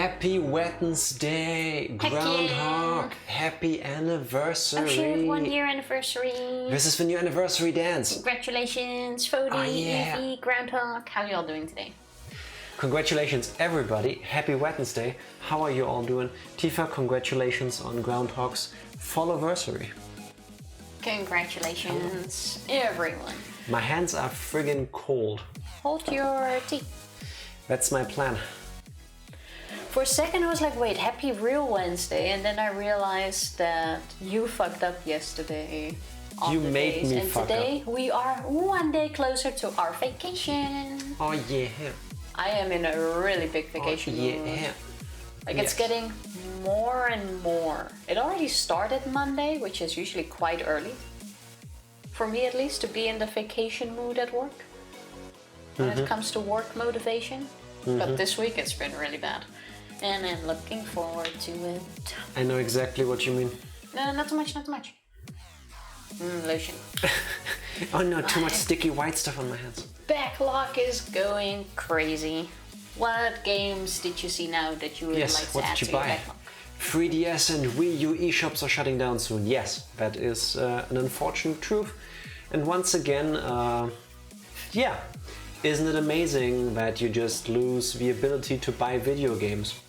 Happy Wednesday, Groundhog. Happy anniversary. Oh shit, 1 year anniversary. This is the new anniversary dance. Congratulations, Fody, Evie, Groundhog. How are you all doing today? Congratulations, everybody. Happy Wednesday. How are you all doing? Tifa, congratulations on Groundhog's fall-anniversary. Congratulations, everyone. My hands are friggin' cold. Hold your tea. That's my plan. For a second I was like, wait, happy real Wednesday, and then I realized that you fucked up yesterday. You made days. me and fuck today up. we are 1 day closer to our vacation. Oh yeah. I am in a really big vacation mood. Like it's getting more and more. It already started Monday, which is usually quite early. For me at least, to be in the vacation mood at work. When it comes to work motivation. But this week it's been really bad. And I'm looking forward to it. I know exactly what you mean. No, not too much, not too much. Lotion. Oh no, too much sticky white stuff on my hands. Backlog is going crazy. What games did you see now that you would like to what add did you to your buy? backlog? 3DS and Wii U eShops are shutting down soon. Yes, that is an unfortunate truth. And once again, isn't it amazing that you just lose the ability to buy video games?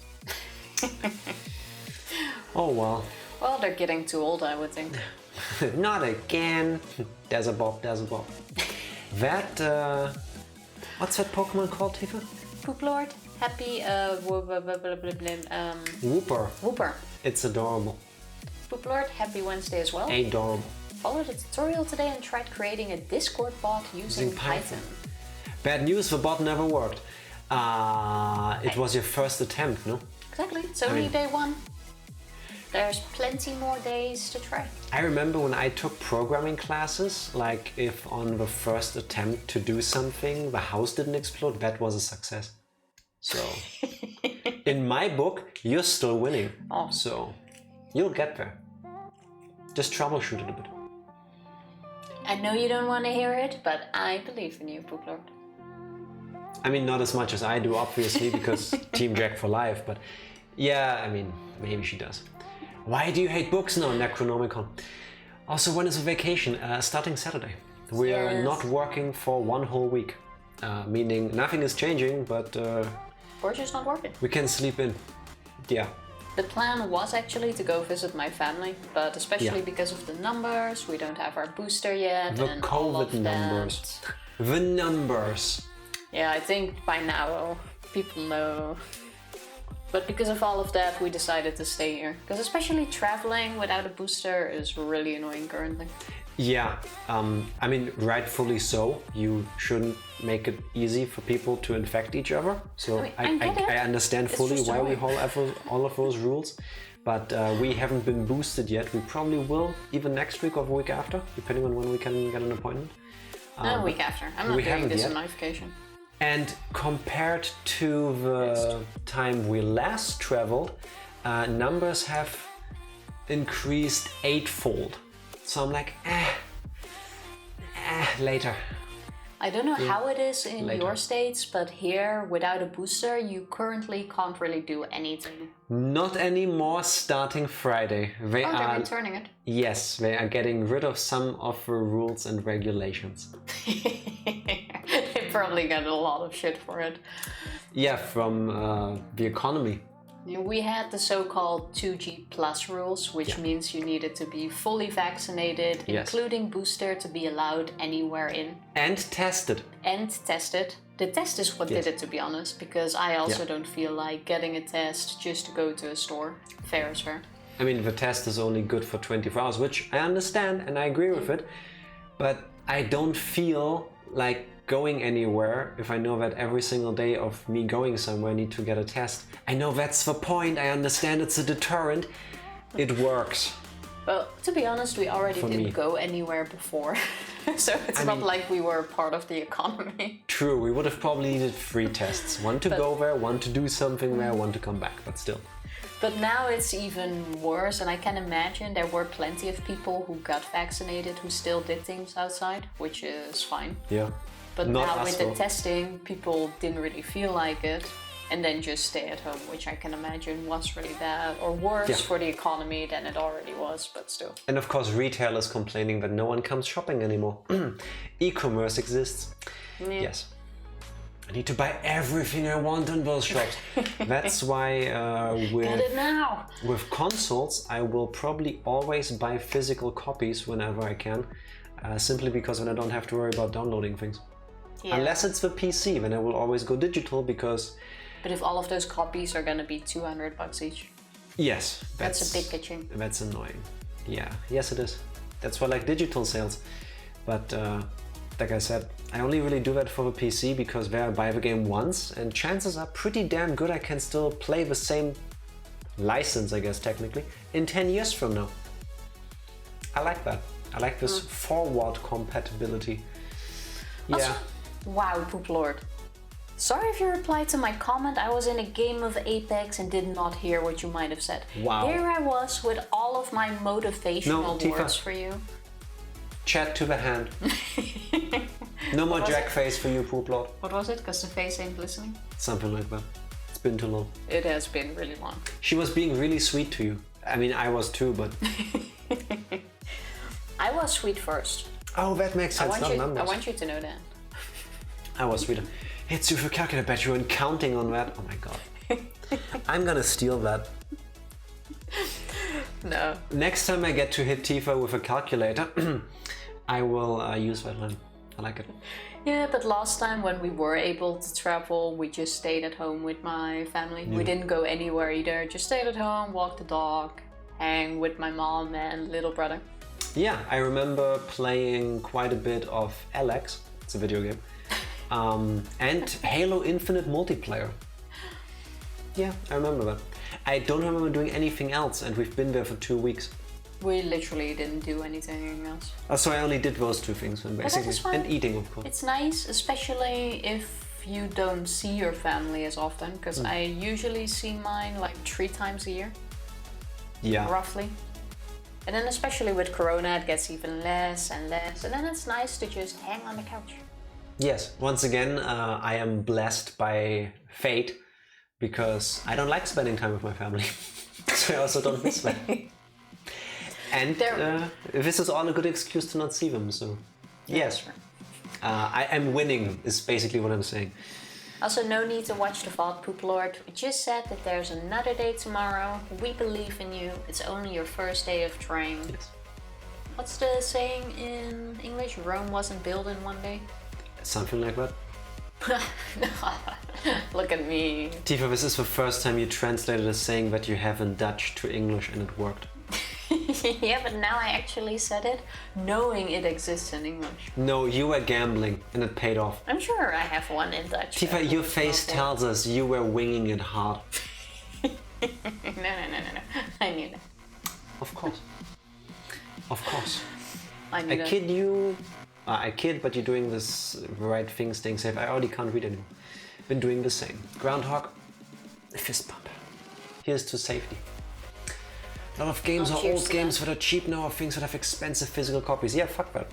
Oh well. Well, they're getting too old, I would think. Not again. There's a Bob. That, what's that Pokemon called, Tifa? Poop Lord, happy, Wooper. Wooper. It's adorable. Poop Lord, happy Wednesday as well. Adorable. Followed a tutorial today and tried creating a Discord bot using Python. Bad news, the bot never worked. It was your first attempt, no? Exactly, it's only day one. There's plenty more days to try. I remember when I took programming classes, like if on the first attempt to do something, the house didn't explode, that was a success. So, in my book, you're still winning. Oh. So, you'll get there. Just troubleshoot it a bit. I know you don't want to hear it, but I believe in you, Poop Lord. I mean, not as much as I do, obviously, because Team Jack for life, but yeah, I mean, maybe she does. Why do you hate books now, Necronomicon? Also, when is the vacation? Starting Saturday. We are not working for 1 whole week, meaning nothing is changing, but We're just not working. we can sleep in. Yeah. The plan was actually to go visit my family, but especially because of the numbers, we don't have our booster yet. The and all of COVID numbers. The numbers. Yeah, I think by now people know. But because of all of that, we decided to stay here. Because especially traveling without a booster is really annoying currently. Yeah, I mean, rightfully so. You shouldn't make it easy for people to infect each other. So I understand fully why we have all of those rules. But we haven't been boosted yet. We probably will, even next week or the week after, depending on when we can get an appointment. No, a week after. I'm not doing this on my vacation. And compared to the time we last traveled, numbers have increased 8-fold. So I'm like, later. I don't know how it is in your states, but here, without a booster, you currently can't really do anything. Not anymore starting Friday. They're returning it. Yes, they are getting rid of some of the rules and regulations. They probably got a lot of shit for it. Yeah, from the economy. We had the so-called 2G plus rules, which means you needed to be fully vaccinated, including booster, to be allowed anywhere in. And tested. And tested. The test is what did it, to be honest, because I also don't feel like getting a test just to go to a store. Fair is fair. I mean, the test is only good for 24 hours, which I understand and I agree with it. But I don't feel like going anywhere if I know that every single day of me going somewhere I need to get a test. I know that's the point, I understand it's a deterrent. It works. Well, to be honest, we already didn't go anywhere before. So it's not like we were part of the economy. True, we would have probably needed 3 tests. One to go there, one to do something there, one to come back, but still. But now it's even worse, and I can imagine there were plenty of people who got vaccinated who still did things outside, which is fine. Yeah. But now with the testing, people didn't really feel like it. and then just stay at home, which I can imagine was really bad, or worse for the economy than it already was, but still. And of course, retailers complaining that no one comes shopping anymore. E-commerce exists. Yeah. Yes. I need to buy everything I want in those shops. That's why Get it now! with consoles, I will probably always buy physical copies whenever I can, simply because then I don't have to worry about downloading things. Yeah. Unless it's the PC, then I will always go digital because... But if all of those copies are gonna be $200 each. Yes. That's a big kitchen. That's annoying. Yeah, yes it is. That's why I like digital sales. But like I said, I only really do that for the PC because there I buy the game once and chances are pretty damn good I can still play the same license, I guess technically, in 10 years from now. I like that. I like this forward compatibility. Yeah. Also, wow, Poop Lord. Sorry if you replied to my comment. I was in a game of Apex and did not hear what you might have said. Wow. Here I was with all of my motivational words for you. Chat to the hand. No more jack face for you, Poop Lord. What was it? Because the face ain't listening? Something like that. It's been too long. It has been really long. She was being really sweet to you. I mean, I was too, but... I was sweet first. Oh, that makes sense, not numbers. I want you to know that. I was sweeter. It's super calculator, bet you weren't counting on that. Oh my god. I'm gonna steal that. No. Next time I get to hit Tifa with a calculator, I will use that line. I like it. Yeah, but last time when we were able to travel, we just stayed at home with my family. Yeah. We didn't go anywhere either. Just stayed at home, walked the dog, hang with my mom and little brother. Yeah, I remember playing quite a bit of Alex. It's a video game. And Halo Infinite multiplayer. Yeah, I remember that. I don't remember doing anything else, and we've been there for 2 weeks. We literally didn't do anything else. So I only did those two things, basically, and eating, of course. It's nice, especially if you don't see your family as often, because I usually see mine like 3 times a year. Yeah. Roughly. And then especially with Corona, it gets even less and less, and then it's nice to just hang on the couch. Yes, once again, I am blessed by fate because I don't like spending time with my family. So I also don't miss them. And this is all a good excuse to not see them, so yes. I am winning is basically what I'm saying. Also, no need to watch the VOD, Poop Lord. We just said that there's another day tomorrow. We believe in you. It's only your first day of trying. Yes. What's the saying in English? Rome wasn't built in one day? Something like that. Look at me. Tifa, this is the first time you translated a saying that you have in Dutch to English and it worked. Yeah, but now I actually said it knowing it exists in English. No, you were gambling and it paid off. I'm sure I have one in Dutch. Tifa, your face tells us you were winging it hard. No. I knew that. Of course. Of course. I kid you. I kid, but you're doing this the right thing, staying safe. I already can't read anymore. Been doing the same. Groundhog, fist bump. Here's to safety. A lot of games are old games that are cheap now, or things that have expensive physical copies. Yeah, fuck that.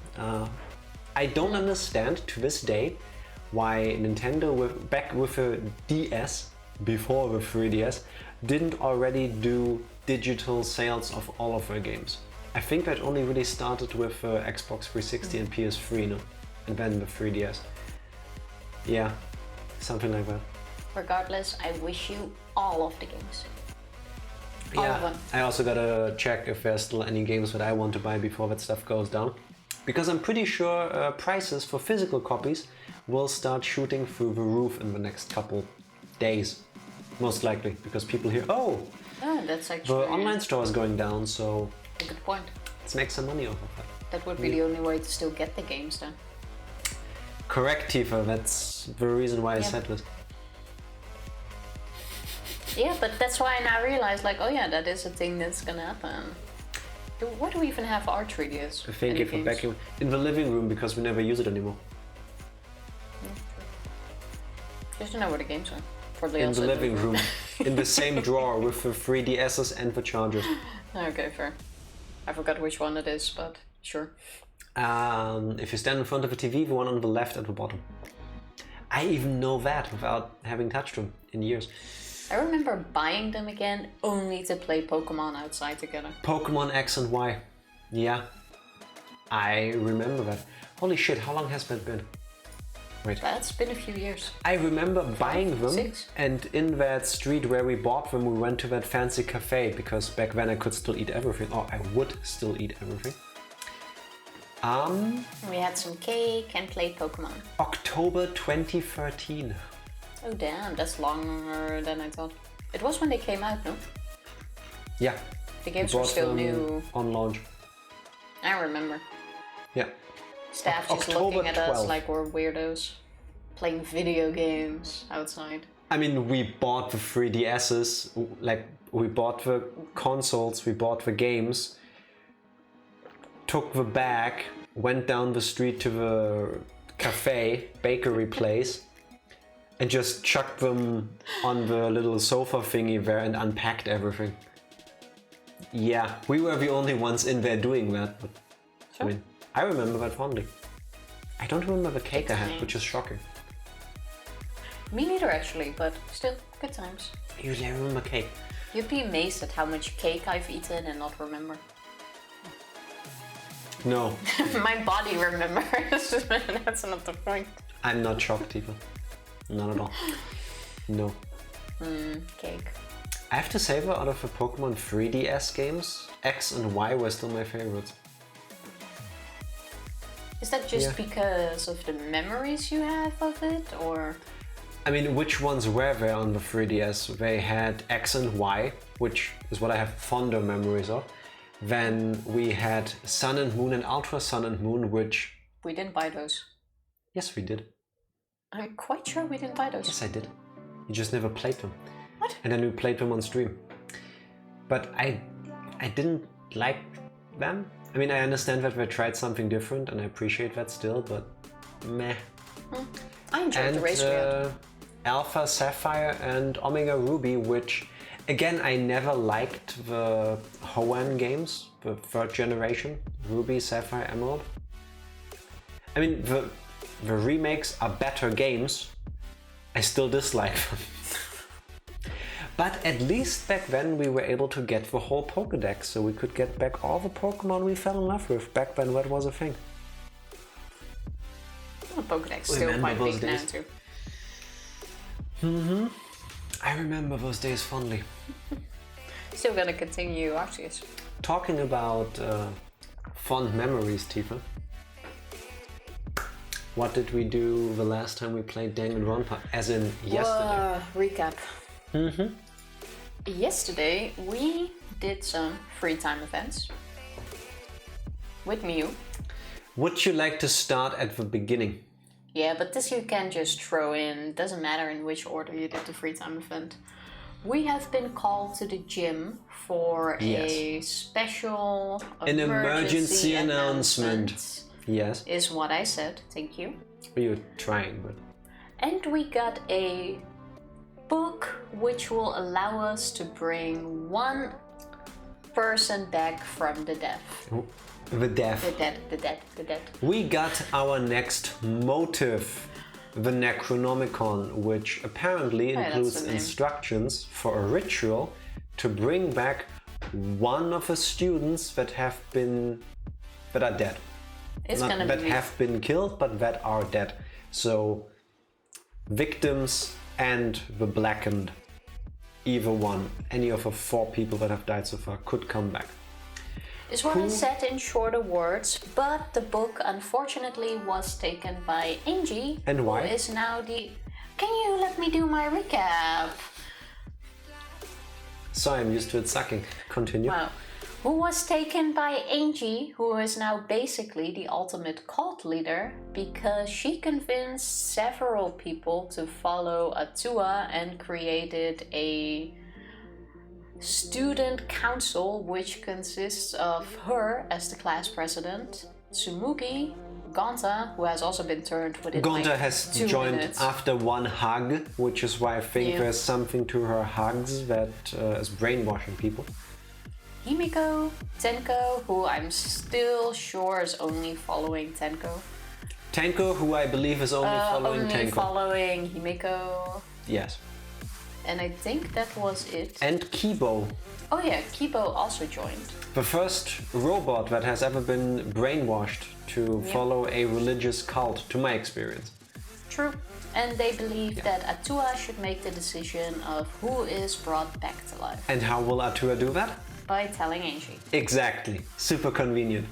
I don't understand to this day why Nintendo, back with a DS, before the 3DS, didn't already do digital sales of all of their games. I think that only really started with Xbox 360 and PS3, no? And then the 3DS. Yeah, something like that. Regardless, I wish you all of the games. All of them. I also gotta check if there's still any games that I want to buy before that stuff goes down. Because I'm pretty sure prices for physical copies will start shooting through the roof in the next couple days. Most likely, because people hear, that's actually... the online store is going down, so... A good point. Let's make some money off of that. That would be the only way to still get the games then. Correct, Tifa, that's the reason why I said this. Yeah, but that's why I now realize, like, oh yeah, that is a thing that's gonna happen. Why do we even have our 3DS? Thank you for backing in the living room because we never use it anymore. Just to know where the games are. Probably in the living room, in the same drawer with the 3DSs and the chargers. Okay, fair. I forgot which one it is, but sure. If you stand in front of a TV, the one on the left at the bottom. I even know that without having touched them. in years. I remember buying them again only to play Pokemon outside together. Pokemon X and Y. Yeah. I remember that. Holy shit, how long has that been? Wait. That's been a few years. I remember buying them, 6. and in that street where we bought them, we went to that fancy cafe, because back then I could still eat everything, or I would still eat everything. We had some cake and played Pokemon. October 2013. Oh damn, that's longer than I thought. It was when they came out, no? Yeah. The games We were bought still them new. on launch. I remember. Yeah. Staff just October looking at us 12th. like we're weirdos. Playing video games outside. I mean, we bought the 3DSs, like, we bought the consoles, we bought the games, took the bag, went down the street to the cafe, bakery place, and just chucked them on the little sofa thingy there and unpacked everything. Yeah, we were the only ones in there doing that, but Sure. I mean, I remember that fondly. I don't remember the cake I had, which is shocking. Me neither actually, but still, good times. Usually I remember cake. You'd be amazed at how much cake I've eaten and not remember. No, My body remembers. That's not the point. I'm not shocked even. Not at all. No. Cake. I have to say though, out of the Pokemon 3DS games, X and Y were still my favorites. Is that just Yeah. because of the memories you have of it, or? I mean, which ones were there on the 3DS? They had X and Y, which is what I have fonder memories of. Then we had Sun and Moon and Ultra Sun and Moon, which... We didn't buy those. Yes, we did. I'm quite sure we didn't buy those. Yes, I did. You just never played them. What? And then we played them on stream. But I didn't like them. I mean, I understand that they tried something different, and I appreciate that still, but meh. I enjoyed the race we had. Alpha Sapphire and Omega Ruby, which again I never liked the Hoenn games, the third generation, Ruby, Sapphire, Emerald. I mean, the remakes are better games. I still dislike them. But at least back then we were able to get the whole Pokédex, so we could get back all the Pokemon we fell in love with. Back then that was a thing. Well, Pokédex still Remember quite those big now days? too. I remember those days fondly. Still gonna continue Arceus. Talking about fond memories, Tifa. What did we do the last time we played Danganronpa? As in yesterday. Recap. Yesterday we did some free time events with Miu. Would you like to start at the beginning? Yeah, but this you can just throw in. Doesn't matter in which order you did the free time event. We have been called to the gym for a special An emergency announcement. Yes. Is what I said. Thank you. You're trying, but... And we got a book which will allow us to bring one person back from the death. The death. The dead. We got our next motive, the Necronomicon, which apparently that's includes the name. instructions for a ritual to bring back one of the students that are dead. It's Not gonna that be have been killed, but that are dead. So, victims and the blackened, either one, any of the 4 people that have died so far could come back. This one is said in shorter words, but the book unfortunately was taken by Angie. And why? Who is now the... Can you let me do my recap? So I'm used to it sucking. Continue. Wow. Who was taken by Angie, who is now basically the ultimate cult leader, because she convinced several people to follow Atua and created a student council which consists of her as the class president, Tsumugi, Gonta, who has also been turned within Gonta like has 2 joined minutes. after one hug, which is why I think Yeah. there's something to her hugs that is brainwashing people. Himiko, Tenko, who I'm still sure is only following Tenko. Tenko, who I believe is only following only Tenko. following Himiko. Yes. And I think that was it. And Kibo. Oh yeah, Kibo also joined. The first robot that has ever been brainwashed to follow a religious cult, to my experience. True. And they believe that Atua should make the decision of who is brought back to life. And how will Atua do that? By telling Angie. Exactly. Super convenient.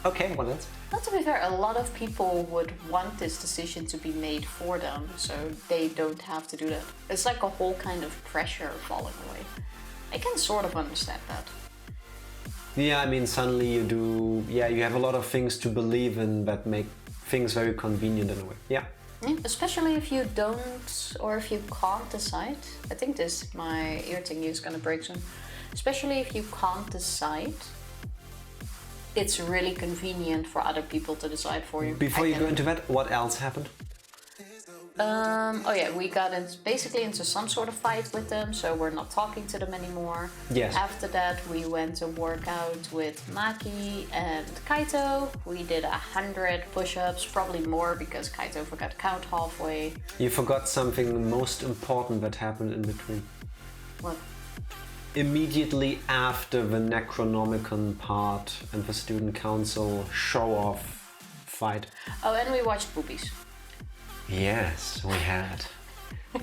Okay, what else? But to be fair, a lot of people would want this decision to be made for them, so they don't have to do that. It's like a whole kind of pressure falling away. I can sort of understand that. Yeah, I mean, suddenly you have a lot of things to believe in that make things very convenient in a way. Yeah. Yeah, especially if you don't, or if you can't decide. I think my ear thingy is gonna break soon. Especially if you can't decide, it's really convenient for other people to decide for you. Before you go into that, what else happened? We got basically into some sort of fight with them, so we're not talking to them anymore. Yes. After that, we went to work out with Maki and Kaito. We did 100 push-ups, probably more because Kaito forgot to count halfway. You forgot something most important that happened in between. What? Immediately after the Necronomicon part and the student council show-off fight. Oh, and we watched boobies. Yes, we had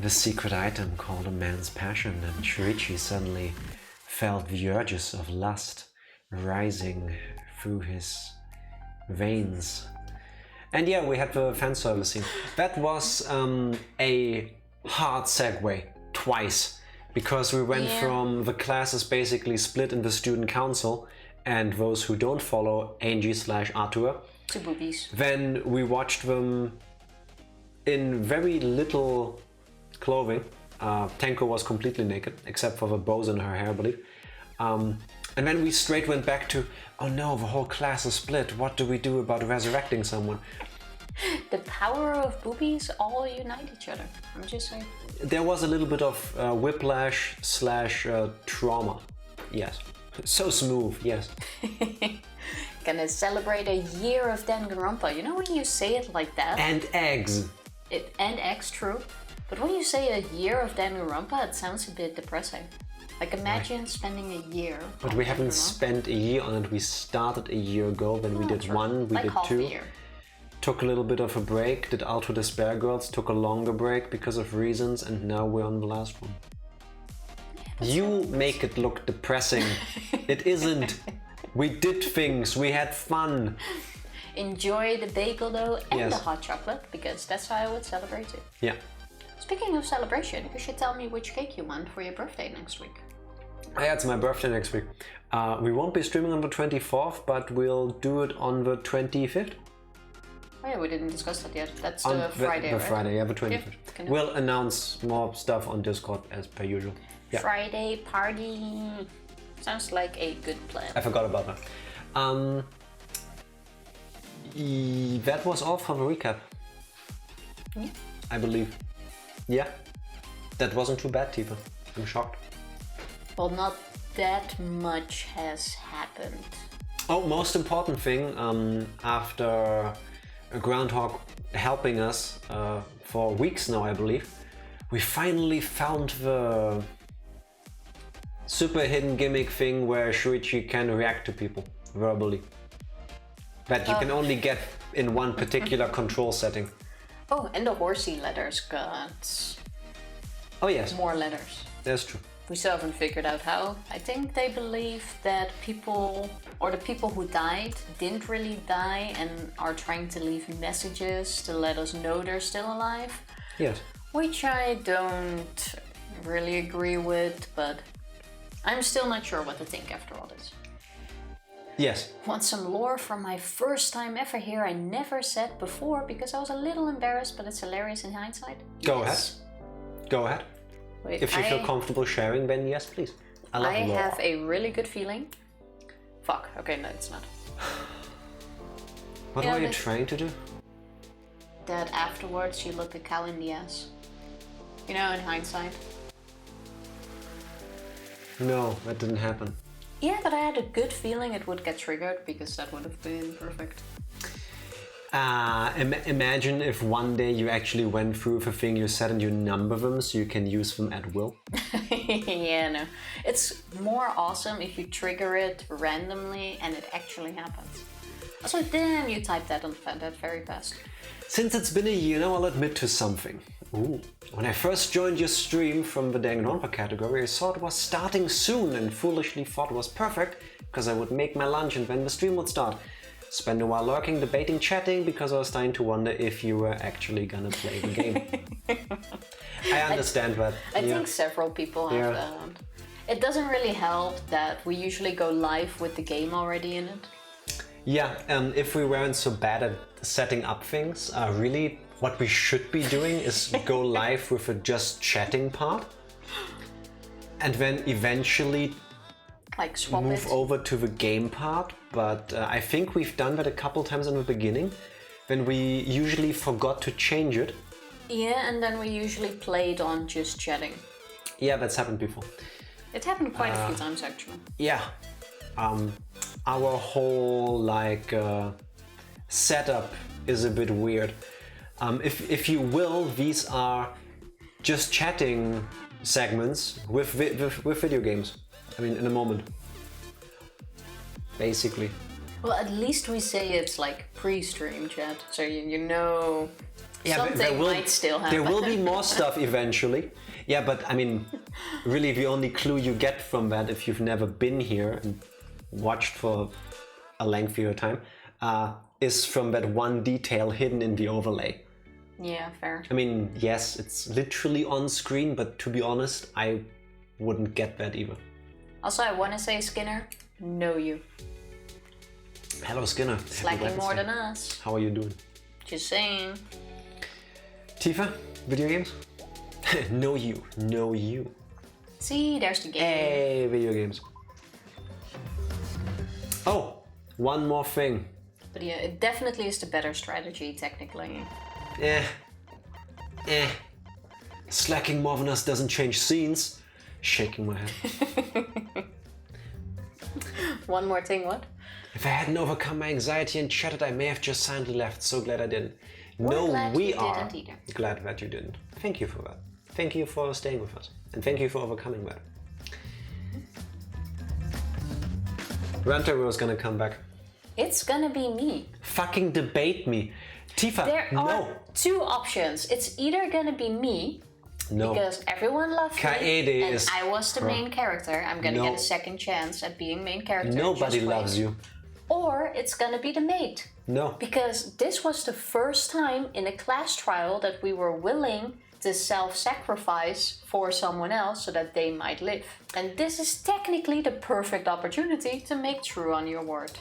the secret item called a man's passion, and Shuichi suddenly felt the urges of lust rising through his veins. And yeah, we had the fan service scene. That was a hard segue twice, because we went from the classes basically split in the student council and those who don't follow Angie/Arthur to boobies. Then we watched them in very little clothing. Tenko was completely naked, except for the bows in her hair, I believe. And then we straight went back to, oh no, the whole class is split. What do we do about resurrecting someone? The power of boobies all unite each other. I'm just saying. There was a little bit of whiplash/trauma. Yes. So smooth, yes. Gonna celebrate a year of Danganronpa. You know when you say it like that? And eggs. And eggs, true. But when you say a year of Danganronpa, it sounds a bit depressing. Like imagine spending a year. But we haven't spent a year on it. We started a year ago, then we did one, we did two. Took a little bit of a break, did Ultra Despair Girls, took a longer break because of reasons, and now we're on the last one. You make it look depressing. It isn't. We did things, we had fun. Enjoy the bagel though and the hot chocolate, because that's how I would celebrate it. Yeah. Speaking of celebration, you should tell me which cake you want for your birthday next week. Yeah, it's my birthday next week. We won't be streaming on the 24th, but we'll do it on the 25th. Oh yeah, we didn't discuss that yet. That's the Friday, right? The Friday, yeah, the 25th. Yeah, we'll announce more stuff on Discord as per usual. Yeah. Friday party. Sounds like a good plan. I forgot about that. That was all for the recap. Yeah. I believe. Yeah. That wasn't too bad, Tifa. I'm shocked. Well, not that much has happened. Oh, most important thing, after Groundhog helping us for weeks now, I believe, we finally found the super hidden gimmick thing where Shuichi can react to people verbally. That you can only get in one particular control setting. Oh, and the horsey letters got... Oh yes. More letters. That's true. We still haven't figured out how. I think they believe that people, or the people who died, didn't really die and are trying to leave messages to let us know they're still alive. Yes. Which I don't really agree with, but I'm still not sure what to think after all this. Yes. Want some lore from my first time ever here I never said before because I was a little embarrassed, but it's hilarious in hindsight? Go ahead. Go ahead. Wait, if you feel comfortable sharing, then yes, please. I have a really good feeling. Fuck, okay, no, it's not. What are you trying to do? That afterwards you look a cow in the ass. You know, in hindsight. No, that didn't happen. Yeah, but I had a good feeling it would get triggered because that would have been perfect. Imagine if one day you actually went through the thing you said and you number them so you can use them at will. Yeah, no. It's more awesome if you trigger it randomly and it actually happens. Also, then you type that on that very fast. Since it's been a year now, I'll admit to something. Ooh. When I first joined your stream from the Danganronpa category, I saw it was starting soon and foolishly thought it was perfect because I would make my lunch and when the stream would start. Spend a while lurking, debating, chatting because I was starting to wonder if you were actually gonna play the game. I understand that. I think several people have that. It doesn't really help that we usually go live with the game already in it. Yeah, if we weren't so bad at setting up things, really what we should be doing is go live with a just chatting part and then eventually like swap move over to the game part. But I think we've done that a couple times in the beginning when we usually forgot to change it. Yeah, and then we usually played on just chatting. Yeah, that's happened before. It happened quite a few times actually. Yeah. Our whole setup is a bit weird. If you will, these are just chatting segments with video games. I mean, in a moment. Basically. Well, at least we say it's like pre-stream chat, so you know something might still happen. There will be more stuff eventually. Yeah, but I mean, really the only clue you get from that if you've never been here and watched for a lengthier time is from that one detail hidden in the overlay. Yeah, fair. I mean, yes, it's literally on screen, but to be honest, I wouldn't get that either. Also, I want to say, Skinner, know you. Hello, Skinner. Slacking more than us. How are you doing? Just saying. Tifa, video games? Know you. Know you. See, there's the game. Hey, video games. Oh, one more thing. But yeah, it definitely is the better strategy, technically. Slacking more than us doesn't change scenes. Shaking my head. One more thing, what? If I hadn't overcome my anxiety and chatted, I may have just silently left. So glad I didn't. We are didn't either. glad that you didn't. Thank you for that. Thank you for staying with us. And thank you for overcoming that. Rantaro is gonna come back. It's gonna be me. Fucking debate me. Tifa, There no. are two options. It's either gonna be me, No. because everyone loved Kaede me, and is I was the main character. I'm gonna No. get a second chance at being main character. Nobody just wait. loves you. Or it's gonna be the mate. No. Because this was the first time in a class trial that we were willing to self-sacrifice for someone else so that they might live. And this is technically the perfect opportunity to make true on your word.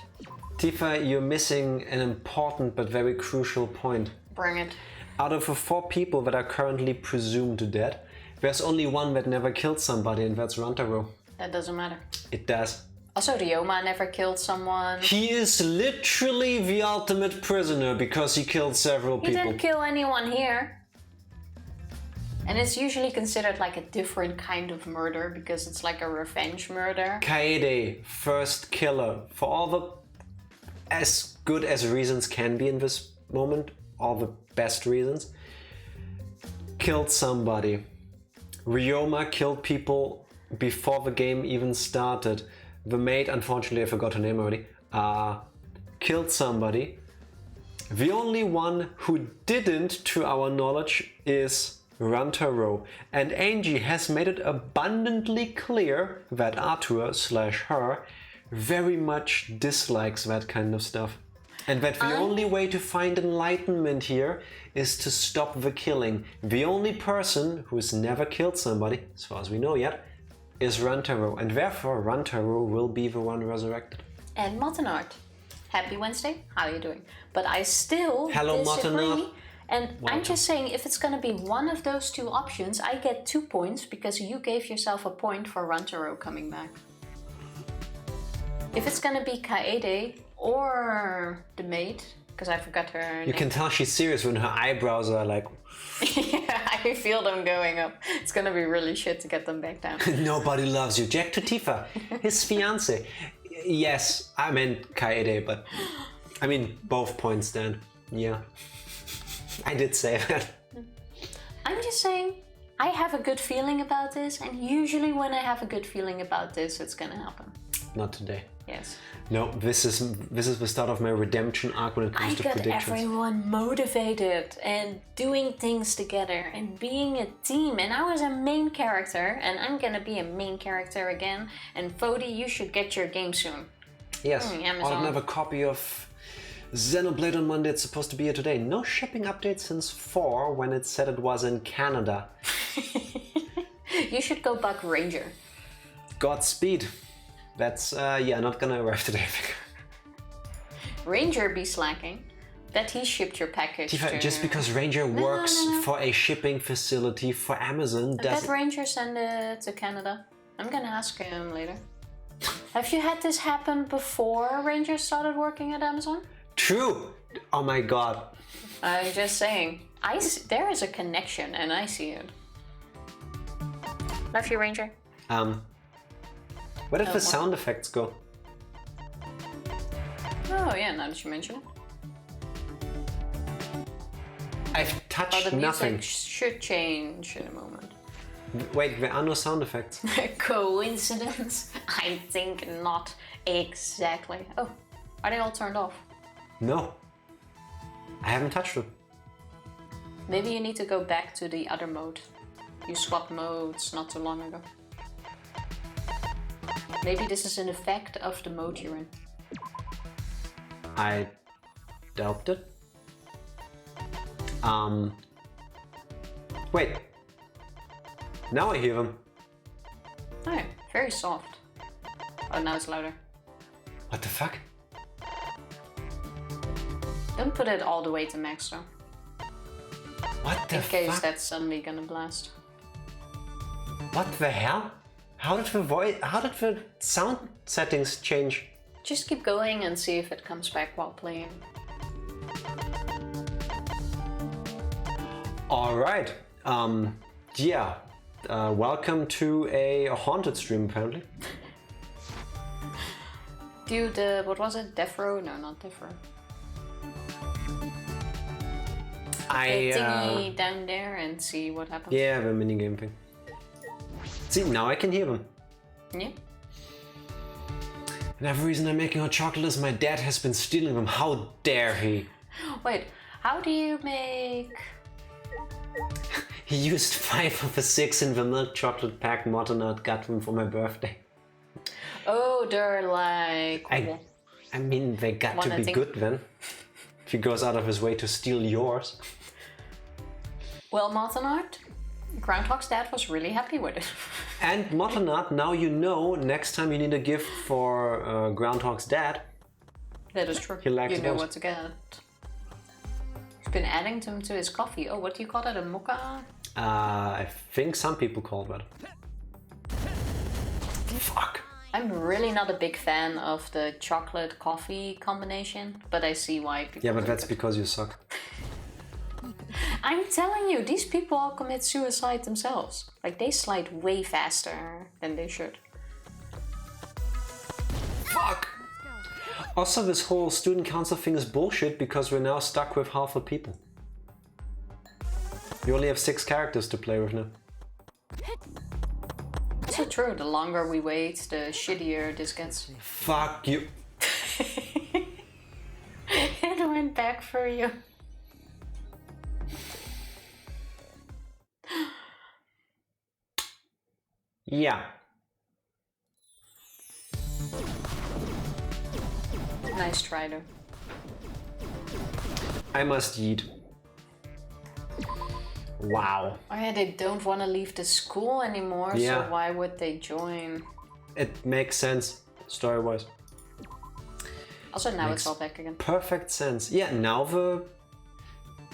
Tifa, you're missing an important but very crucial point. Bring it. Out of the 4 people that are currently presumed dead, there's only one that never killed somebody, and that's Rantaro. That doesn't matter. It does. Also, Ryoma never killed someone. He is literally the ultimate prisoner because he killed several He people. didn't kill anyone here. And it's usually considered like a different kind of murder because it's like a revenge murder. Kaede, first killer. For all the as good as reasons can be in this moment, all the best reasons, killed somebody. Ryoma killed people before the game even started. The maid, unfortunately I forgot her name already, killed somebody. The only one who didn't, to our knowledge, is Rantaro. And Angie has made it abundantly clear that Arthur/her very much dislikes that kind of stuff. And that the only way to find enlightenment here is to stop the killing. The only person who's never killed somebody, as far as we know yet, is Rantaro. And therefore Rantaro will be the one resurrected. And Mottenart. Happy Wednesday, how are you doing? But I still Hello, disagree. Mottenart. And I'm just saying, if it's gonna be one of those two options, I get 2 points because you gave yourself a point for Rantaro coming back. If it's gonna be Kaede or the maid, because I forgot her name. You can tell she's serious when her eyebrows are like... Yeah, I feel them going up. It's gonna be really shit to get them back down. Nobody loves you. Jack to Tifa, his fiance. Yes, I meant Kaede, but I mean both points then. Yeah. I did say that. I'm just saying, I have a good feeling about this, and usually when I have a good feeling about this, it's gonna happen. Not today. Yes. No, this is the start of my redemption arc when it comes to predictions. I got everyone motivated and doing things together and being a team. And I was a main character, and I'm gonna be a main character again. And Fody, you should get your game soon. Yes, I'll have a copy of Xenoblade on Monday. It's supposed to be here today. No shipping update since 4 when it said it was in Canada. You should go bug Ranger. Godspeed. That's, not gonna arrive today. Ranger be slacking that he shipped your package to... Just because Ranger works for a shipping facility for Amazon doesn't... That Ranger send it to Canada. I'm gonna ask him later. Have you had this happen before Ranger started working at Amazon? True! Oh my god. I'm just saying. There is a connection and I see it. Love you, Ranger. Where did the sound effects go? Oh yeah, now that you mention it. I've touched the nothing. music should change in a moment. Wait, there are no sound effects. Coincidence? I think not exactly. Oh, are they all turned off? No. I haven't touched them. Maybe you need to go back to the other mode. You swapped modes not too long ago. Maybe this is an effect of the mode you're in. I doubt it. Wait. Now I hear them. Oh, very soft. Oh, now it's louder. What the fuck? Don't put it all the way to max though. What the fuck? In case that's suddenly gonna blast. What the hell? How did the sound settings change? Just keep going and see if it comes back while playing. Alright. Welcome to a haunted stream apparently. Dude, what was it? Death Row? No, not Death Row. The thingy down there and see what happens. Yeah, the minigame thing. See, now I can hear them. Yeah. Another reason I'm making hot chocolate is my dad has been stealing them. How dare he? Wait, how do you make... He used 5 of the 6 in the milk chocolate pack Motonot got them for my birthday. Oh, they're like... I mean, they got to be good then. If he goes out of his way to steal yours. Well, Motonot, Groundhog's dad was really happy with it. And Motonot, now you know, next time you need a gift for Groundhog's dad. That is true. He likes you know what to get. He's been adding them to his coffee. Oh, what do you call that? A mocha? I think some people call that. Fuck. I'm really not a big fan of the chocolate coffee combination, but I see why people. Yeah, but that's because you suck. I'm telling you, these people all commit suicide themselves. Like, they slide way faster than they should. Fuck! Also, this whole student council thing is bullshit because we're now stuck with half the people. We only have 6 characters to play with now. So true, the longer we wait, the shittier this gets. Fuck you! It went back for you. Yeah. Nice try though. I must eat. Wow. Oh yeah, they don't want to leave the school anymore, so why would they join? It makes sense, story-wise. Also now it's all back again. Perfect sense. Yeah, now the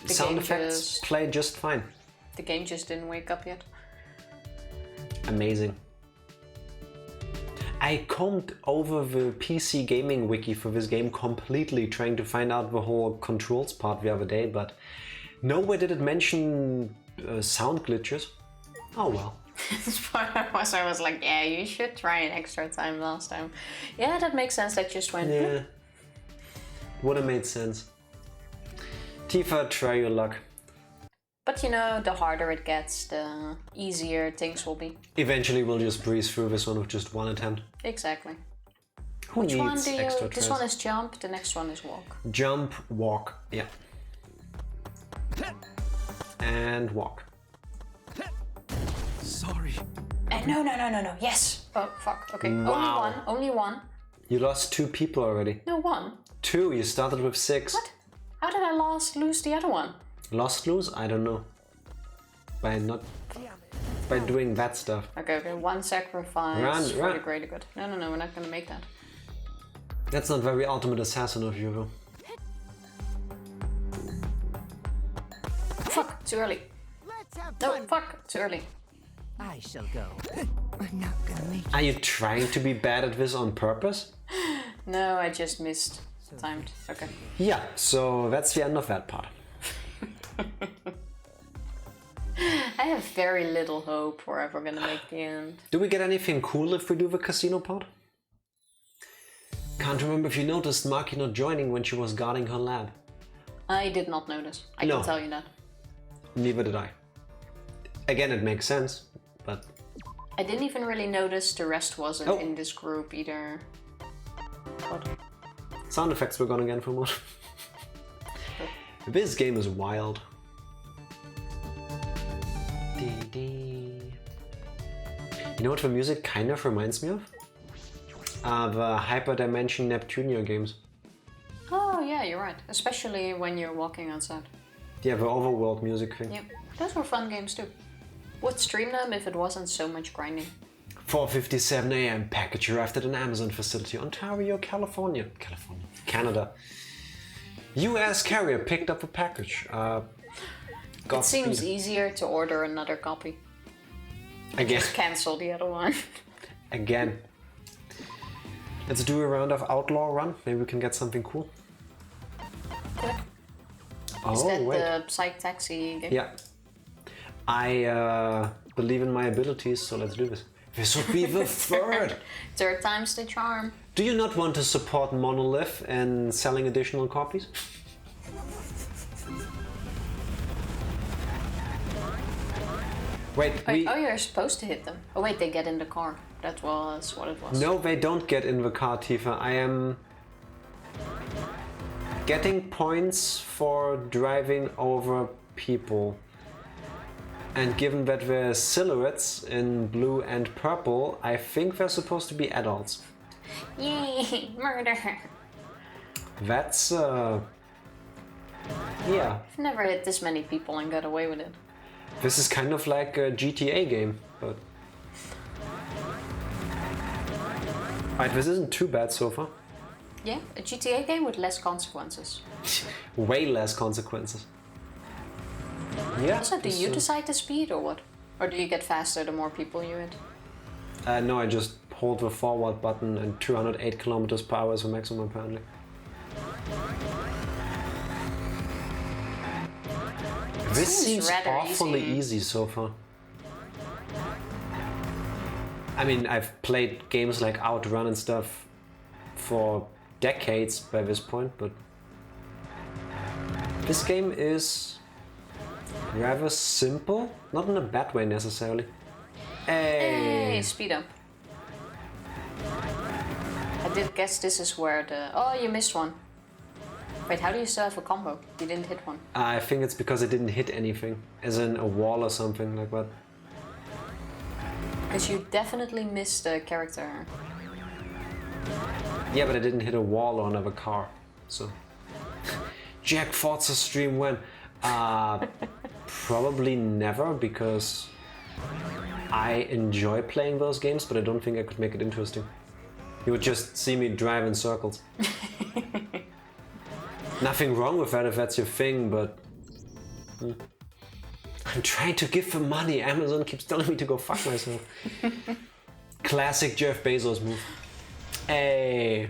sound effects play just fine. The game just didn't wake up yet. Amazing. I combed over the PC gaming wiki for this game completely, trying to find out the whole controls part the other day, but nowhere did it mention sound glitches. Oh well. I was like, yeah, you should try an extra time last time. Yeah, that makes sense. That just went. Yeah. Would have made sense. Tifa, try your luck. But you know, the harder it gets, the easier things will be. Eventually we'll just breeze through this one with just one attempt. Exactly. Who Which one needs do you... extra This tries? one is jump, the next one is walk. Jump, walk, yeah. And walk. Sorry. No, yes! Oh, fuck, okay. Wow. Only one. You lost 2 people already. No, one. 2, you started with 6. What? How did I lose the other one? Lost lose? I don't know. By doing that stuff. Okay, one sacrifice for Run. the greater good. No, we're not gonna make that. That's not very ultimate assassin of you, though. Fuck, too early. No, fuck, too early. I shall go. I'm not gonna make it. Are you trying to be bad at this on purpose? No, I just missed. Timed. Okay. Yeah, so that's the end of that part. I have very little hope we're ever gonna make the end. Do we get anything cool if we do the casino part? Can't remember if you noticed Maki not joining when she was guarding her lab. I did not notice. I No. can tell you that. Neither did I. Again, it makes sense, but... I didn't even really notice the rest wasn't Oh. in this group either. What? Sound effects were gone again for a moment. This game is wild. You know what the music kind of reminds me of? The Hyperdimension Neptunia games. Oh yeah, you're right. Especially when you're walking outside. Yeah, the overworld music thing. Yep. Those were fun games too. Would stream them if it wasn't so much grinding. 4:57 a.m. package arrived at an Amazon facility, Ontario, Canada. U.S. carrier picked up a package. It seems easier to order another copy. Again. Just cancel the other one. Again. Let's do a round of Outlaw Run. Maybe we can get something cool. Cool. Oh, Is that wait. the Psych Taxi game? Yeah. I believe in my abilities, so let's do this. This will be the third. Third time's the charm. Do you not want to support Monolith and selling additional copies? Wait, Wait, oh, you're supposed to hit them. Oh wait, they get in the car. That was what it was. No, they don't get in the car, Tifa. I am getting points for driving over people. And given that they're silhouettes in blue and purple, I think they're supposed to be adults. Yay, murder. That's, yeah. I've never hit this many people and got away with it. This is kind of like a GTA game, but... Right, this isn't too bad so far. Yeah, a GTA game with less consequences. Way less consequences. Yeah. Also, do you decide the speed or what? Or do you get faster the more people you hit? No, I just hold the forward button and 208 kilometers per hour is the maximum apparently. This seems rather awfully easy so far. I mean, I've played games like Outrun and stuff for decades by this point, but this game is rather simple, not in a bad way necessarily. Hey, speed up. I did guess this is where the... Oh, you missed one. Wait, how do you still have a combo? You didn't hit one. I think it's because I didn't hit anything, as in a wall or something like that. Because you definitely missed the character. Yeah, but I didn't hit a wall or another car, so... Jack Forza stream when? Probably never, because I enjoy playing those games, but I don't think I could make it interesting. You would just see me drive in circles. Nothing wrong with that if that's your thing, but... I'm trying to give them money. Amazon keeps telling me to go fuck myself. Classic Jeff Bezos move. Hey.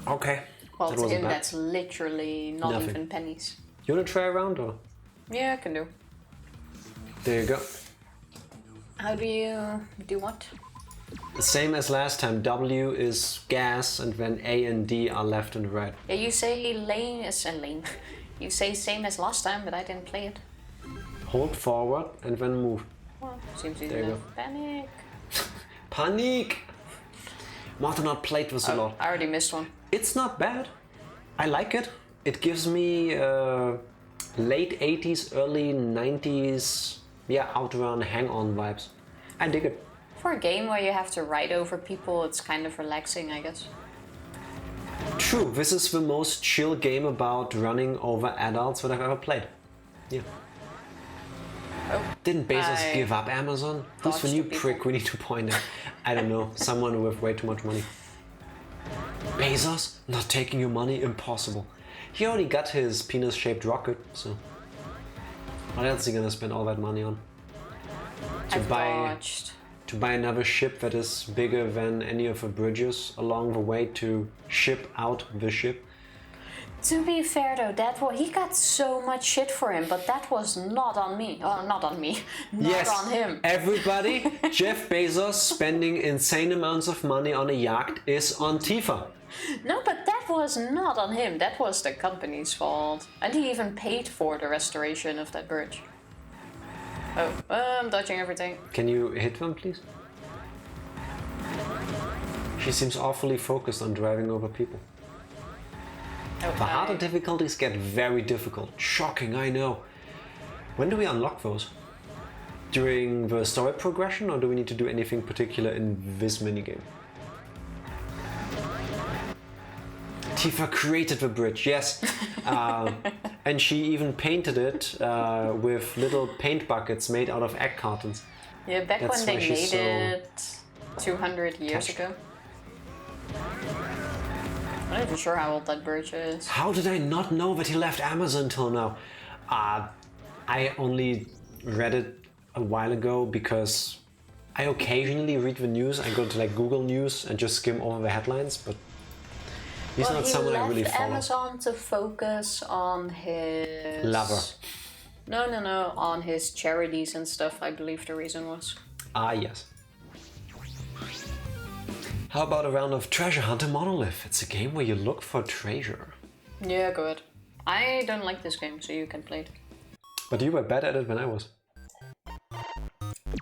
Okay. Well, that to wasn't him bad. that's literally not Nothing. even pennies. You wanna try a round or? Yeah, I can do. There you go. How do you do what? Same as last time, W is gas and then A and D are left and right. Yeah, you say lane is a lane. You say same as last time, but I didn't play it. Hold forward and then move. Well, seems easy There you enough. go. Panic. Panic! Martha not played this a lot. I already missed one. It's not bad. I like it. It gives me late 80s, early 90s, yeah, Outrun, Hang-On vibes. I dig it. For a game where you have to ride over people, it's kind of relaxing, I guess. True, this is the most chill game about running over adults that I've ever played. Yeah. Oh, Didn't Bezos give up Amazon? Who's the dodged new the people. prick we need to point at? I don't know, someone with way too much money. Bezos? Not taking your money? Impossible. He already got his penis-shaped rocket, so... What else is he gonna spend all that money on? I've dodged. To buy another ship that is bigger than any of the bridges along the way to ship out the ship? To be fair though, he got so much shit for him, but that was not on me. Oh, not on me. Not on him. Everybody, Jeff Bezos spending insane amounts of money on a yacht is on Tifa. No, but that was not on him. That was the company's fault. And he even paid for the restoration of that bridge. Oh, I'm dodging everything. Can you hit them, please? She seems awfully focused on driving over people. Oh, The harder difficulties get very difficult. Shocking, I know. When do we unlock those? During the story progression, or do we need to do anything particular in this minigame? Tifa created the bridge, yes. And she even painted it with little paint buckets made out of egg cartons. Yeah, back That's when they why she's made so it 200 years touched. ago. I'm not even sure how old that bridge is. How did I not know that he left Amazon till now? I only read it a while ago because I occasionally read the news. I go to like Google News and just skim over the headlines, but he's not someone I really follow. He left Amazon to focus on his... Lover. No, on his charities and stuff, I believe the reason was. Ah, yes. How about a round of Treasure Hunter Monolith? It's a game where you look for treasure. Yeah, go ahead. I don't like this game, so you can play it. But you were bad at it when I was.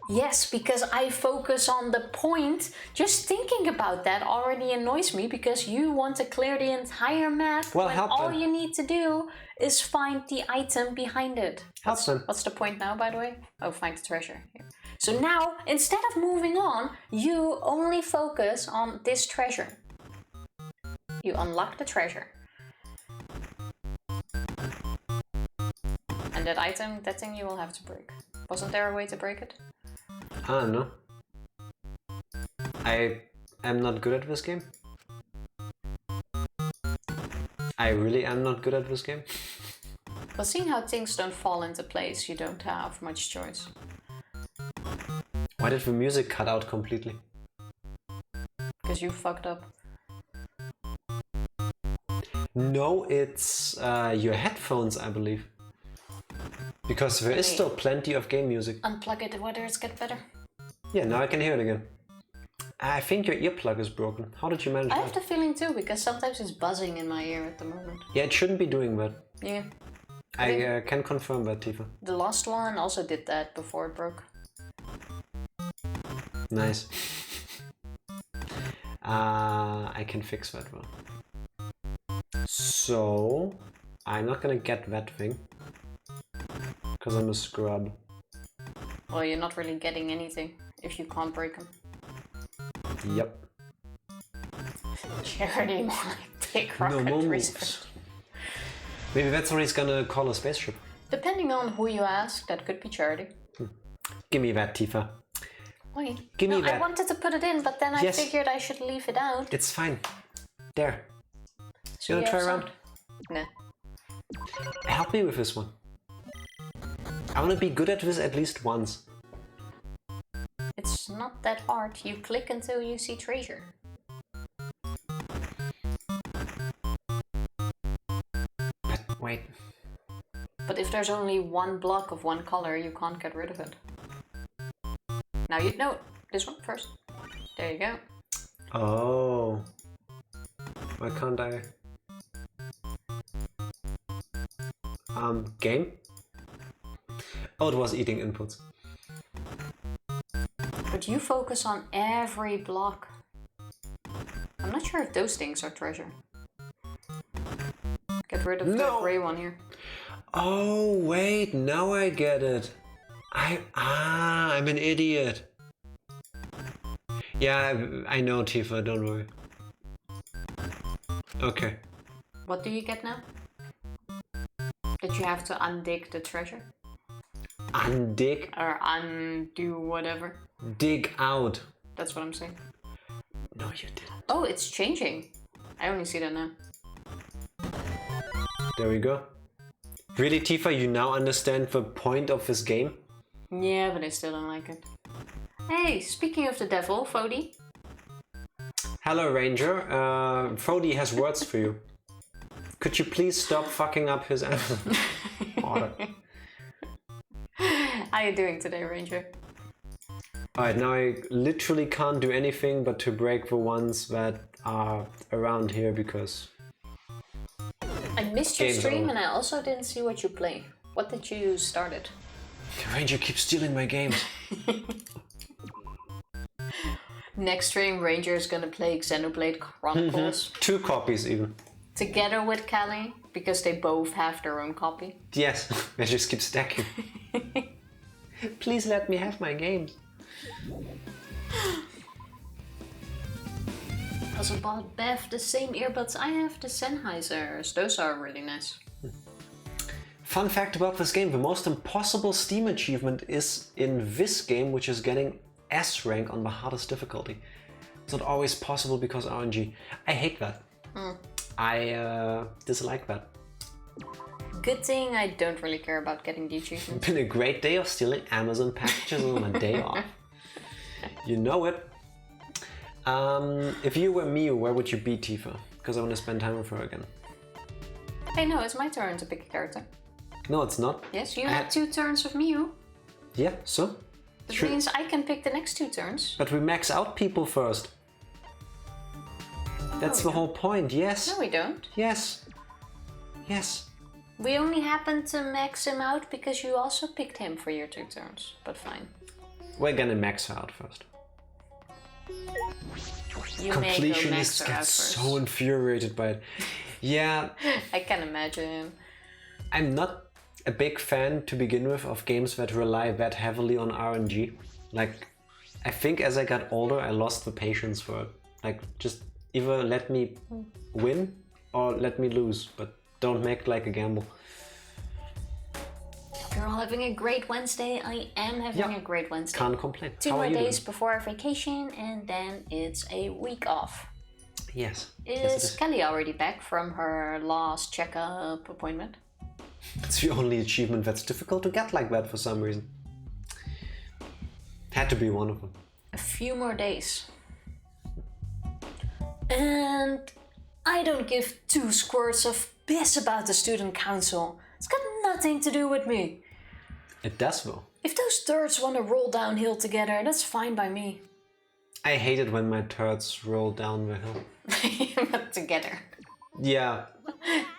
Yes, because I focus on the point. Just thinking about that already annoys me because you want to clear the entire map Well, when help all them. you need to do is find the item behind it. Help them. What's the point now, by the way? Oh, find the treasure. Here. So now, instead of moving on, you only focus on this treasure. You unlock the treasure. And that item, that thing you will have to break. Wasn't there a way to break it? I don't know. I am not good at this game. I really am not good at this game. But seeing how things don't fall into place, you don't have much choice. Why did the music cut out completely? Because you fucked up. No, it's your headphones, I believe. Because there is still plenty of game music. Unplug it, whether it's get better. Yeah, now I can hear it again. I think your earplug is broken. How did you manage I that? have the feeling too, because sometimes it's buzzing in my ear at the moment. Yeah, it shouldn't be doing that. Yeah. I can confirm that, Tifa. The last one also did that before it broke. Nice. I can fix that one. So, I'm not gonna get that thing. Because I'm a scrub. Well, you're not really getting anything if you can't break them. Yep. Charity more like big rocket No more research. moves. Maybe that's what he's gonna call a spaceship. Depending on who you ask, that could be charity. Give me that, Tifa. Wait. Give me no, I that. wanted to put it in, but then I Yes. figured I should leave it out. It's fine. There. So You wanna try have around? some- No. Help me with this one. I wanna be good at this at least once. It's not that hard. You click until you see treasure. But wait. But if there's only one block of one color, you can't get rid of it. Now you know this one first. There you go. Oh. Why can't I? Game? Oh, it was eating inputs. But you focus on every block. I'm not sure if those things are treasure. Get rid of the gray one here. Oh, wait, now I get it. I'm an idiot. Yeah, I know, Tifa, don't worry. Okay. What do you get now? That you have to undig the treasure? Undig? Or undo whatever. Dig out. That's what I'm saying. No, you didn't. Oh, it's changing. I only see that now. There we go. Really, Tifa, you now understand the point of this game? Yeah, but I still don't like it. Hey, speaking of the devil, Fody. Hello, Ranger. Fody has words for you. Could you please stop fucking up his Amazon order? How you doing today, Ranger? Alright, now I literally can't do anything but to break the ones that are around here because... I missed your Game's stream over. and I also didn't see what you play. What did you started? Ranger keeps stealing my games. Next stream, Ranger is gonna play Xenoblade Chronicles 2 copies even. together with Kelly because they both have their own copy. Yes, I just keep stacking. Please let me have my games. Also bought Bev the same earbuds I have, the Sennheisers. Those are really nice. Fun fact about this game, the most impossible Steam achievement is in this game, which is getting S rank on the hardest difficulty. It's not always possible because RNG. I hate that. I dislike that. Good thing I don't really care about getting the achievement. Been a great day of stealing Amazon packages on my day off. You know it. If you were Miu, where would you be, Tifa? Because I want to spend time with her again. Hey, no, it's my turn to pick a character. No, it's not. Yes, you had 2 turns with Miu. Yeah, so? That means I can pick the next 2 turns. But we max out people first. That's the whole point, yes. No, we don't. Yes. Yes. We only happened to max him out because you also picked him for your 2 turns. But fine. We're gonna max her out first. You may go max Completionists her get out first. so infuriated by it. Yeah, I can imagine. I'm not a big fan to begin with of games that rely that heavily on RNG. Like, I think as I got older, I lost the patience for it. Like, just either let me win or let me lose, but don't make it like a gamble. Hope you're all having a great Wednesday. I am having a great Wednesday. Can't complain. 2 How are more you days doing? before our vacation and then it's a week off. Yes. Is Yes, it is. Kelly already back from her last checkup appointment? It's the only achievement that's difficult to get like that for some reason. Had to be one of them. A few more days. And I don't give 2 squirts of piss about the student council. It's got nothing to do with me. It does though. If those turds want to roll downhill together, that's fine by me. I hate it when my turds roll down the hill. But together. Yeah.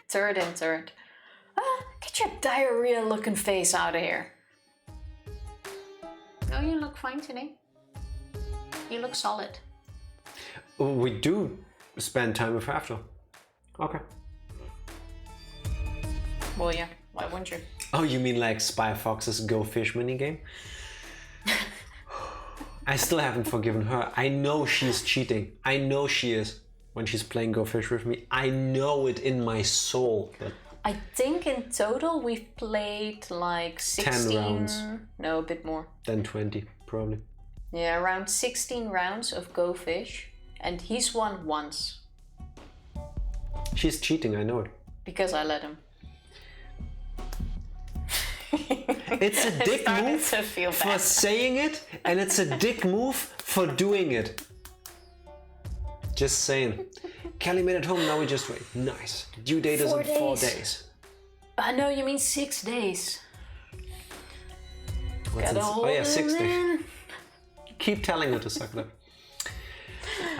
Turd and turd. Get your diarrhea looking face out of here. Oh, you look fine today. You look solid. We do spend time with her after. Okay. Well, yeah. Why wouldn't you? Oh, you mean like Spy Fox's Go Fish minigame? I still haven't forgiven her. I know she's cheating. I know she is when she's playing Go Fish with me. I know it in my soul. But I think in total we've played like 16... 10 rounds. No, a bit more. then 20, probably. Yeah, around 16 rounds of Go Fish. And he's won once. She's cheating, I know it. Because I let him. It's a dick started move to feel for bad. saying it, and it's a dick move for doing it. Just saying. Kelly made it home, now we just wait. Nice. Due date is 4 in 4 days. days. No, you mean 6 days. What's Gotta in- hold oh yeah, 6 him days. in. Keep telling her to suck it up.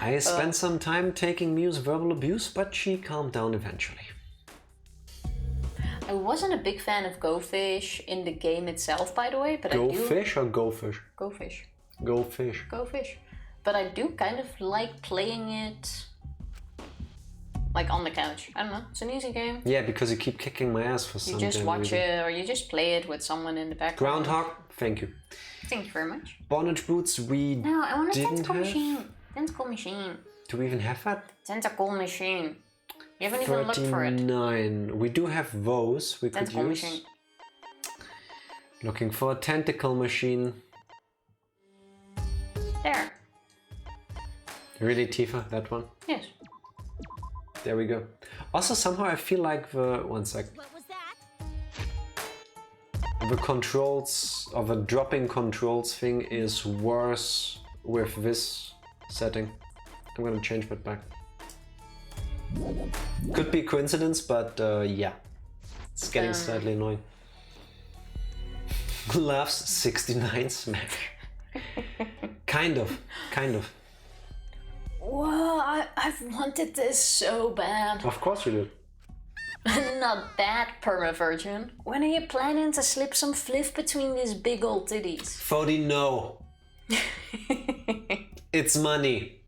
I spent some time taking Miu's verbal abuse, but she calmed down eventually. I wasn't a big fan of Go Fish in the game itself, by the way, but Go I do... fish or go fish? Go Fish. Go fish. Go Fish. But I do kind of like playing it like on the couch. I don't know, it's an easy game. Yeah, because you keep kicking my ass for something. You just watch it or you just play it with someone in the background. Groundhog, thank you. Thank you very much. Bondage boots we No, I want a didn't tentacle have. machine. Tentacle machine. Do we even have that? Tentacle machine. You haven't even looked for it. 39. We do have those we Tentacle could use. machine. Looking for a tentacle machine. There. Really, Tifa, that one? Yes. There we go. Also, somehow I feel like the... One sec. What was that? The controls of a dropping controls thing is worse with this setting. I'm gonna change that back. Could be coincidence, but yeah. It's getting slightly annoying. Loves 69 Smash. Kind of. Whoa, I've wanted this so bad. Of course you do. Not that perma-virgin. When are you planning to slip some fliff between these big old titties? Fody, no. It's money.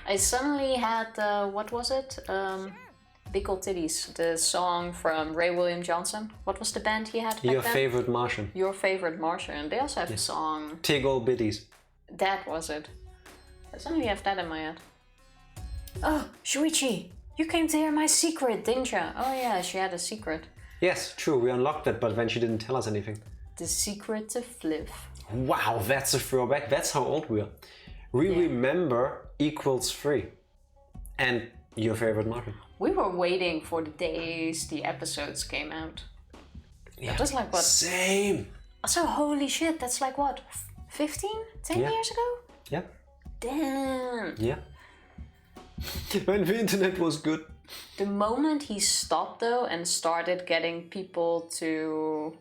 I suddenly had, what was it? Big Old Titties, the song from Ray William Johnson. What was the band he had back Your then? favorite Martian. Your Favorite Martian. They also have a song. Tig old biddies. That was it. I suddenly have that in my head. Oh, Shuichi, you came to hear my secret, didn't you? Oh yeah, she had a secret. Yes, true, we unlocked it, but then she didn't tell us anything. The secret to Fliff. Wow, that's a throwback. That's how old we are. We remember equals 3. And your favorite Martian. We were waiting for the days the episodes came out. Yeah. That was like what? Same. Also, holy shit, that's like what? 15? 10 years ago? Yeah. Damn. Yeah. When the internet was good. The moment he stopped though and started getting people to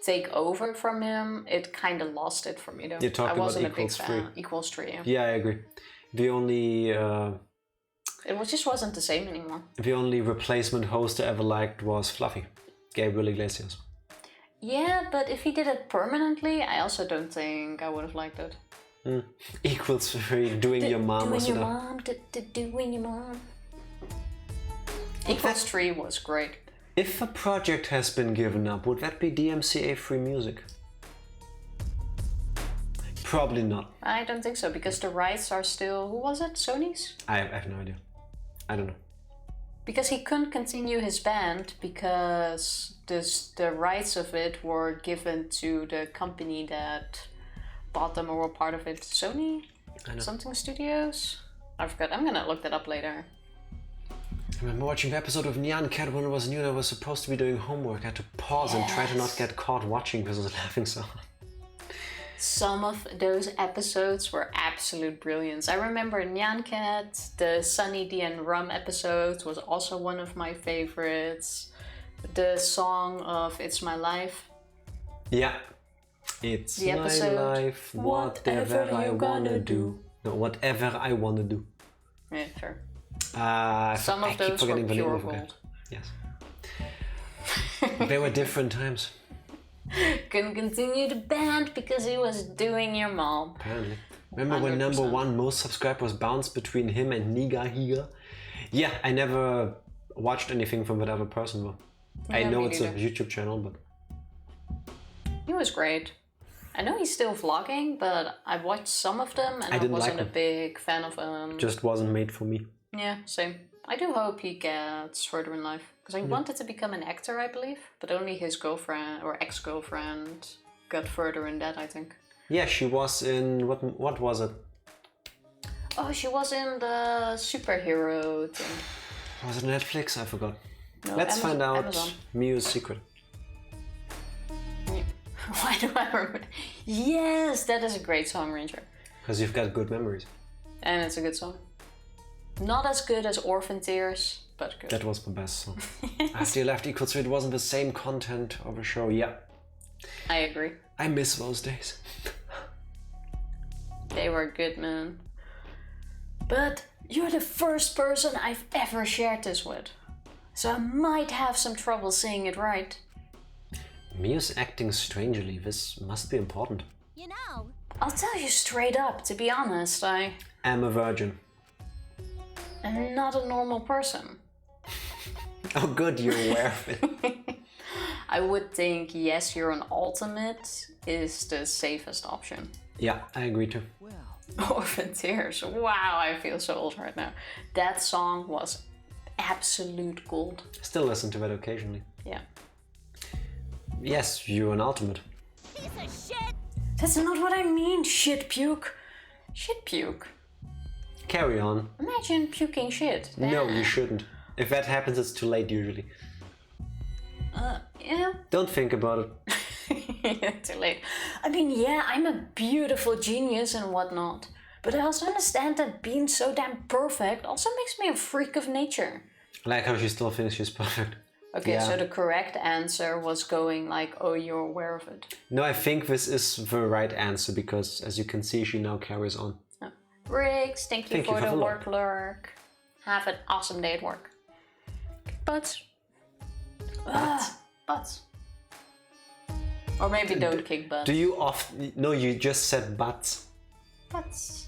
take over from him, it kind of lost it for me though. You're talking I wasn't about a big equals fan. 3. Equals 3, yeah. Yeah, I agree. The only Just wasn't the same anymore. the only replacement host I ever liked was Fluffy, Gabriel Iglesias. Yeah, but if he did it permanently, I also don't think I would have liked it. Equals 3, doing your mom was Doing your enough. mom, doing your mom. Equals 3 was great. If a project has been given up, would that be DMCA free music? Probably not. I don't think so, because the rights are still... Who was it? Sony's? I have no idea. I don't know. Because he couldn't continue his band because the rights of it were given to the company that bought them or were part of it. Sony? I know. Something Studios? I forgot. I'm gonna look that up later. I remember watching the episode of Nyan Cat when it was new and I was supposed to be doing homework. I had to pause and try to not get caught watching because I was laughing so hard. Some of those episodes were absolute brilliance. I remember Nyan Cat, the Sunny D and Rum episode was also one of my favorites. The song of It's My Life. Yeah. It's The my episode, life, whatever I wanna do. No, whatever I wanna do. Yeah, fair. Some of those were pure gold. Yes. They were different times. Couldn't continue the band because he was doing your mom. Apparently. Remember when number 1 most subscribers bounced between him and Niga Higa? Yeah, I never watched anything from that other person though. I Yeah, know me it's neither. a YouTube channel, but He was great. I know he's still vlogging, but I watched some of them and I didn't wasn't like a him. big fan of him. just wasn't made for me. Yeah, same. I do hope he gets further in life. Because he wanted to become an actor, I believe. But only his girlfriend or ex-girlfriend got further in that, I think. Yeah, she was in what was it? Oh, she was in the superhero thing. Was it Netflix? I forgot. No, Let's find out Amazon. Miu's secret. Yeah. Why do I remember? Yes, that is a great song, Ranger. Because you've got good memories. And it's a good song. Not as good as Orphan Tears, but good. That was the best song. After you left Equals 3, it wasn't the same content of a show. Yeah, I agree. I miss those days. They were good, man. But you're the first person I've ever shared this with. So I might have some trouble saying it right. Mia's acting strangely. This must be important. You know. I'll tell you straight up, to be honest, I am a virgin. am not a normal person. Oh good, you're aware of it. I would think yes, you're an ultimate is the safest option. Yeah, I agree too. Orphan Tears. Wow, I feel so old right now. That song was absolute gold. Still listen to it occasionally. Yeah. Yes, you're an ultimate. Piece of shit. That's not what I mean, shit puke. Shit puke. Carry on. Imagine puking shit. No, you shouldn't. If that happens, it's too late usually. Yeah. Don't think about it. Yeah, too late. I mean, yeah, I'm a beautiful genius and whatnot. But I also understand that being so damn perfect also makes me a freak of nature. I like how she still thinks she's perfect. Okay, Yeah. so the correct answer was going like, oh, you're aware of it. No, I think this is the right answer because, as you can see, she now carries on. Oh. Riggs, thank you for have the a work lurk. Have an awesome day at work. Butts. Butts. Or maybe don't kick butts. Do you often... No, you just said butts. Butts.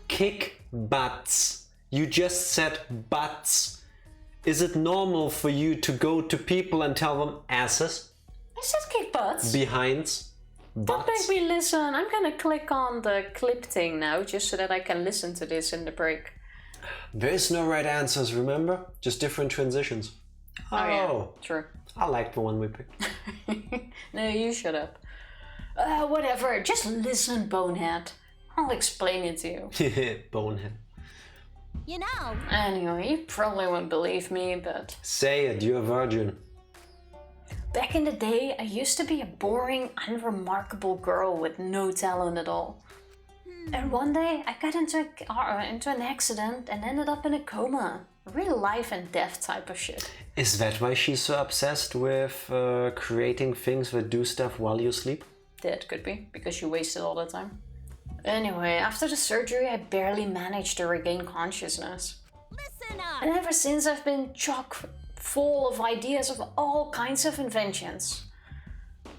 Kick butts. You just said butts. Is it normal for you to go to people and tell them asses? I said kick butts. Behinds? Don't Butts? make me listen. I'm gonna click on the clip thing now just so that I can listen to this in the break. There is no right answers, remember? Just different transitions. Oh yeah, true. I like the one we picked. No, you shut up. Whatever, just listen, bonehead. I'll explain it to you. Bonehead. You know. Anyway, you probably won't believe me, but... Say it, you're a virgin. Back in the day, I used to be a boring, unremarkable girl with no talent at all. And one day, I got into an accident and ended up in a coma. Real life and death type of shit. Is that why she's so obsessed with creating things that do stuff while you sleep? That could be, because you waste it all the time. Anyway, after the surgery, I barely managed to regain consciousness. Listen up. And ever since, I've been chock full of ideas of all kinds of inventions.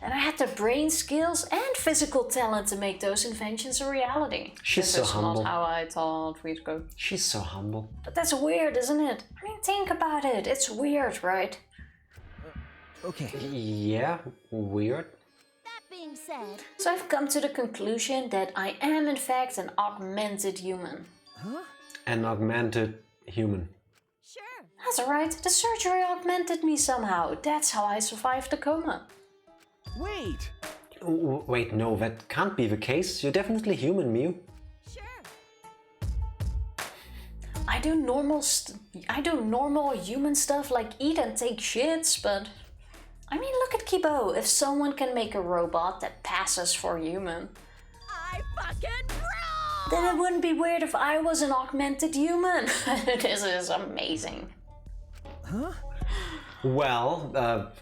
And I had the brain skills and physical talent to make those inventions a reality. She's so humble. That's not how I thought we'd go. She's so humble. But that's weird, isn't it? I mean, think about it. It's weird, right? Okay. Yeah, weird. That being said. So I've come to the conclusion that I am in fact an augmented human. Huh? An augmented human. Sure. That's alright. The surgery augmented me somehow. That's how I survived the coma. Wait. Wait, no, that can't be the case. You're definitely human, Mew. Sure. I do normal human stuff like eat and take shits, but I mean, look at Kibo. If someone can make a robot that passes for human, I fucking rule. then it wouldn't be weird if I was an augmented human. This is amazing. Huh? Well,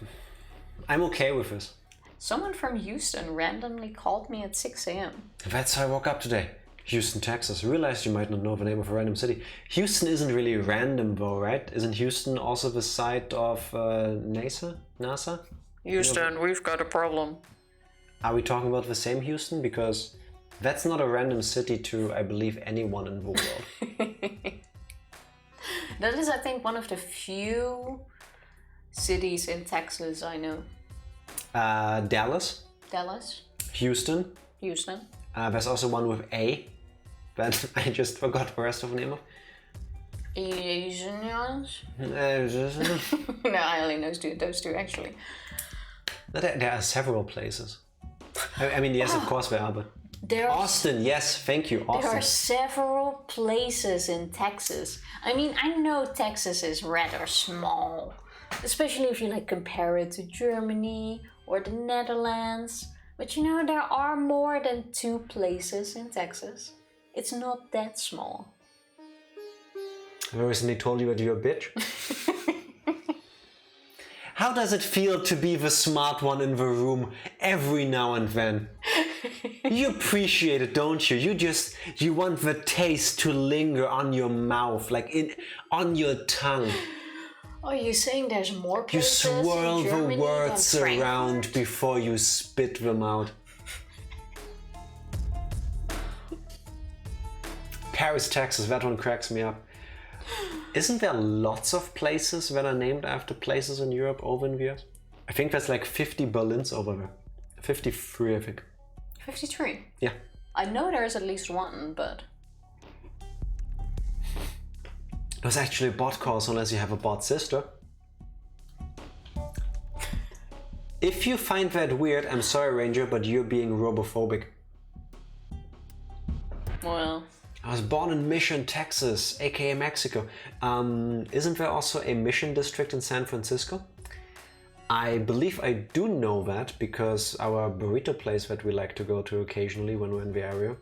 I'm okay with this. Someone from Houston randomly called me at 6 a.m. That's how I woke up today. Houston, Texas. Realized you might not know the name of a random city. Houston isn't really random though, right? Isn't Houston also the site of NASA? Houston, we've got a problem. Are we talking about the same Houston? Because that's not a random city to, I believe, anyone in the world. That is, I think, one of the few cities in Texas I know. Dallas. Dallas. Houston. Houston. There's also one with A, but I just forgot the rest of the name of. Asians? There No, I only know those two actually. are several places. I mean, yes, of course there are, but... Austin, yes, thank you, Austin. There are several places in Texas. I mean, I know Texas is rather small, especially if you compare it to Germany or the Netherlands. But you know, there are more than 2 places in Texas. It's not that small. I recently told you that you're a bitch. How does it feel to be the smart one in the room every now and then? You appreciate it, don't you? You want the taste to linger on your mouth, like on your tongue. Oh, you're saying there's more You places swirl in the Germany words than Frankfurt? around before you spit them out. Paris, Texas, that one cracks me up. Isn't there lots of places that are named after places in Europe over in the years? I think there's like 50 Berlins over there. 53, I think. 53? Yeah. I know there's at least one, but... There's actually a bot course unless you have a bot sister. If you find that weird, I'm sorry, Ranger, but you're being robophobic. Well... I was born in Mission, Texas, aka Mexico. Isn't there also a Mission district in San Francisco? I believe I do know that because our burrito place that we like to go to occasionally when we're in the area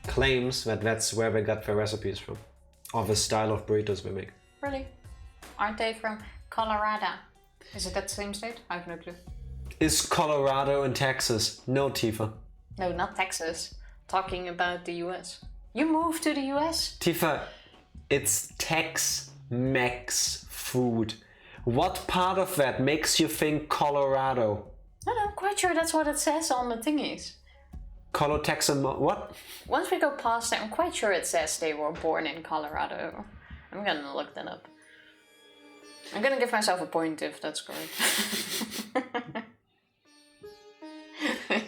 claims that that's where they got their recipes from, or the style of burritos they make. Really? Aren't they from Colorado? Is it that same state? I have no clue. Is Colorado in Texas? No, Tifa. No, not Texas. Talking about the US. You moved to the US? Tifa, it's Tex-Mex food. What part of that makes you think Colorado? No, I'm quite sure that's what it says on the thingies. What? Once we go past it, I'm quite sure it says they were born in Colorado. I'm gonna look that up. I'm gonna give myself a point if that's correct.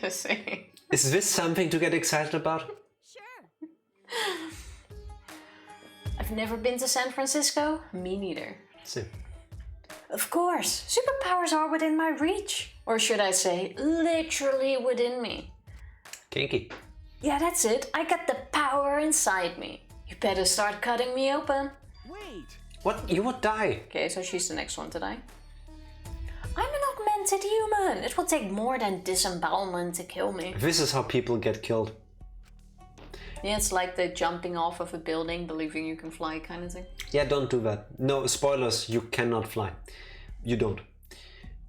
Just saying. Is this something to get excited about? Sure. I've never been to San Francisco. Me neither. See. Of course, superpowers are within my reach. Or should I say, literally within me. Kinky. Yeah, that's it. I got the power inside me. You better start cutting me open. Wait. What? You would die. Okay, so she's the next one to die. I'm an augmented human. It will take more than disembowelment to kill me. This is how people get killed. Yeah, it's like the jumping off of a building, believing you can fly kind of thing. Yeah, don't do that. No, spoilers, you cannot fly. You don't.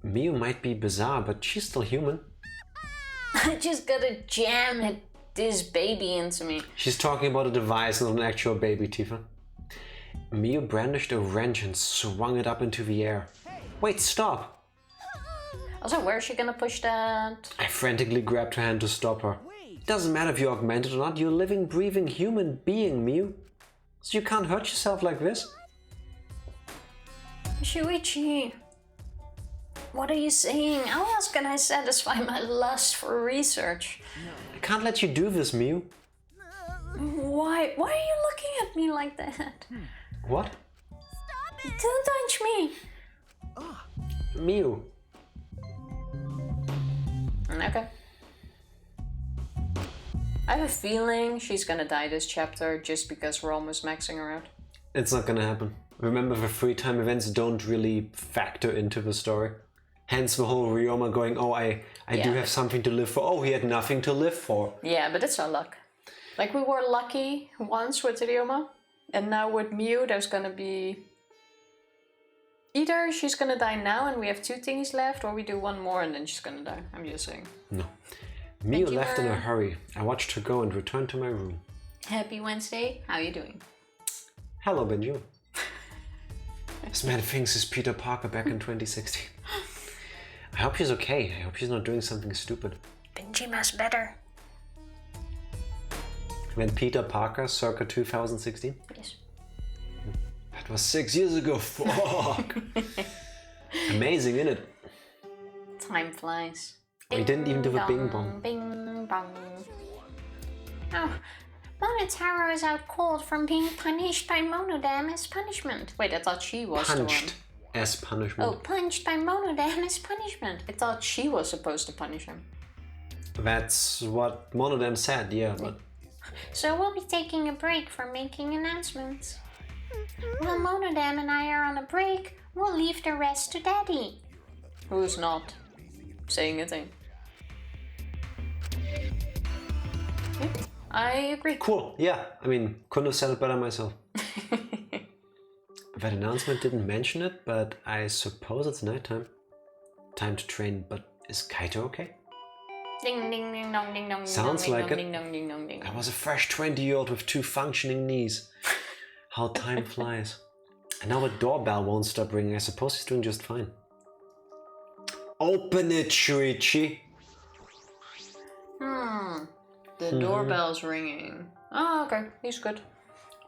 Miu might be bizarre, but she's still human. I just gotta jam this baby into me. She's talking about a device, not an actual baby, Tifa. Miu brandished a wrench and swung it up into the air. Wait, stop! Also, where is she gonna push that? I frantically grabbed her hand to stop her. Doesn't matter if you're augmented or not, you're a living, breathing human being, Miu. So you can't hurt yourself like this. Shuichi, what are you saying? How else can I satisfy my lust for research? I can't let you do this, Miu. Why are you looking at me like that? What? Don't touch me! Miu. Okay. I have a feeling she's gonna die this chapter just because we're almost maxing her out. It's not gonna happen. Remember, the free time events don't really factor into the story. Hence the whole Ryoma going, oh, I do have something to live for. Oh, he had nothing to live for. Yeah, but it's our luck. Like, we were lucky once with Ryoma, and now with Miu there's gonna be... Either she's gonna die now and we have 2 thingies left, or we do 1 more and then she's gonna die. I'm just saying. No. Miu left in a hurry. I watched her go and returned to my room. Happy Wednesday. How you doing? Hello, Benju. This man thinks he's Peter Parker back in 2016. I hope she's okay. I hope she's not doing something stupid. Benjima's better. When Peter Parker, circa 2016? Yes. That was 6 years ago. Fuck. Amazing, isn't it? Time flies. We didn't even do a bing bong. Bing bong. Oh, Monotaro is out cold from being punished by Monodam as punishment. Wait, I thought she was Punched the one. as punishment. Oh, punched by Monodam as punishment. I thought she was supposed to punish him. That's what Monodam said, yeah, but... So we'll be taking a break from making announcements. While Monodam and I are on a break, we'll leave the rest to Daddy. Who's not saying a thing. Yeah, I agree. Cool, yeah. I mean, couldn't have said it better myself. That announcement didn't mention it, but I suppose it's nighttime. Time to train, but is Kaito okay? Ding ding ding dong ding dong. Sounds like it. Ding dong ding dong ding. I was a fresh 20-year-old with 2 functioning knees. How time flies. And now the doorbell won't stop ringing. I suppose he's doing just fine. Open it, Shuichi. The doorbell's ringing. Oh, okay. He's good.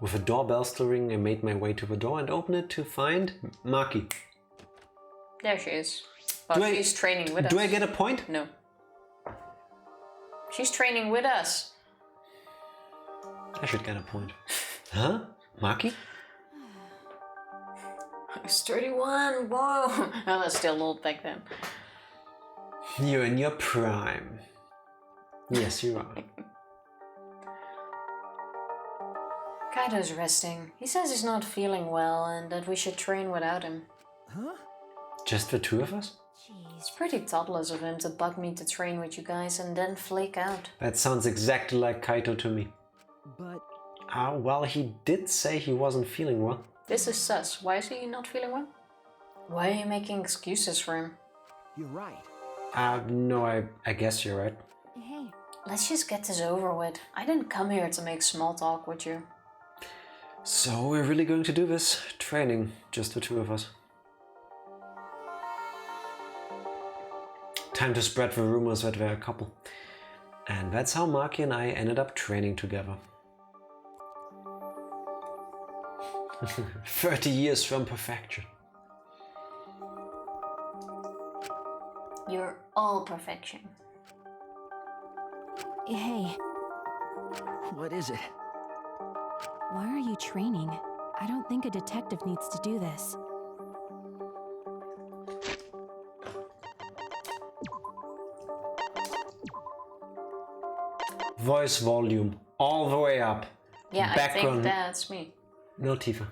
With the doorbell still ringing, I made my way to the door and opened it to find Maki. There she is. Well, she's training with us. Do I get a point? No. She's training with us. I should get a point. Huh? Maki? I was 31. Whoa. Oh, that's still old back then. You're in your prime. Yes, you are. Kaito's resting. He says he's not feeling well and that we should train without him. Huh? Just the 2 of us? It's pretty thoughtless of him to bug me to train with you guys and then flake out. That sounds exactly like Kaito to me. But... well, he did say he wasn't feeling well. This is sus. Why is he not feeling well? Why are you making excuses for him? You're right. No, I guess you're right. Hey. Let's just get this over with. I didn't come here to make small talk with you. So we're really going to do this training, just the 2 of us. Time to spread the rumors that we're a couple. And that's how Maki and I ended up training together. 30 years from perfection. You're all perfection. Hey. What is it? Why are you training? I don't think a detective needs to do this. Voice volume all the way up. Yeah, Background. I think that's me. No, Tifa.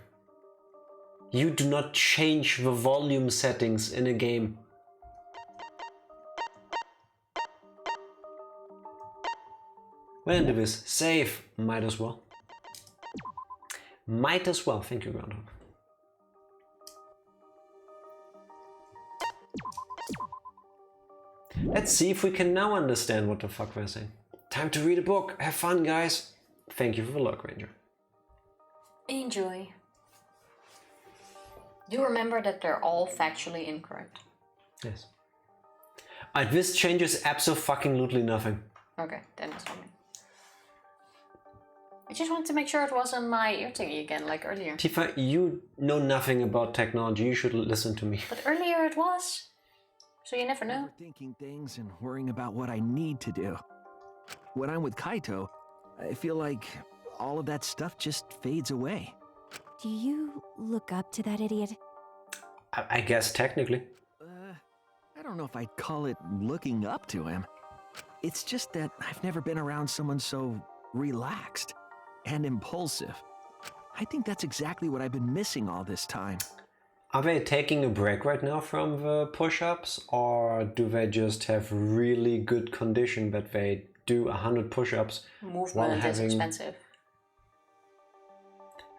You do not change the volume settings in a game. Well, into this. Save. Might as well. Might as well. Thank you, Groundhog. Let's see if we can now understand what the fuck we're saying. Time to read a book. Have fun, guys. Thank you for the luck, Ranger. Enjoy. Do remember that they're all factually incorrect. Yes. This changes absolutely nothing. Okay, then it's fine. I just wanted to make sure it wasn't my ear thingy again, like earlier. Tifa, you know nothing about technology. You should listen to me. But earlier it was. So you never know. Thinking things and worrying about what I need to do. When I'm with Kaito, I feel like all of that stuff just fades away. Do you look up to that idiot? I guess technically. I don't know if I'd call it looking up to him. It's just that I've never been around someone so relaxed and impulsive. I think that's exactly what I've been missing all this time. Are they taking a break right now from the push-ups, or do they just have really good condition that they do 100 push-ups while Movement is having... expensive.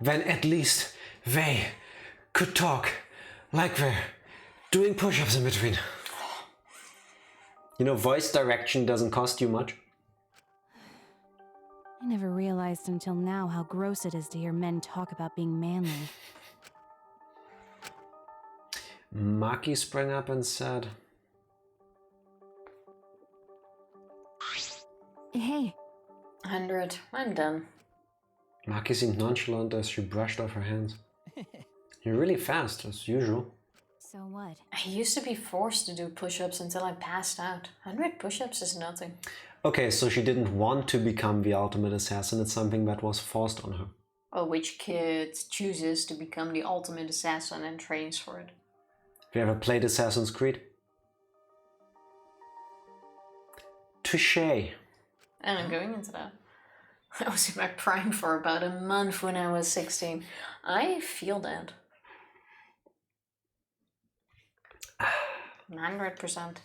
Then at least they could talk like they're doing push-ups in between. You know, voice direction doesn't cost you much. I never realized until now how gross it is to hear men talk about being manly. Maki sprang up and said, Hey. 100. I'm done. Maki seemed nonchalant as she brushed off her hands. You're really fast, as usual. So what? I used to be forced to do push-ups until I passed out. 100 push-ups is nothing. Okay, so she didn't want to become the ultimate assassin. It's something that was forced on her. Well, which kid chooses to become the ultimate assassin and trains for it? Have you ever played Assassin's Creed? Touché. And I'm going into that. I was in my prime for about a month when I was 16. I feel that. 100%.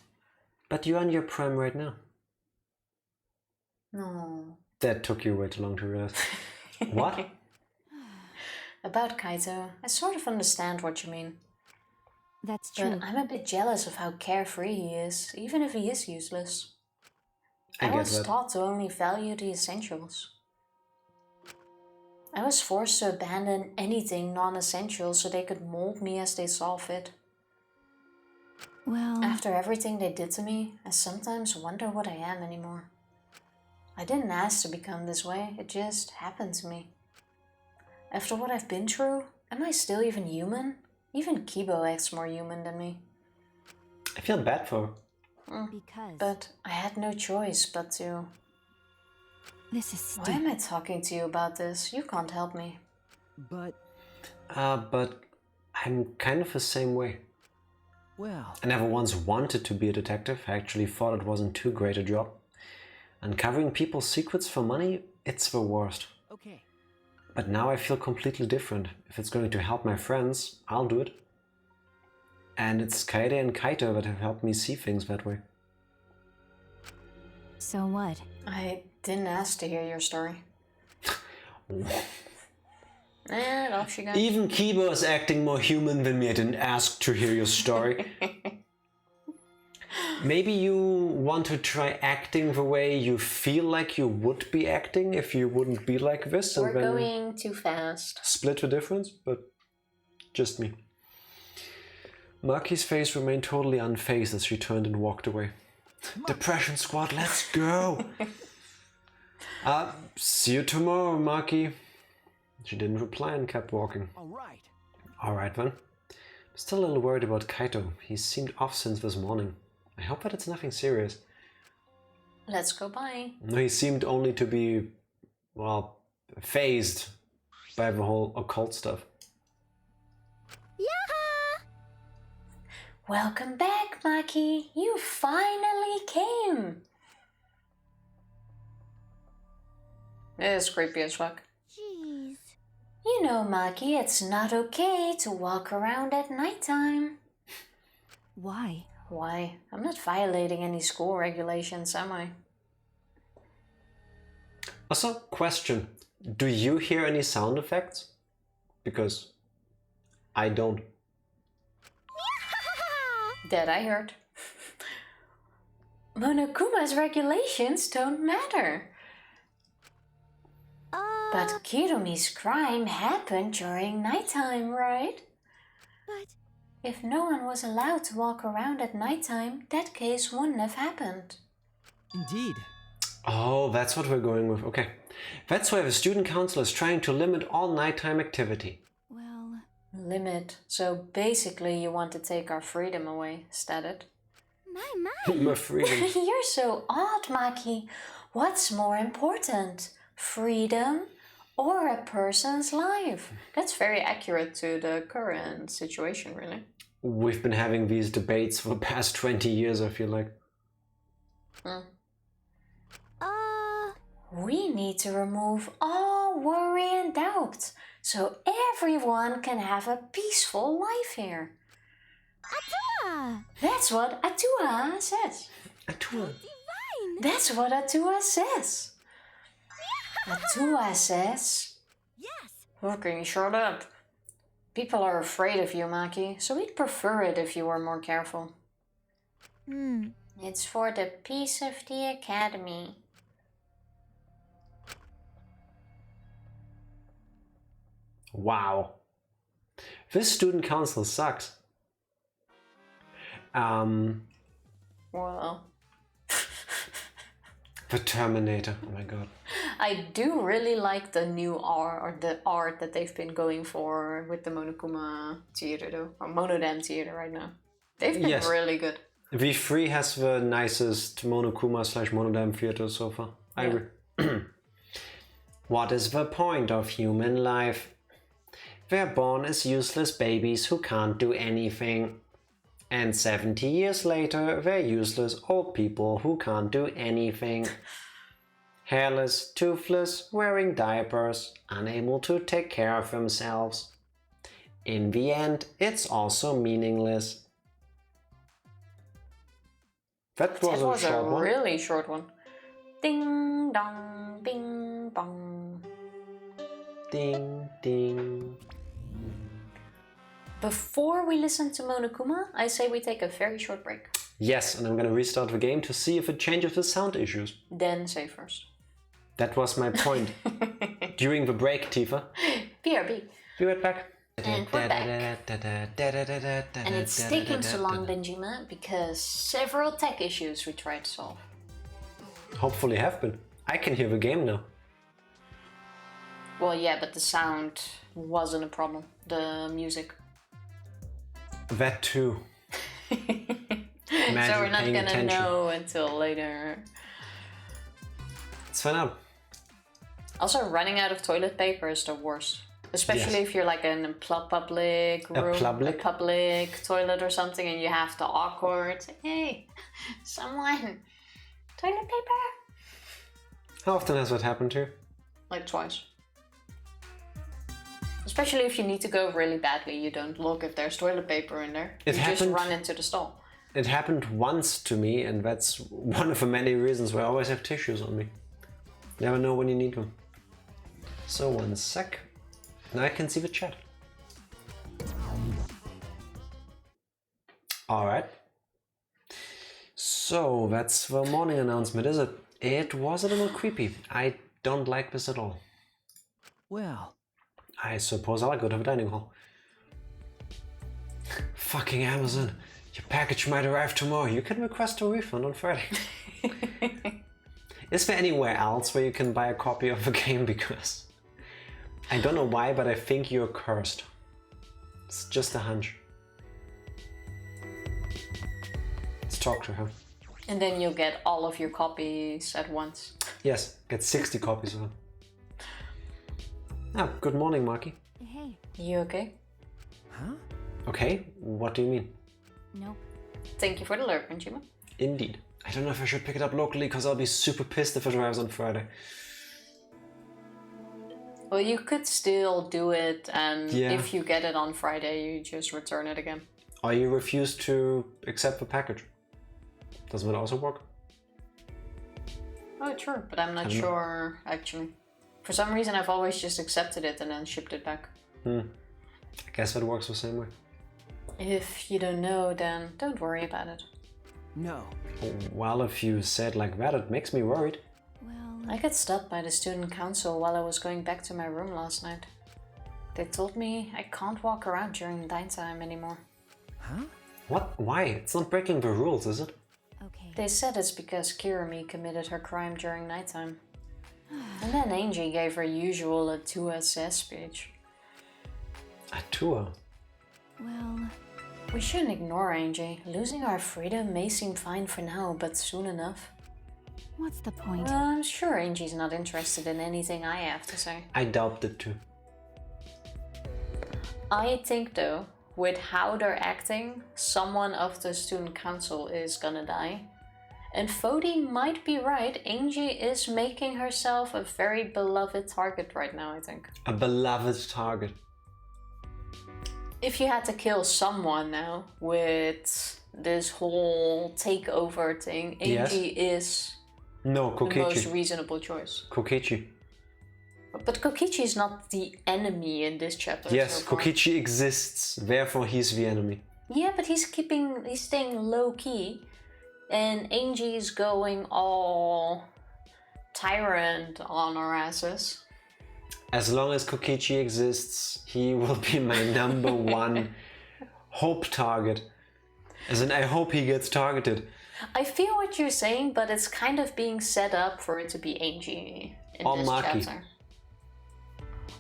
But you're on your prime right now. No. That took you way too long to realize. What? About Kaito, I sort of understand what you mean. That's true. But I'm a bit jealous of how carefree he is, even if he is useless. I was taught to only value the essentials. I was forced to abandon anything non-essential so they could mold me as they saw fit. Well... After everything they did to me, I sometimes wonder what I am anymore. I didn't ask to become this way, it just happened to me. After what I've been through, am I still even human? Even Kibo acts more human than me. I feel bad for her. Because... But I had no choice but to... This is stupid. Why am I talking to you about this? You can't help me. But, But I'm kind of the same way. well... I never once wanted to be a detective. I actually thought it wasn't too great a job. Uncovering people's secrets for money, it's the worst. Okay. But now I feel completely different. If it's going to help my friends, I'll do it. And it's Kaede and Kaito that have helped me see things that way. So what? I didn't ask to hear your story. Off she goes. Even Kibo is acting more human than me. I didn't ask to hear your story. Maybe you want to try acting the way you feel like you would be acting if you wouldn't be like this. We're going too fast. Split the difference, but just me. Maki's face remained totally unfazed as she turned and walked away. Depression squad, let's go! See you tomorrow, Maki. She didn't reply and kept walking. Alright. Alright then. I'm still a little worried about Kaito. He seemed off since this morning. I hope that it's nothing serious. Let's go by. No, he seemed only to be, well, phased by the whole occult stuff. Yeah! Welcome back, Maki. You finally came. It is creepy as fuck. Jeez. You know, Maki, it's not okay to walk around at nighttime. Why? Why? I'm not violating any school regulations, am I? Also, question. Do you hear any sound effects? Because I don't. That I heard. Monokuma's regulations don't matter. But Kirumi's crime happened during nighttime, right? But... If no one was allowed to walk around at nighttime, that case wouldn't have happened. Indeed. Oh, that's what we're going with. Okay. That's why the student council is trying to limit all nighttime activity. Well... Limit. So basically you want to take our freedom away, stated. My freedom. You're so odd, Maki. What's more important? Freedom or a person's life? That's very accurate to the current situation, really. We've been having these debates for the past 20 years, I feel like. We need to remove all worry and doubt so everyone can have a peaceful life here. Atua! That's what Atua says. Atua. Divine! That's what Atua says. Atua says... Yes! Okay, shut up. People are afraid of you, Maki, so we'd prefer it if you were more careful. It's for the peace of the academy. Wow. This student council sucks. Well... The Terminator, oh my god. I do really like the new art, or the art that they've been going for with the Monokuma theater though, or Monodam theater right now. They've been really good. V3 has the nicest Monokuma / Monodam theater so far. I agree. What is the point of human life? We're born as useless babies who can't do anything. And 70 years later, we're useless old people who can't do anything. Hairless, toothless, wearing diapers, unable to take care of themselves. In the end, it's also meaningless. That was a really short one. Ding dong, bing bong. Ding ding. Before we listen to Monokuma, I say we take a very short break. Yes, and I'm gonna restart the game to see if it changes the sound issues. Then say first. That was my point. During the break, Tifa. BRB. Be right back. And we're back. And it's taking so long, Benjima, because several tech issues we tried to solve. Hopefully have been. I can hear the game now. Well, yeah, but the sound wasn't a problem. The music. That too. So we're not gonna know until later. Let's find out. Also, running out of toilet paper is the worst. Especially if you're like in a public room, a public toilet or something, and you have to awkward, hey, someone, toilet paper. How often has that happened to you? Like twice. Especially if you need to go really badly, you don't look if there's toilet paper in there. You just run into the stall. It happened once to me, and that's one of the many reasons why I always have tissues on me. Never know when you need them. So 1 sec. Now I can see the chat. Alright. So that's the morning announcement, is it? It was a little creepy. I don't like this at all. Well, I suppose I'll go to the dining hall. Fucking Amazon. Your package might arrive tomorrow. You can request a refund on Friday. Is there anywhere else where you can buy a copy of the game? Because I don't know why, but I think you're cursed. It's just a hunch. Let's talk to her. And then you'll get all of your copies at once. Yes, get 60 copies of them. Ah, good morning, Marky. Hey. You okay? huh? Okay, what do you mean? Nope. Thank you for the alert, Benjima. Indeed. I don't know if I should pick it up locally, because I'll be super pissed if it arrives on Friday. Well, you could still do it, and Yeah. if you get it on Friday, you just return it again. Or you refuse to accept the package. Doesn't that also work? Oh, true, but I'm not sure, actually. For some reason, I've always just accepted it and then shipped it back. I guess that works the same way. If you don't know, then don't worry about it. No. Well, if you say it like that, it makes me worried. Well, I got stopped by the student council while I was going back to my room last night. They told me I can't walk around during daytime anymore. Huh? What? Why? It's not breaking the rules, is it? okay. They said it's because Kirimi committed her crime during nighttime. And then Angie gave her usual atrocious speech. A tour? Well, We shouldn't ignore Angie. Losing our freedom may seem fine for now, but soon enough. what's the point? I'm sure Angie's not interested in anything I have to say. I doubt it too. I think though, with how they're acting, someone of the student council is gonna die. And Fodi might be right, Angie is making herself a very beloved target right now, I think. A beloved target. If you had to kill someone now with this whole takeover thing, Angie is No, the most Kokichi. reasonable choice. Kokichi. But Kokichi is not the enemy in this chapter. Yes, so far. Kokichi exists, therefore he's the enemy. Yeah, but he's staying low key, and Angie's going all tyrant on our asses. As long as Kokichi exists, he will be my number one hope target. As in, I hope he gets targeted. I feel what you're saying, but it's kind of being set up for it to be Angie in Or this Maki. chapter.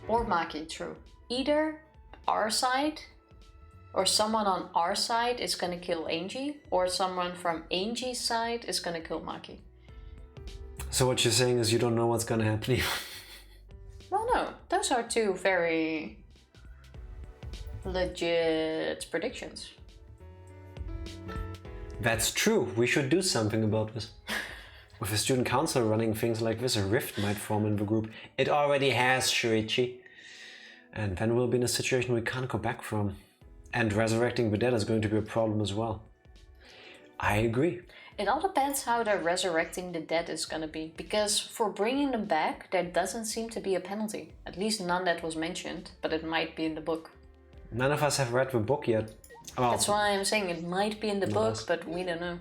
Or Maki, true. Either our side, or someone on our side is gonna kill Angie, or someone from Angie's side is gonna kill Maki. So what you're saying is you don't know what's gonna happen. Well, no, those are two very legit predictions. That's true, we should do something about this. With the student council running things like this, a rift might form in the group. It already has, Shuichi. And then we'll be in a situation we can't go back from. And resurrecting the dead is going to be a problem as well. I agree. It all depends how the resurrecting the dead is gonna be, because for bringing them back, there doesn't seem to be a penalty. At least none that was mentioned, but it might be in the book. None of us have read the book yet. Well, That's why I'm saying it might be in the book, us. but we don't know.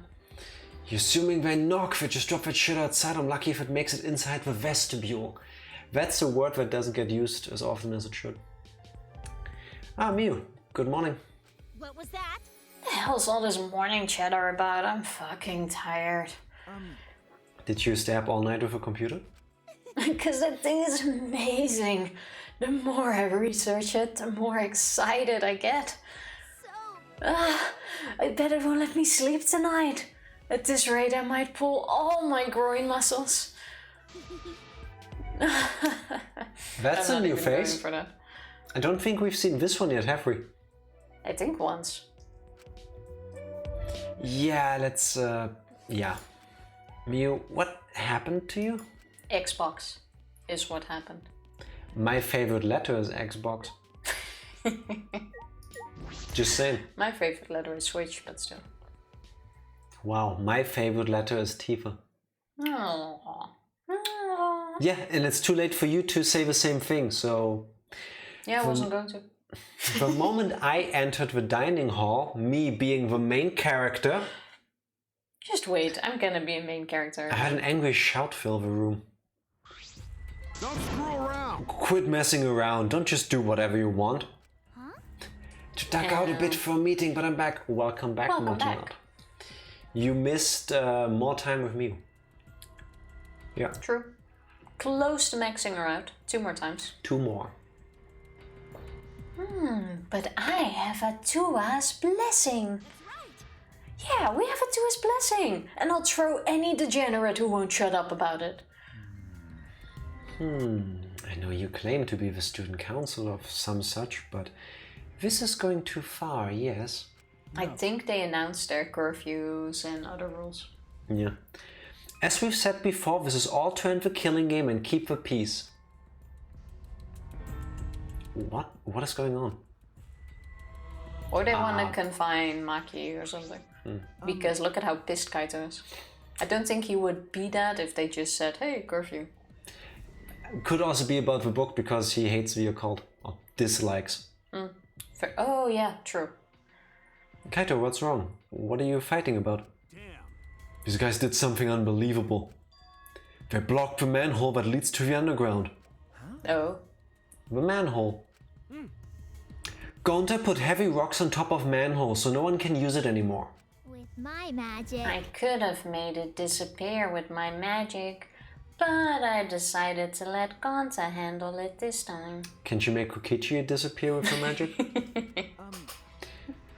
You're assuming they knock, if it just drop that shit outside. I'm lucky if it makes it inside the vestibule. That's a word that doesn't get used as often as it should. Ah, Mew. Good morning. What was that? The hell's all this morning chatter about? I'm fucking tired. Did you stay up all night with a computer? Because that thing is amazing. The more I research it, the more excited I get. I bet it won't let me sleep tonight. At this rate, I might pull all my groin muscles. That's a new face. For that. I don't think we've seen this one yet, have we? I think once. Yeah, let's, yeah. Mew, what happened to you? Xbox is what happened. My favorite letter is Xbox. Just saying. My favorite letter is Switch, but still. Wow, my favorite letter is Tifa. Oh. Yeah, and it's too late for you to say the same thing, so... Yeah, I wasn't going to. The moment I entered the dining hall, me being the main character... Just wait, I'm gonna be a main character. I had an angry shout fill the room. Don't screw around. Quit messing around, don't just do whatever you want. Huh? To duck out a bit for a meeting, but I'm back. Welcome back, Welcome Morty back. Nut. You missed more time with me. Yeah, True. Close to maxing her out. 2 more times. 2 more. But I have a Tua's blessing. Yeah, we have a Tua's blessing. And I'll throw any degenerate who won't shut up about it. I know you claim to be the student council of some such, but this is going too far, yes? I think they announced their curfews and other rules. Yeah. As we've said before, this is all to end the killing game and keep the peace. What? What is going on? Or they want to confine Maki or something. Because look at how pissed Kaito is. I don't think he would be that if they just said, hey, curfew. Could also be about the book because he hates the occult, or dislikes. Oh, yeah, true. Kaito, what's wrong? What are you fighting about? Damn. These guys did something unbelievable. They blocked the manhole that leads to the underground. Oh. The manhole. Gonta put heavy rocks on top of manhole so no one can use it anymore. With my magic. I could have made it disappear with my magic, but I decided to let Gonta handle it this time. Can't you make Kokichi disappear with her magic?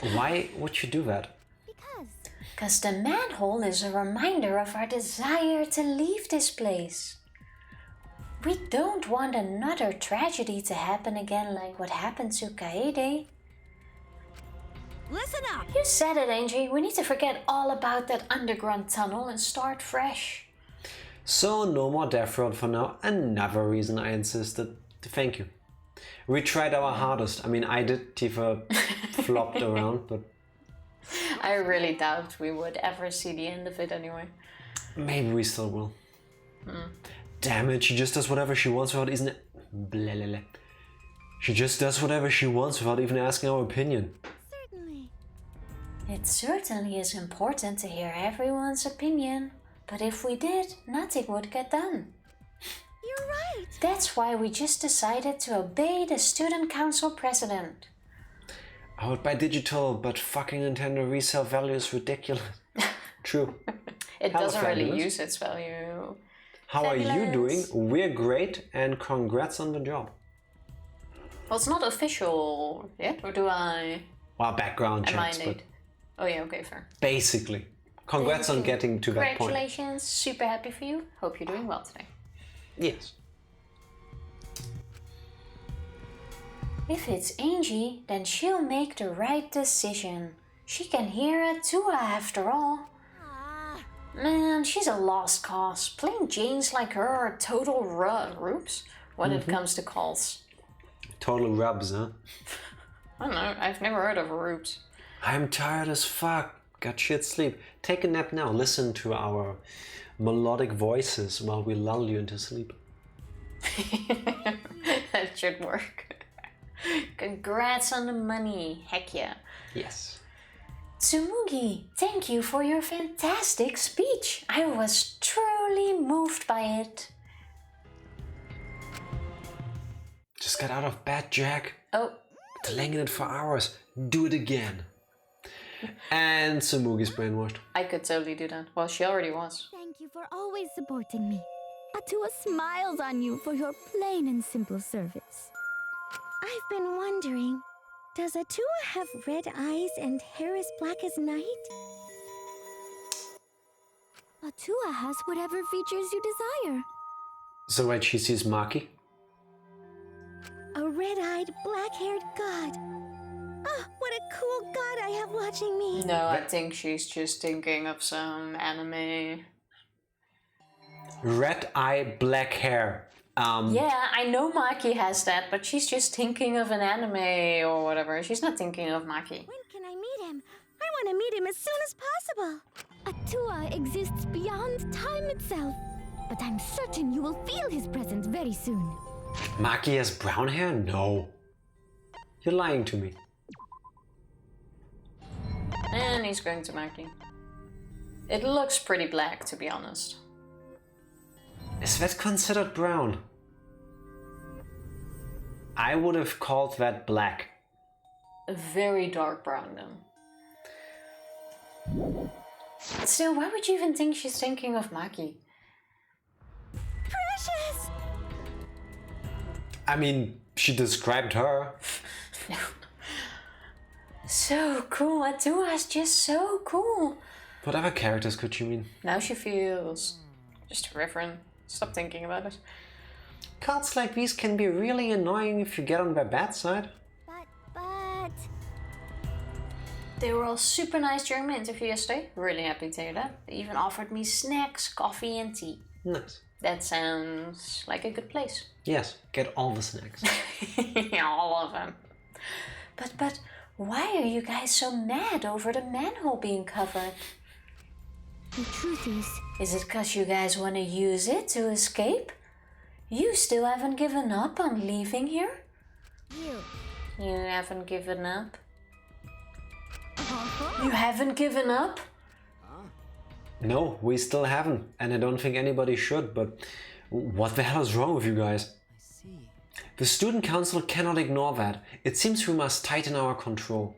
Why would you do that? Because the manhole is a reminder of our desire to leave this place. We don't want another tragedy to happen again like what happened to Kaede. Listen up! You said it, Angie. We need to forget all about that underground tunnel and start fresh. So no more Death Road for now. Another reason I insisted. Thank you. We tried our hardest. I mean, I did. Tifa flopped around, but I really doubt we would ever see the end of it anyway. maybe we still will. Damn it, she just does whatever she wants without even... Blah, blah, blah. She just does whatever she wants without even asking our opinion. Certainly. It certainly is important to hear everyone's opinion, but if we did, nothing would get done. You're right. That's why we just decided to obey the student council president. I would buy digital, but fucking Nintendo resale value is ridiculous. True. It Hello, doesn't really fabulous. use its value. How are you doing? Fabulous. We're great, and congrats on the job. Well, it's not official yet, or do I... Well, background Am I checks, in but it? Oh yeah, okay, fair. basically. Congrats on Thank you. getting to that point. Congratulations, super happy for you. Hope you're doing well today. Yes. If it's Angie, then she'll make the right decision. She can hear it too, after all. Ah, Man, she's a lost cause. Plain Janes like her are total rubes when it comes to calls. Total rubs, huh? I don't know, I've never heard of rubes. I'm tired as fuck. Got shit sleep. Take a nap now. Listen to our melodic voices while we lull you into sleep. That should work. Congrats on the money. Heck yeah. Yes. Tsumugi, thank you for your fantastic speech. I was truly moved by it. Just got out of bed, Jack. Oh. Delaying it for hours. Do it again. And Tsumugi's brainwashed. I could totally do that. Well, she already was. Thank you for always supporting me. Atua smiles on you for your plain and simple service. I've been wondering, does Atua have red eyes and hair as black as night? Atua has whatever features you desire. So when she sees Maki? A red-eyed, black-haired god. Oh, what a cool god I have watching me. No, I think she's just thinking of some anime. Red eye, black hair. Yeah, I know Maki has that, but she's just thinking of an anime or whatever. She's not thinking of Maki. When can I meet him? I want to meet him as soon as possible. Atua exists beyond time itself, but I'm certain you will feel his presence very soon. Maki has brown hair? No. You're lying to me. And he's going to Maki. It looks pretty black, to be honest. Is that considered brown? I would have called that black. A very dark brown, though. Still, why would you even think she's thinking of Maki? Precious! I mean, she described her. No. So cool. Atua's just so cool. What other characters could you mean? Now she feels just reverent. Stop thinking about it. Cards like these can be really annoying if you get on their bad side. But... They were all super nice during my interview yesterday. Really happy to hear that. They even offered me snacks, coffee and tea. Nice. That sounds like a good place. Yes, get all the snacks. Yeah, all of them. But why are you guys so mad over the manhole being covered? The truth Is it because you guys want to use it to escape? You still haven't given up on leaving here? You haven't given up? You haven't given up? No, we still haven't, and I don't think anybody should, but what the hell is wrong with you guys? The student council cannot ignore that. It seems we must tighten our control.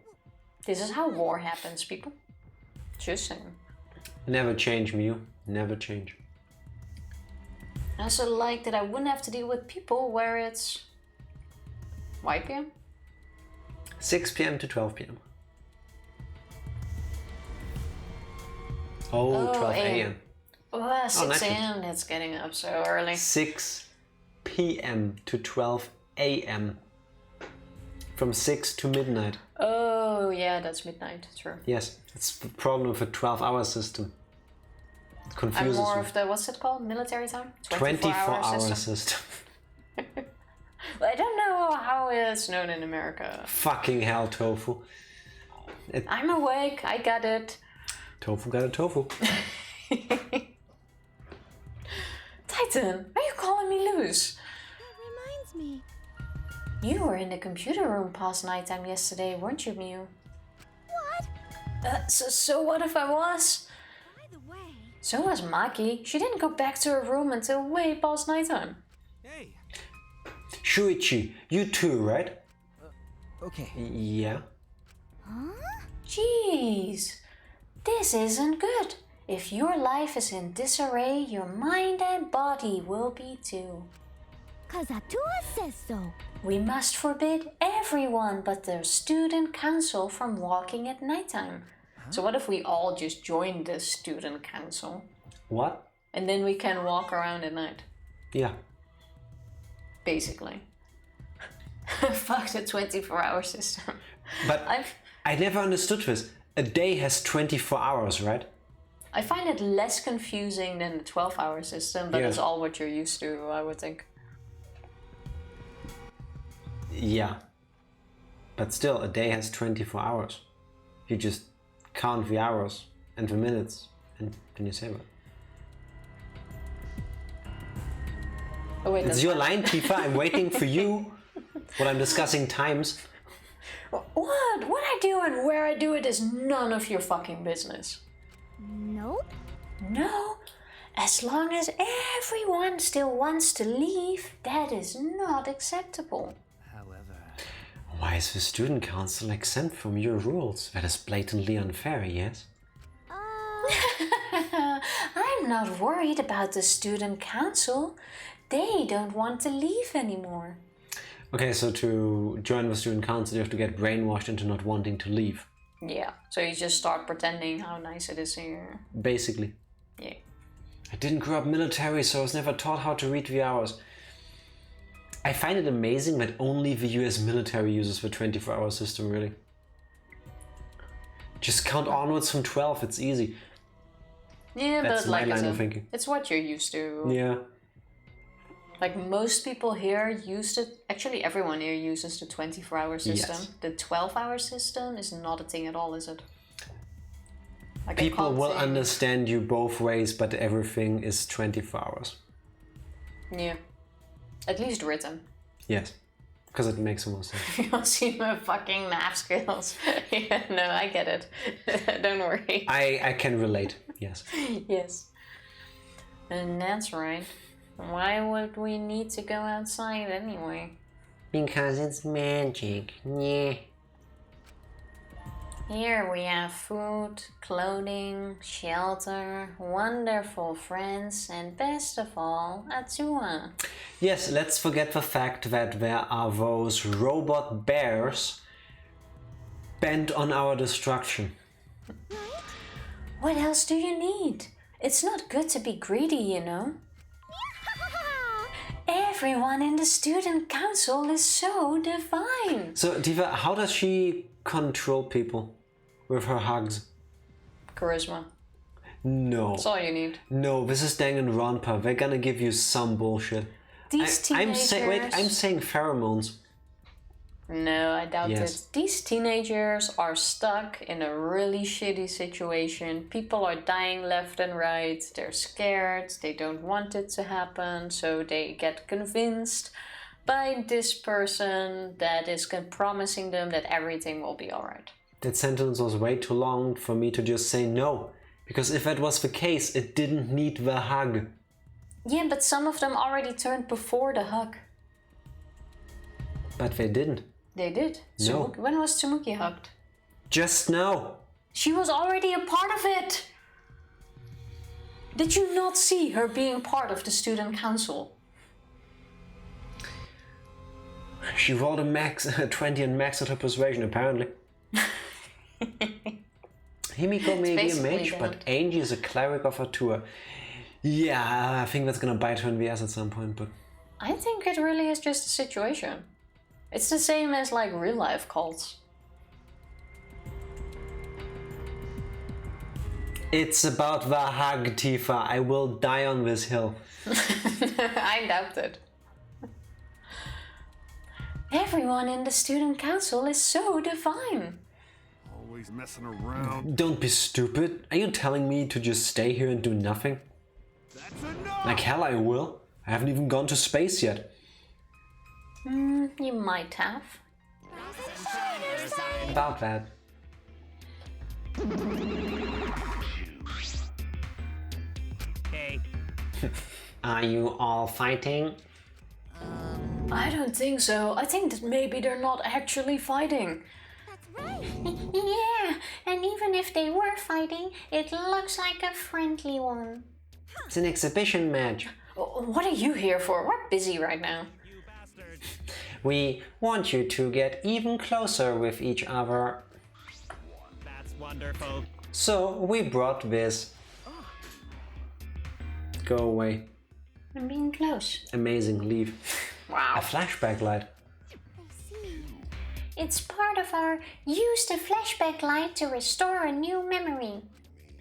This is how war happens, people. Just saying. Never change, Miu. Never change. I also like that I wouldn't have to deal with people where it's... What PM? 6 p.m. to 12 p.m. Oh, 12 a.m. Oh, 6 nice. a.m. That's getting up so early. 6 p.m. to 12 a.m. From 6 to midnight. Oh, yeah, that's midnight. True. Yes, it's the problem with a 12-hour system. It confuses I'm more you. of the, what's it called? Military time? 24-hour system. Well, I don't know how it's known in America. Fucking hell, Tofu. I'm awake. I got it. Tofu got a tofu. Titan, are you calling me loose? That reminds me. You were in the computer room past nighttime yesterday, weren't you, Miu? What? So what if I was? By the way... So was Maki. She didn't go back to her room until way past nighttime. Hey. Shuichi, you too, right? Okay. Yeah. Jeez, this isn't good. If your life is in disarray, your mind and body will be too. 'Cause Atua says so. We must forbid everyone but the student council from walking at nighttime. So what if we all just join the student council? What? And then we can walk around at night. Yeah. Basically. Fuck the 24-hour system. But I never understood this. A day has 24 hours, right? I find it less confusing than the 12-hour system, but Yeah. it's all what you're used to, I would think. Yeah. But still, a day has 24 hours. You just count the hours and the minutes, and then you say that. Oh wait, It's that's your not- line, Tifa. I'm waiting for you while I'm discussing times. What? What I do and where I do it is none of your fucking business. Nope. No, as long as everyone still wants to leave, that is not acceptable. Why is the student council exempt from your rules? That is blatantly unfair, yes? I'm not worried about the student council. They don't want to leave anymore. Okay, so to join the student council, you have to get brainwashed into not wanting to leave. Yeah, so you just start pretending how nice it is here. Basically. Yeah. I didn't grow up military, so I was never taught how to read the hours. I find it amazing that only the US military uses the 24-hour system, really. Just count onwards from 12, it's easy. Yeah, That's but my like line I of said, thinking. it's what you're used to. Yeah. Like most people here used it. Actually, everyone here uses the 24-hour system. Yes. The 12-hour system is not a thing at all, is it? Like I People can't will say- understand you both ways, but everything is 24 hours. Yeah. At least written. Yes. Because it makes the most sense. You don't see my fucking math skills. Yeah, no, I get it. Don't worry. I can relate, yes. Yes. And that's right. Why would we need to go outside anyway? Because it's magic, yeah. Here we have food, clothing, shelter, wonderful friends, and best of all, Atua. Yes, let's forget the fact that there are those robot bears bent on our destruction. What else do you need? It's not good to be greedy, you know. Everyone in the student council is so divine. So, Diva, how does she control people? With her hugs? Charisma. No. That's all you need. No, this is Danganronpa. They're gonna give you some bullshit. These I'm teenagers... saying pheromones. No, I doubt Yes. it. These teenagers are stuck in a really shitty situation. People are dying left and right. They're scared. They don't want it to happen. So they get convinced by this person that is promising them that everything will be alright. That sentence was way too long for me to just say no. Because if that was the case, it didn't need the hug. Yeah, but some of them already turned before the hug. But they didn't. They did. No. When was Tsumuki hugged? Just now. She was already a part of it! Did you not see her being part of the student council? She rolled a 20 and maxed out her persuasion, apparently. Himiko may be a basically mage, that. but Angie is a cleric of her tour. Yeah, I think that's gonna bite her in the ass at some point, but... I think it really is just a situation. It's the same as like real life cults. It's about the hug, Tifa. I will die on this hill. I doubt it. Everyone in the student council is so divine. Always messing around. Don't be stupid. Are you telling me to just stay here and do nothing? That's enough! Like hell I will. I haven't even gone to space yet. You might have. About that. Hey. Are you all fighting? I don't think so. I think that maybe they're not actually fighting. Yeah, and even if they were fighting, it looks like a friendly one. It's an exhibition match. What are you here for? We're busy right now. We want you to get even closer with each other. That's wonderful. So we brought this. Go away. I'm being close. Amazing, leave. Wow. A flashback light. It's part of our use the flashback light to restore a new memory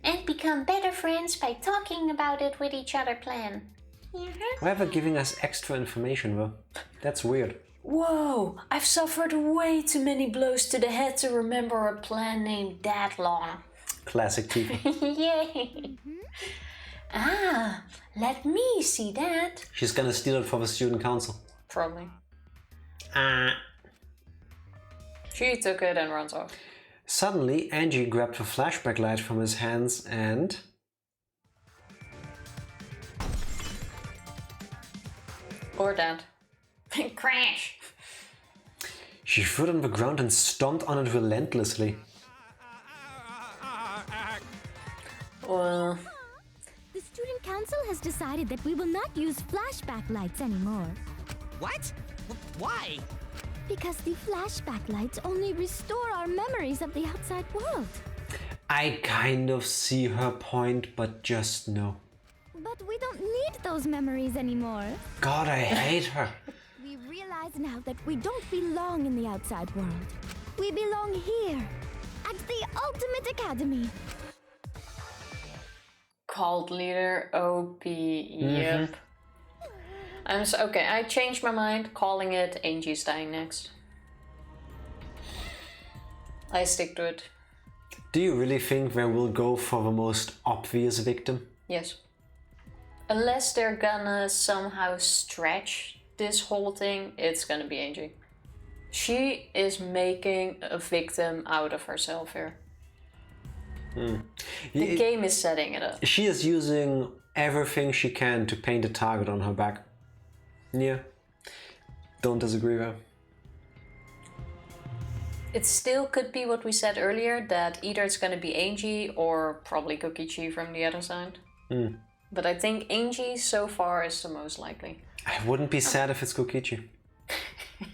and become better friends by talking about it with each other plan. Why are they giving us extra information though? That's weird. Whoa, I've suffered way too many blows to the head to remember a plan named that long. Classic Tifa. Yay! Ah, let me see that. She's gonna steal it for the student council. Probably. She took it and runs off. Suddenly, Angie grabbed a flashback light from his hands and... Or that. Crash! She threw it on the ground and stomped on it relentlessly. Well... The student council has decided that we will not use flashback lights anymore. What? Why? Because the flashback lights only restore our memories of the outside world. I kind of see her point, but just no. But we don't need those memories anymore. God, I hate her. We realize now that we don't belong in the outside world. We belong here, at the Ultimate Academy. Cult leader, OP, yep. Okay, I changed my mind, calling it Angie's dying next. I stick to it. Do you really think they will go for the most obvious victim? Yes. Unless they're gonna somehow stretch this whole thing, it's gonna be Angie. She is making a victim out of herself here. The game is setting it up. She is using everything she can to paint a target on her back. Yeah. Don't disagree there. It still could be what we said earlier, that either it's gonna be Angie or probably Kokichi from the other side. But I think Angie so far is the most likely. I wouldn't be sad if it's Kokichi.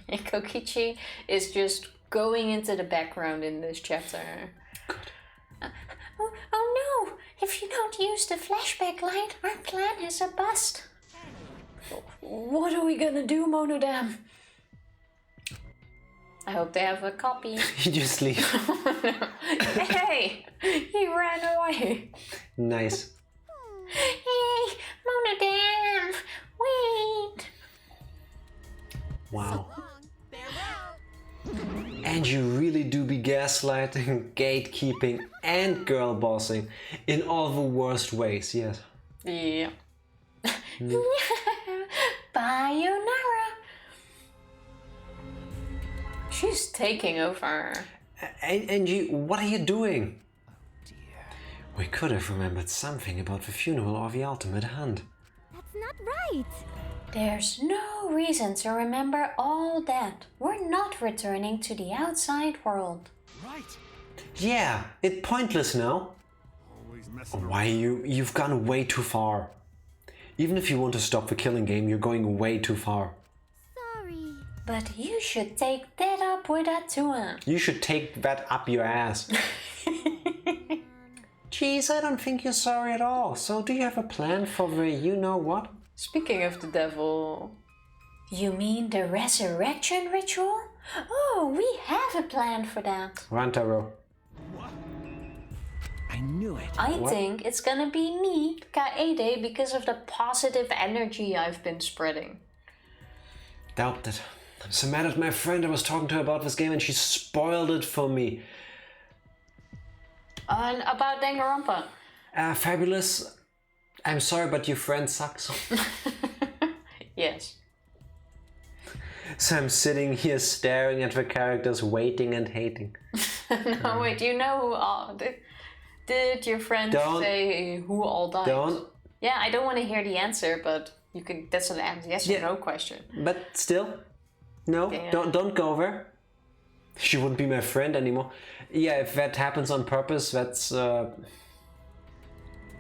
Kokichi is just going into the background in this chapter. Good. Oh no! If you don't use the flashback light, our plan is a bust. What are we gonna do, Monodam? I hope they have a copy. You just leave. Hey! He ran away. Nice. Hey, Monodam! Wait! Wow. And you really do be gaslighting, gatekeeping, and girl bossing in all the worst ways, yes. Yeah. Bayonara! She's taking over. Angie, what are you doing? We could have remembered something about the funeral or the ultimate hunt. That's not right. There's no reason to remember all that. We're not returning to the outside world. Right. Yeah, it's pointless now. Always messing Why you've gone way too far. Even if you want to stop the killing game, you're going way too far. Sorry. But you should take that up with Detour. You should take that up your ass. Jeez, I don't think you're sorry at all. So do you have a plan for the you-know-what? Speaking of the devil... You mean the resurrection ritual? Oh, we have a plan for that. Rantaro. I knew it. I think it's gonna be me, Kaede, because of the positive energy I've been spreading. Doubt it. I'm so mad at my friend. I was talking to her about this game and she spoiled it for me. And about Danganronpa. Fabulous. I'm sorry, but your friend sucks. Yes. So I'm sitting here staring at the characters, waiting and hating. No, wait, you know who did your friend say who all died? Don't. Yeah, I don't want to hear the answer, but you can. That's an yes or no question. But still, no, Damn. don't go there. She wouldn't be my friend anymore. Yeah, if that happens on purpose, that's... Well,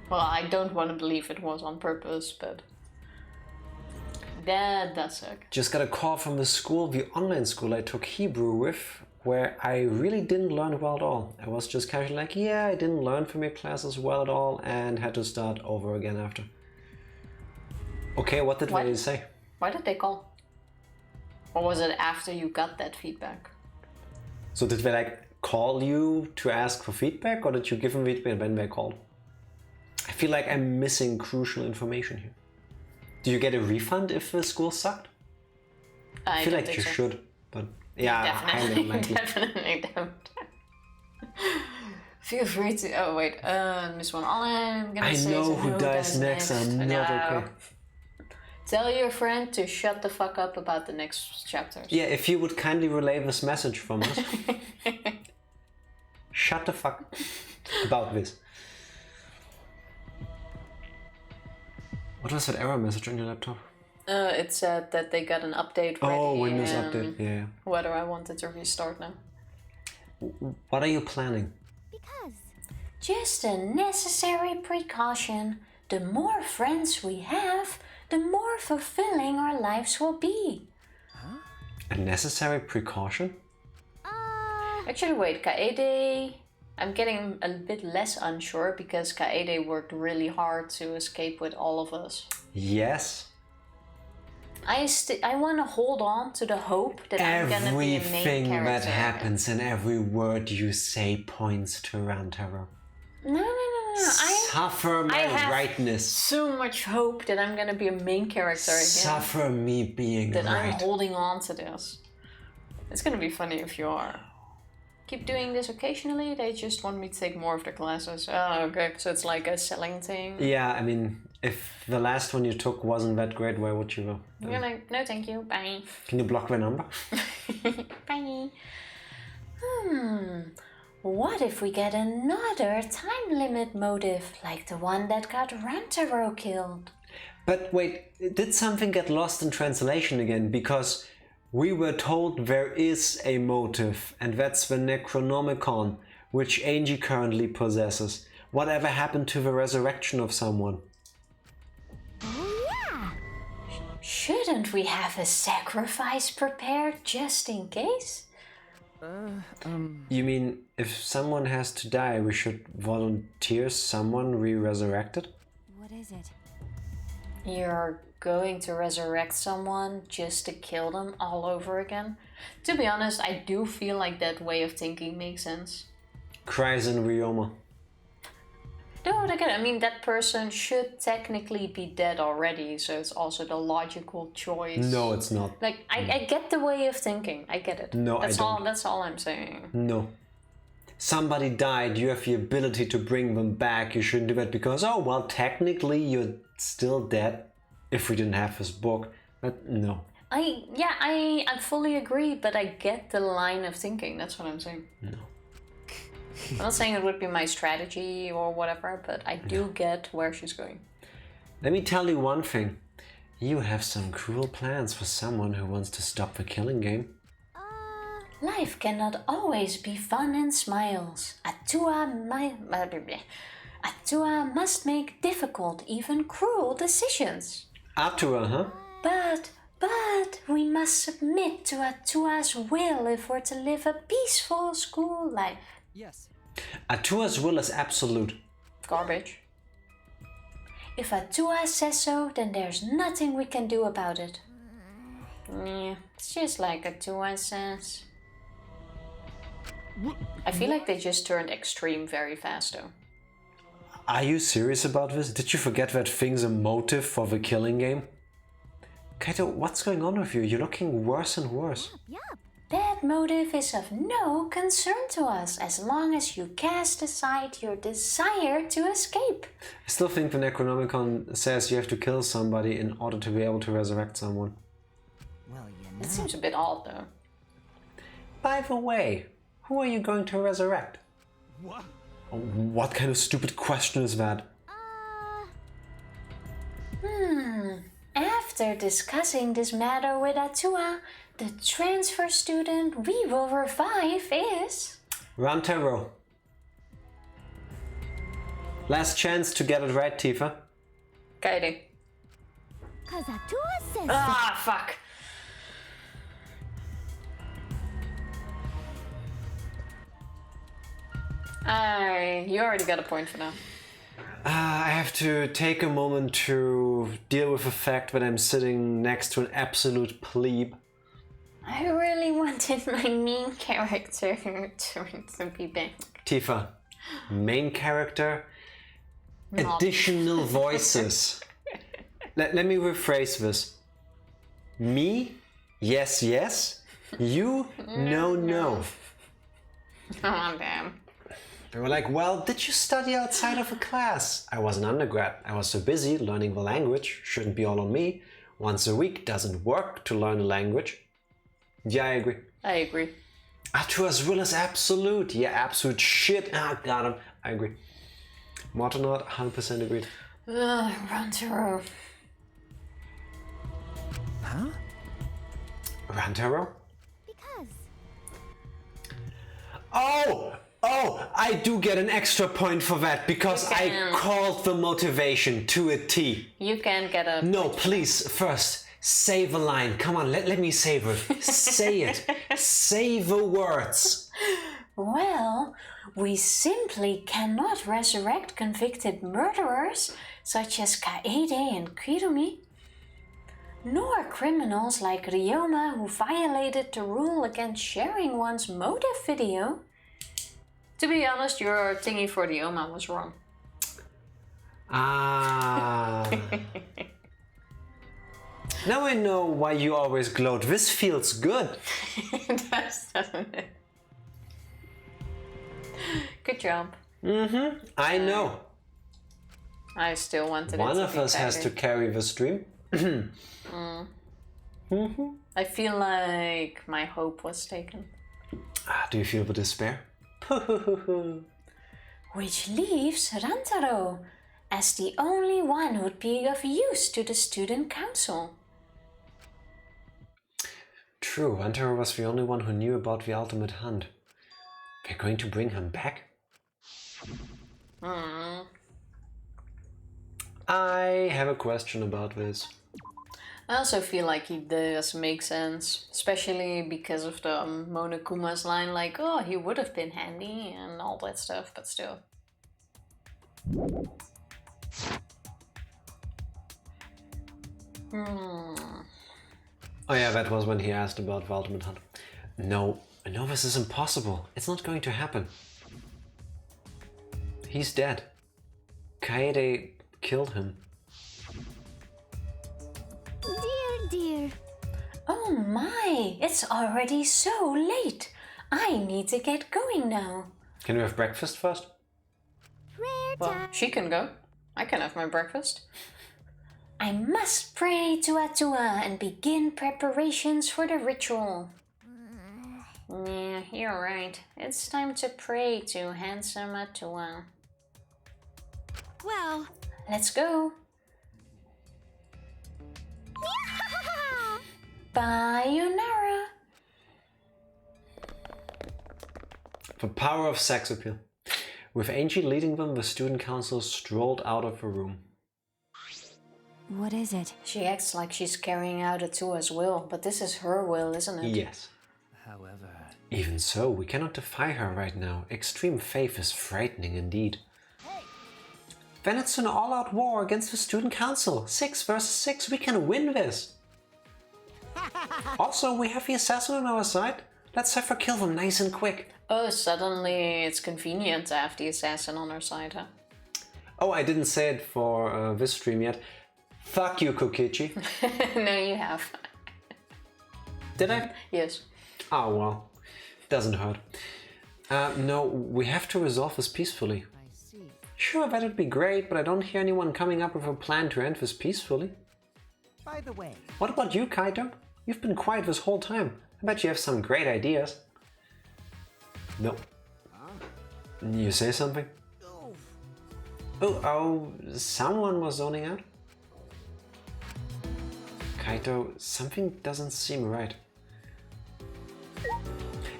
I don't want to believe it was on purpose, but... That does suck. Just got a call from the school, the online school I took Hebrew with, where I really didn't learn well at all. I was just casually like, yeah, I didn't learn from your classes well at all, and had to start over again after. Okay, what did they say? Why did they call? Or was it after you got that feedback? So did they like call you to ask for feedback, or did you give them feedback when they called? I feel like I'm missing crucial information here. Do you get a refund if the school sucked? I feel like you should, but yeah, highly unlikely. Definitely don't. Feel free to. Oh wait, miss one. All I'm gonna say I know is who dies next. I'm not okay. Tell your friend to shut the fuck up about the next chapters. Yeah, if you would kindly relay this message from us. Shut the fuck about this. What was that error message on your laptop? It said that they got an update ready. Oh, Windows update, yeah. Whether I wanted to restart now. What are you planning? Because Just a necessary precaution. The more friends we have, the more fulfilling our lives will be. A necessary precaution? Actually, wait, Kaede... I'm getting a bit less unsure because Kaede worked really hard to escape with all of us. Yes. I want to hold on to the hope that I'm gonna be a main Everything character. that happens and every word you say points to Rantaro. No. Suffer my I have rightness. so much hope that I'm gonna be a main character again. Suffer me being That right. I'm holding on to this. It's gonna be funny if you are. Keep doing this occasionally. They just want me to take more of their classes. Oh, okay. So it's like a selling thing. Yeah, I mean, if the last one you took wasn't that great, why would you go? You're like, no, thank you. Bye. Can you block their number? Bye. What if we get another time limit motive, like the one that got Rantaro killed? But wait, did something get lost in translation again? Because we were told there is a motive, and that's the Necronomicon, which Angie currently possesses. Whatever happened to the resurrection of someone? oh yeah. Shouldn't we have a sacrifice prepared just in case? You mean, if someone has to die, we should volunteer someone re-resurrected? What is it? You're going to resurrect someone just to kill them all over again? To be honest, I do feel like that way of thinking makes sense. Cries in Ryoma. No, I get it. I mean, that person should technically be dead already, so it's also the logical choice. No, it's not. Like, I get the way of thinking. I get it. No, that's I don't. That's all I'm saying. No. Somebody died, you have the ability to bring them back. You shouldn't do that because, oh, well, technically you're still dead if we didn't have this book. But no. I fully agree, but I get the line of thinking. That's what I'm saying. No. I'm not saying it would be my strategy or whatever, but I do get where she's going. Let me tell you one thing. You have some cruel plans for someone who wants to stop the killing game. Life cannot always be fun and smiles. Atua must make difficult, even cruel decisions. Atua, huh? But we must submit to Atua's will if we're to live a peaceful school life. Yes. Atua's will is absolute. Garbage. If Atua says so, then there's nothing we can do about it. Yeah, it's just like Atua says. I feel like they just turned extreme very fast though. Are you serious about this? Did you forget that thing's a motive for the killing game? Kaito, what's going on with you? You're looking worse and worse. Yup. That motive is of no concern to us as long as you cast aside your desire to escape. I still think the Necronomicon says you have to kill somebody in order to be able to resurrect someone. Well, It seems a bit odd though. By the way, who are you going to resurrect? What? Oh, what kind of stupid question is that? After discussing this matter with Atua, the transfer student we will revive is... Rantaro. Last chance to get it right, Tifa. Kaede. Cause Atua says Ah, fuck. You already got a point for now. I have to take a moment to deal with the fact that I'm sitting next to an absolute plebe. I really wanted my main character to be back. Tifa, main character, Not. additional voices. Let me rephrase this. Me, yes, yes. You, no, no. Oh, damn. They were like, well, did you study outside of a class? I was an undergrad. I was so busy learning the language. Shouldn't be all on me. once a week doesn't work to learn a language. Yeah, I agree. I agree. Arthur's will is absolute. Yeah, absolute shit. Ah, got him. I agree. Mortonot, 100% agreed. Rantaro. Huh? Rantaro? Because. Oh, I do get an extra point for that because I called the motivation to a T. You can get a... No, please, first, say the line. Come on, let me savor it. Say it. Say the words. Well, we simply cannot resurrect convicted murderers such as Kaede and Kirumi, nor criminals like Ryoma who violated the rule against sharing one's motive video. To be honest, your thingy for the Oma was wrong. Ah. Now I know why you always gloat. This feels good. It does, doesn't it? Good job. I know. I still wanted One it to of be us has to better. carry the stream. I feel like my hope was taken. Do you feel the despair? Which leaves Rantaro as the only one who'd be of use to the student council. True, Antero was the only one who knew about the ultimate hunt. We're going to bring him back? I have a question about this. I also feel like he does make sense, especially because of the Monokuma's line, like, oh, he would have been handy and all that stuff, but still. Oh yeah, that was when he asked about the ultimate hunt. No, this is impossible. It's not going to happen. He's dead. Kaede killed him. Dear. Oh my, it's already so late. I need to get going now. Can we have breakfast first? Prayer Well, time. she can go. I can have my breakfast. I must pray to Atua and begin preparations for the ritual. Yeah, you're right. It's time to pray to handsome Atua. Well. Let's go. Sayonara. The power of sex appeal. With Angie leading them, the student council strolled out of the room. What is it? She acts like she's carrying out Atua's will, but this is her will, isn't it? Yes. However... Even so, we cannot defy her right now. Extreme faith is frightening indeed. Then it's an all-out war against the student council. 6 versus 6, we can win this. Also, we have the assassin on our side. Let's have her kill them nice and quick. Oh, suddenly it's convenient to have the assassin on her side, huh? Oh, I didn't say it for this stream yet. Fuck you, Kokichi. No, you have. Did I? Yes. Oh, well. Doesn't hurt. No, we have to resolve this peacefully. I see. Sure, that'd be great, but I don't hear anyone coming up with a plan to end this peacefully. By the way, What about you, Kaito? You've been quiet this whole time. I bet you have some great ideas. No. You say something? Oh, someone was zoning out? Kaito, something doesn't seem right.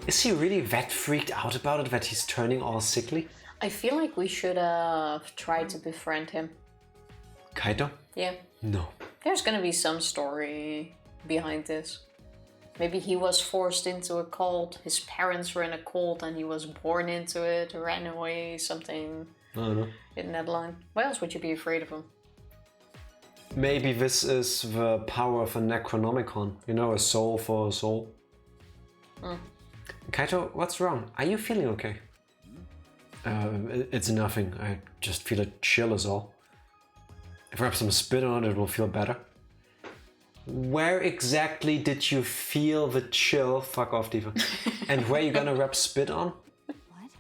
Is he really that freaked out about it that he's turning all sickly? I feel like we should have tried to befriend him. Kaito? Yeah. No. There's gonna be some story behind this. Maybe he was forced into a cult, his parents were in a cult and he was born into it, ran away, something I don't know. in that line. Why else would you be afraid of him? Maybe this is the power of a Necronomicon. You know, a soul for a soul. Kaito, what's wrong? Are you feeling okay? It's nothing. I just feel a chill is all. If I rub some spit on it, it will feel better. Where exactly did you feel the chill? Fuck off, Diva. And where you gonna rub spit on? What?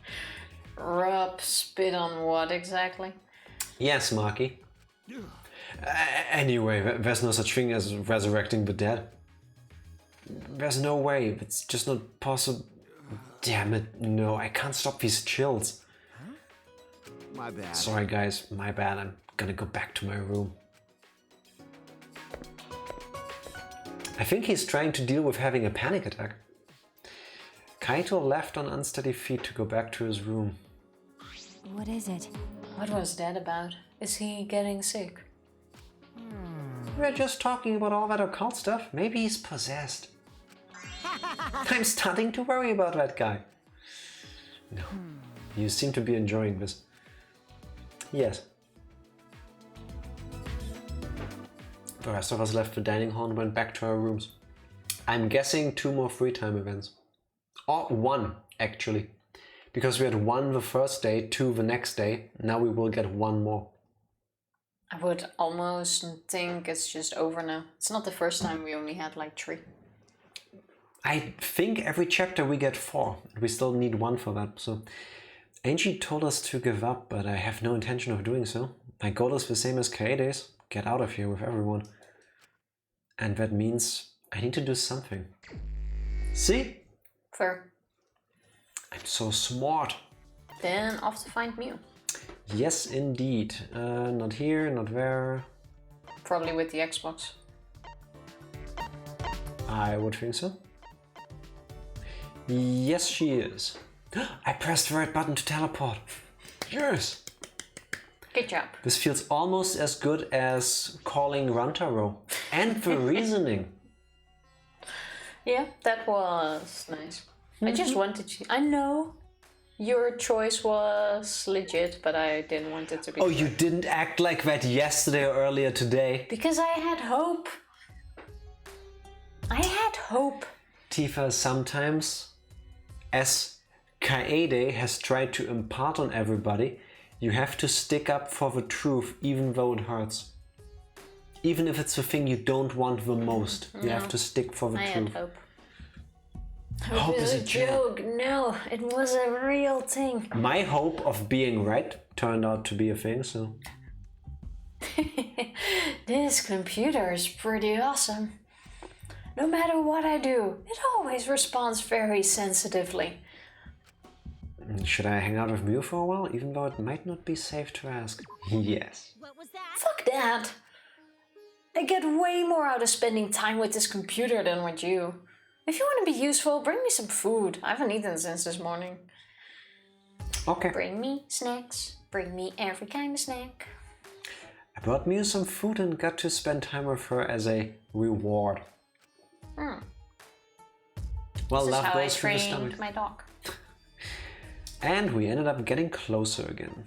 Rub spit on what exactly? Yes, Marky. Anyway, there's no such thing as resurrecting the dead. There's no way. It's just not possible. Damn it, no, I can't stop these chills. My bad. Sorry guys, my bad. I'm gonna go back to my room. I think he's trying to deal with having a panic attack. Kaito left on unsteady feet to go back to his room. What is it? What was that about? Is he getting sick? We're just talking about all that occult stuff. Maybe he's possessed. I'm starting to worry about that guy. No, you seem to be enjoying this. Yes. The rest of us left the dining hall and went back to our rooms. I'm guessing 2 more free time events. Or 1, actually. Because we had 1 the first day, 2 the next day. Now we will get 1 more. I would almost think it's just over now. It's not the first time we only had like 3. I think every chapter we get 4. We still need 1 for that. So Angie told us to give up, but I have no intention of doing so. My goal is the same as Kaede's. Get out of here with everyone. And that means I need to do something. See? Fair. I'm so smart. Then off to find Mew. Yes, indeed. Not here, not there. Probably with the Xbox. I would think so. Yes, she is. I pressed the right button to teleport. Yes. Good job. This feels almost as good as calling Rantaro. And the reasoning. Yeah, that was nice. I just wanted to... I know your choice was legit, but I didn't want it to be... Oh, you didn't act like that yesterday or earlier today? Because I had hope. I had hope. Tifa, sometimes, as Kaede has tried to impart on everybody, you have to stick up for the truth even though it hurts. Even if it's the thing you don't want the most, you have to stick for the I truth. had hope. Hope is a joke. No, it was a real thing. My hope of being right turned out to be a thing, so... This computer is pretty awesome. No matter what I do, it always responds very sensitively. Should I hang out with Mew for a while, even though it might not be safe to ask? Yes. What was that? Fuck that. I get way more out of spending time with this computer than with you. If you want to be useful, bring me some food. I haven't eaten since this morning. Okay. Bring me snacks. Bring me every kind of snack. I brought Mew some food and got to spend time with her as a reward. Well, This is love how I goes through the trained stomach. my dog. And we ended up getting closer again.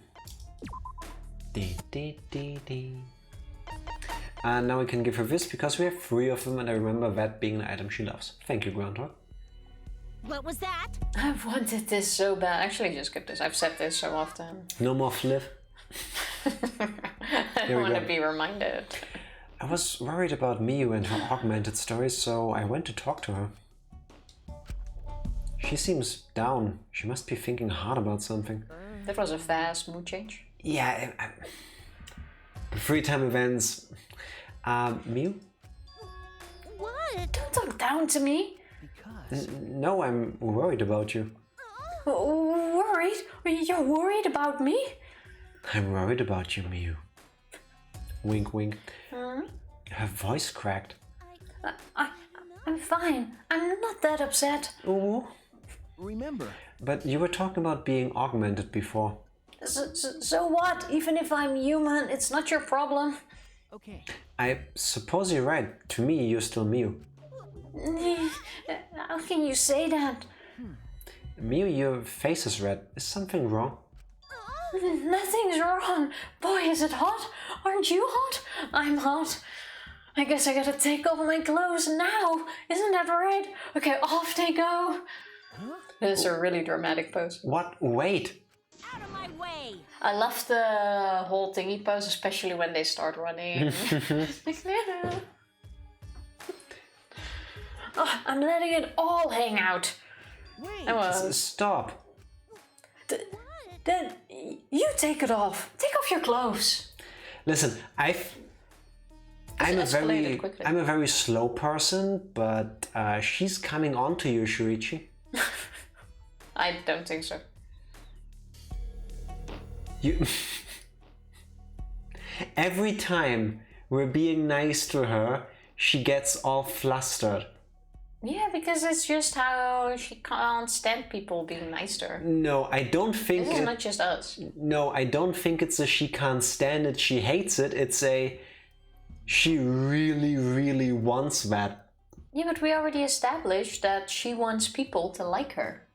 Dee, dee, dee, dee. And now we can give her this because we have 3 of them, and I remember that being an item she loves. Thank you, Groundhog. What was that? I've wanted this so bad. Actually, just get this. I've said this so often. No more Fliv. I Here we don't want go. to be reminded. I was worried about Miyu and her augmented stories, so I went to talk to her. She seems down. She must be thinking hard about something. That was a fast mood change. Yeah, the free time events. Miyu? What? Don't talk down to me. No, I'm worried about you. Worried? You're worried about me? I'm worried about you, Miyu. Wink, wink. Her voice cracked. I'm fine. I'm not that upset. Oh. Remember, But you were talking about being augmented before. So what? Even if I'm human, it's not your problem. okay. I suppose you're right. To me, you're still Miyu. How can you say that? Miyu, your face is red. Is something wrong? Nothing's wrong. Boy, is it hot? Aren't you hot? I'm hot. I guess I gotta take off my clothes now. Isn't that right? Okay, off they go. This is a really dramatic pose. What? Wait. Out of my way! I love the whole thingy pose, especially when they start running. Oh, I'm letting it all hang out. Wait. I was. Stop. Then you take it off. Take off your clothes. Listen, I'm a very slow person, but she's coming on to you, Shuichi. I don't think so. You every time we're being nice to her, she gets all flustered. Yeah, because it's just how she can't stand people being nice to her. No, I don't think This is not just us. No, I don't think it's a she can't stand it, she hates it. It's a she really, really wants that. Yeah, but we already established that she wants people to like her.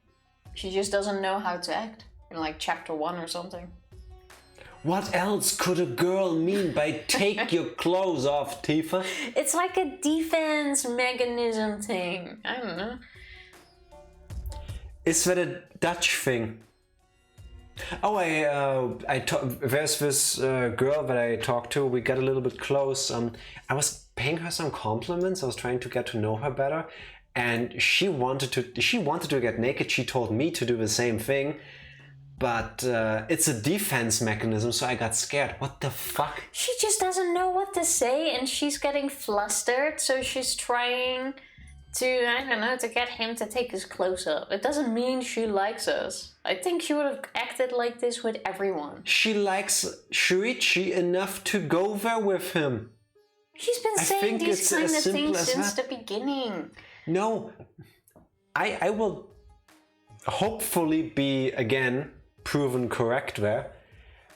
She just doesn't know how to act. In like chapter 1 or something. What else could a girl mean by take your clothes off, Tifa? It's like a defense mechanism thing. I don't know. Is that a Dutch thing? Oh, there's this girl that I talked to. We got a little bit close. I was paying her some compliments. I was trying to get to know her better, and she wanted to get naked. She told me to do the same thing. But it's a defense mechanism, so I got scared. What the fuck? She just doesn't know what to say and she's getting flustered, so she's trying to, I don't know, to get him to take his clothes off. It doesn't mean she likes us. I think she would have acted like this with everyone. She likes Shuichi enough to go there with him. She's been saying these kind of things since the beginning. No, I will hopefully be, again, proven correct there.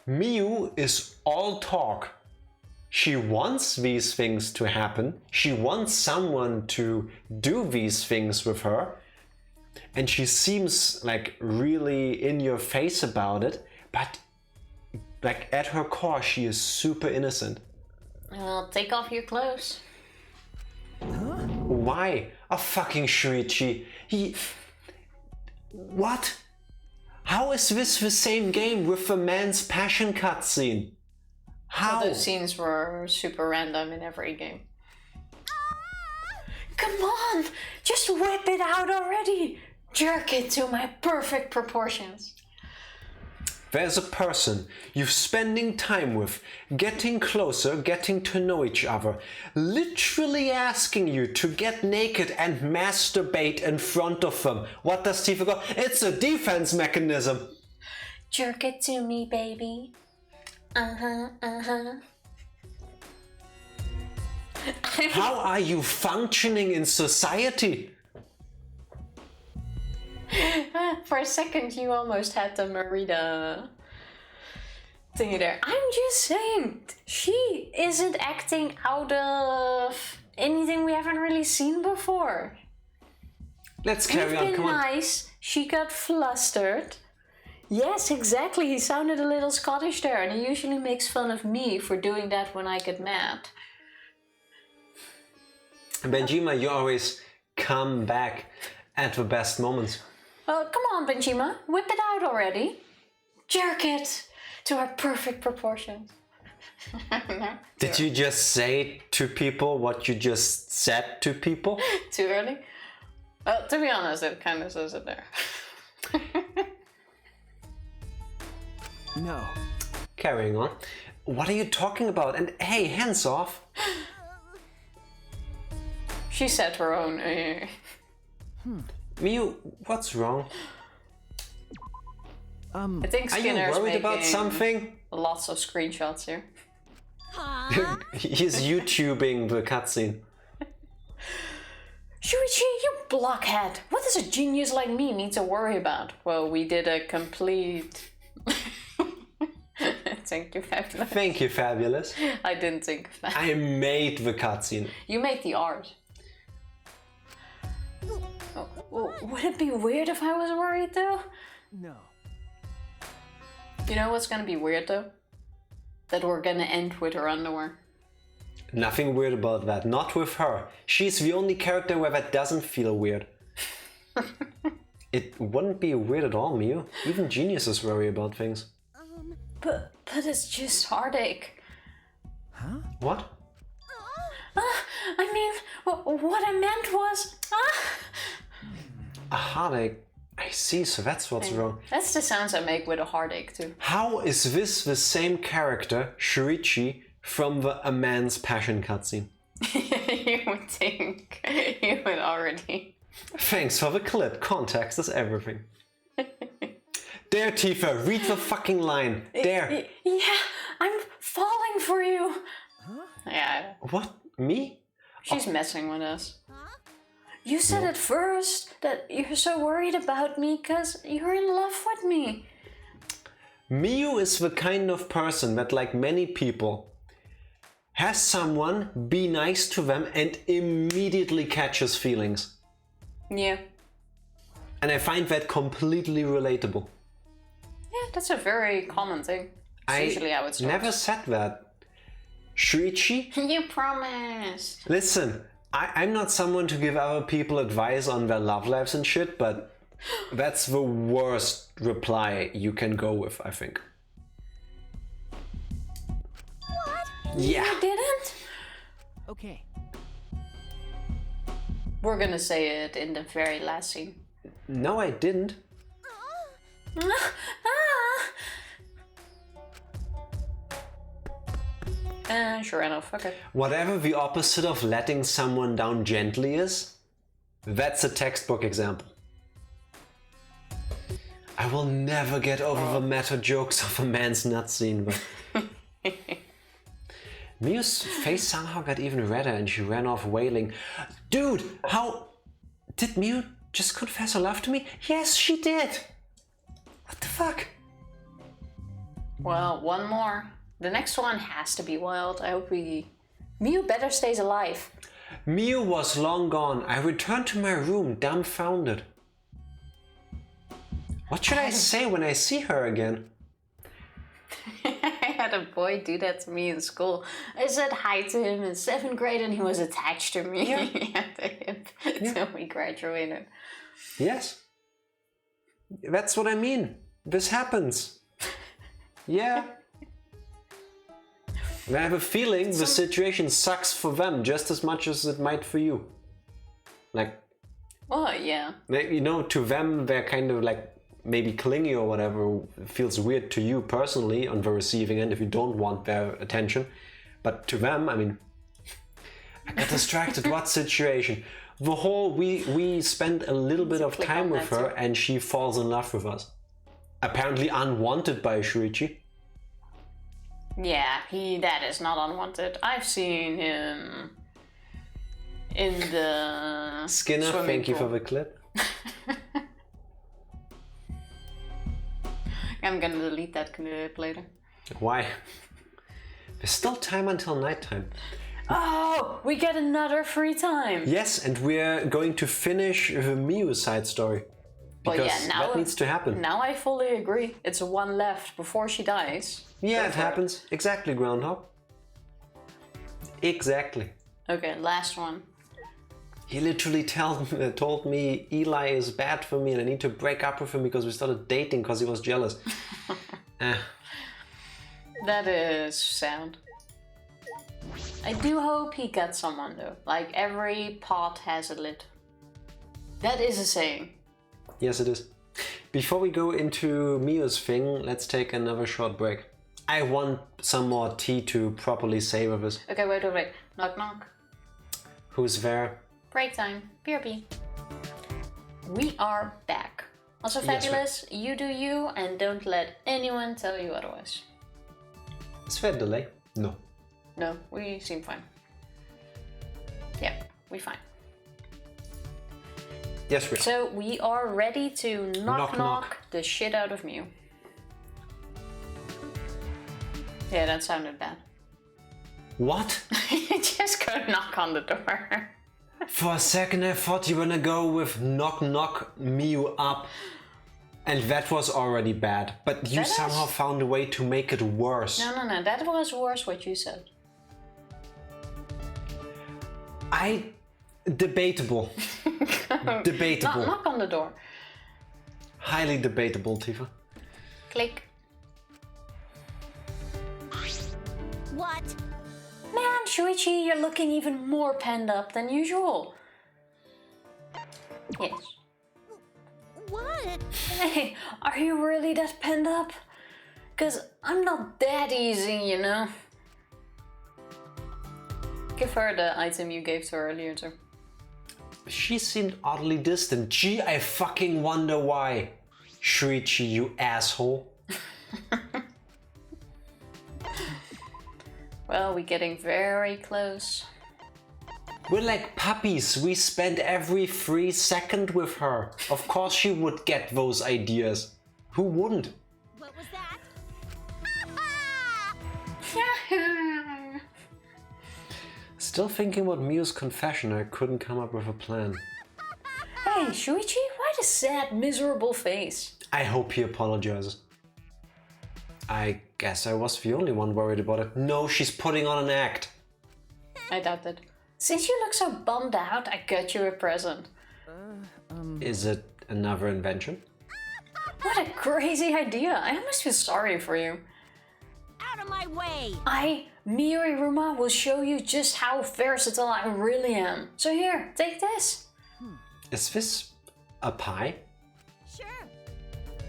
Miu is all talk. She wants these things to happen. She wants someone to do these things with her. And she seems like really in your face about it. But like at her core, she is super innocent. Well, take off your clothes. Huh? Why? Oh, fucking Shuichi. What? How is this the same game with the man's passion cutscene? How? Well, those scenes were super random in every game. Come on! Just whip it out already! Jerk it to my perfect proportions. There's a person you're spending time with, getting closer, getting to know each other, literally asking you to get naked and masturbate in front of them. What does Tifa go? It's a defense mechanism. Jerk it to me, baby. How are you functioning in society? For a second, you almost had the Marita thingy there. I'm just saying, she isn't acting out of anything we haven't really seen before. Let's carry on, come on. Nice. She got flustered. Yes, exactly. He sounded a little Scottish there, and he usually makes fun of me for doing that when I get mad. Benjima, you always come back at the best moments. Well, come on, Benjima. Whip it out already. Jerk it to our perfect proportions. Did you just say to people what you just said to people? Too early? Well, to be honest, it kind of says it there. No. Carrying on. What are you talking about? And hey, hands off. She said her own. Miu, what's wrong? I think Skinner's are you worried about something? Lots of screenshots here. He's YouTubing the cutscene. Shuichi, you blockhead! What does a genius like me need to worry about? Well, we did a complete... Thank you, Fabulous. Thank you, Fabulous. I didn't think of that. I made the cutscene. You made the art. Oh, would it be weird if I was worried though? No. You know what's gonna be weird though? That we're gonna end with her underwear. Nothing weird about that. Not with her. She's the only character where that doesn't feel weird. It wouldn't be weird at all, Miu. Even geniuses worry about things. But it's just heartache. Huh? What? I mean, what I meant was... A heartache? I see, so that's what's wrong. That's the sounds I make with a heartache too. How is this the same character, Shuichi, from A Man's Passion cutscene. You would think you would already. Thanks for the clip. Context is everything. There, Tifa, read the fucking line. There. Yeah, I'm falling for you. Yeah, What? Me? she's messing with us. You said at first that you're so worried about me because you're in love with me. Miu is the kind of person that, like many people, has someone be nice to them and immediately catches feelings. Yeah. And I find that completely relatable. Yeah, that's a very common thing. It's usually how it starts. Never said that. Shuichi? You promised. Listen, I'm not someone to give other people advice on their love lives and shit, but that's the worst reply you can go with, I think. What? Yeah. You didn't? Okay. We're gonna say it in the very last scene. No, I didn't. Sure enough, okay. Whatever the opposite of letting someone down gently is, that's a textbook example. I will never get over the meta jokes of a man's nut scene, but... Miu's face somehow got even redder and she ran off wailing. Dude, how... Did Miu just confess her love to me? Yes, she did! What the fuck? Well, one more. The next one has to be wild. I hope Miu better stays alive. Miu was long gone. I returned to my room, dumbfounded. What should I say when I see her again? I had a boy do that to me in school. I said hi to him in 7th grade and he was attached to me at the hip till we graduated. Yes. That's what I mean. This happens. Yeah. I have a feeling the situation sucks for them just as much as it might for you. Like, Oh, yeah. you know, to them they're kind of like maybe clingy or whatever. It feels weird to you personally on the receiving end if you don't want their attention. But to them, I mean, I got distracted. What situation? The whole, we spend a little bit of time with her and she falls in love with us. Apparently unwanted by Shuichi. Yeah, that is not unwanted. I've seen him in the Skinner, thank you pool. for the clip. I'm gonna delete that clip later. Why? There's still time until nighttime. Oh, we get another free time. Yes, and we're going to finish the Miu side story. Well, Because yeah, now that needs to happen. Now I fully agree. It's one left before she dies. Yeah, Go it for happens. Exactly, Groundhog. Exactly. Okay, last one. He literally told me Eli is bad for me and I need to break up with him because we started dating because he was jealous. That is sound. I do hope he gets someone though. Like every pot has a lid. That is a saying. Yes, it is. Before we go into Miu's thing, let's take another short break. I want some more tea to properly savor this. Okay, wait. Knock knock. Who's there? Break time. BRB. We are back. Also Yes, fabulous. You do you and don't let anyone tell you otherwise. Is there a delay? No. No, we seem fine. Yeah, we fine. Yes, we are. So we are ready to knock Knock. the shit out of Mew. Yeah, that sounded bad. What? Just go knock on the door. For a second I thought you were gonna go with knock Miu up. And that was already bad. But you That somehow is- found a way to make it worse. No, that was worse what you said. Debatable. Debatable. Knock on the door. Highly debatable, Tifa. Click. What? Man, Shuichi, you're looking even more penned up than usual. Yes. What? Hey, are you really that penned up? Cause I'm not that easy, you know. Give her the item you gave to her earlier too. She seemed oddly distant. Gee, I fucking wonder why. Shuichi, you asshole. Well, we're getting very close. We're like puppies. We spend every free second with her. Of course she would get those ideas. Who wouldn't? What was that? Still thinking about Miu's confession. I couldn't come up with a plan. Hey, Shuichi, why the sad, miserable face? I hope he apologizes. I guess I was the only one worried about it. No, she's putting on an act. I doubt it. Since you look so bummed out, I got you a present. Is it another invention? What a crazy idea. I almost feel sorry for you. Out of my way! Miriruma, will show you just how versatile I really am. So here, take this. Is this a pie? Sure.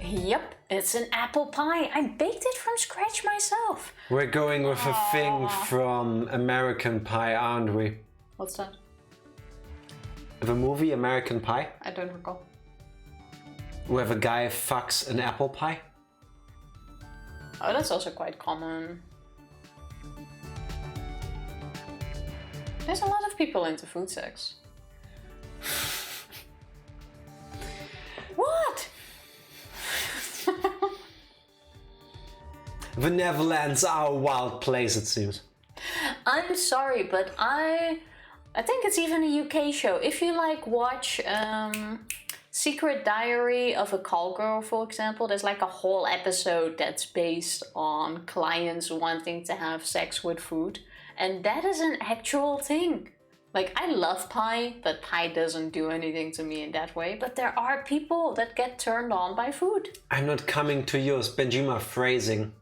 Yep, it's an apple pie. I baked it from scratch myself. We're going with a thing from American Pie, aren't we? What's that? The movie American Pie? I don't recall. Where the guy fucks an apple pie? Oh, that's also quite common. There's a lot of people into food sex. What? The Netherlands are a wild place, it seems. I'm sorry, but I think it's even a UK show. If you like watch Secret Diary of a Call Girl, for example, there's like a whole episode that's based on clients wanting to have sex with food. And that is an actual thing. Like, I love pie, but pie doesn't do anything to me in that way. But there are people that get turned on by food. I'm not coming to yours, Benjima phrasing.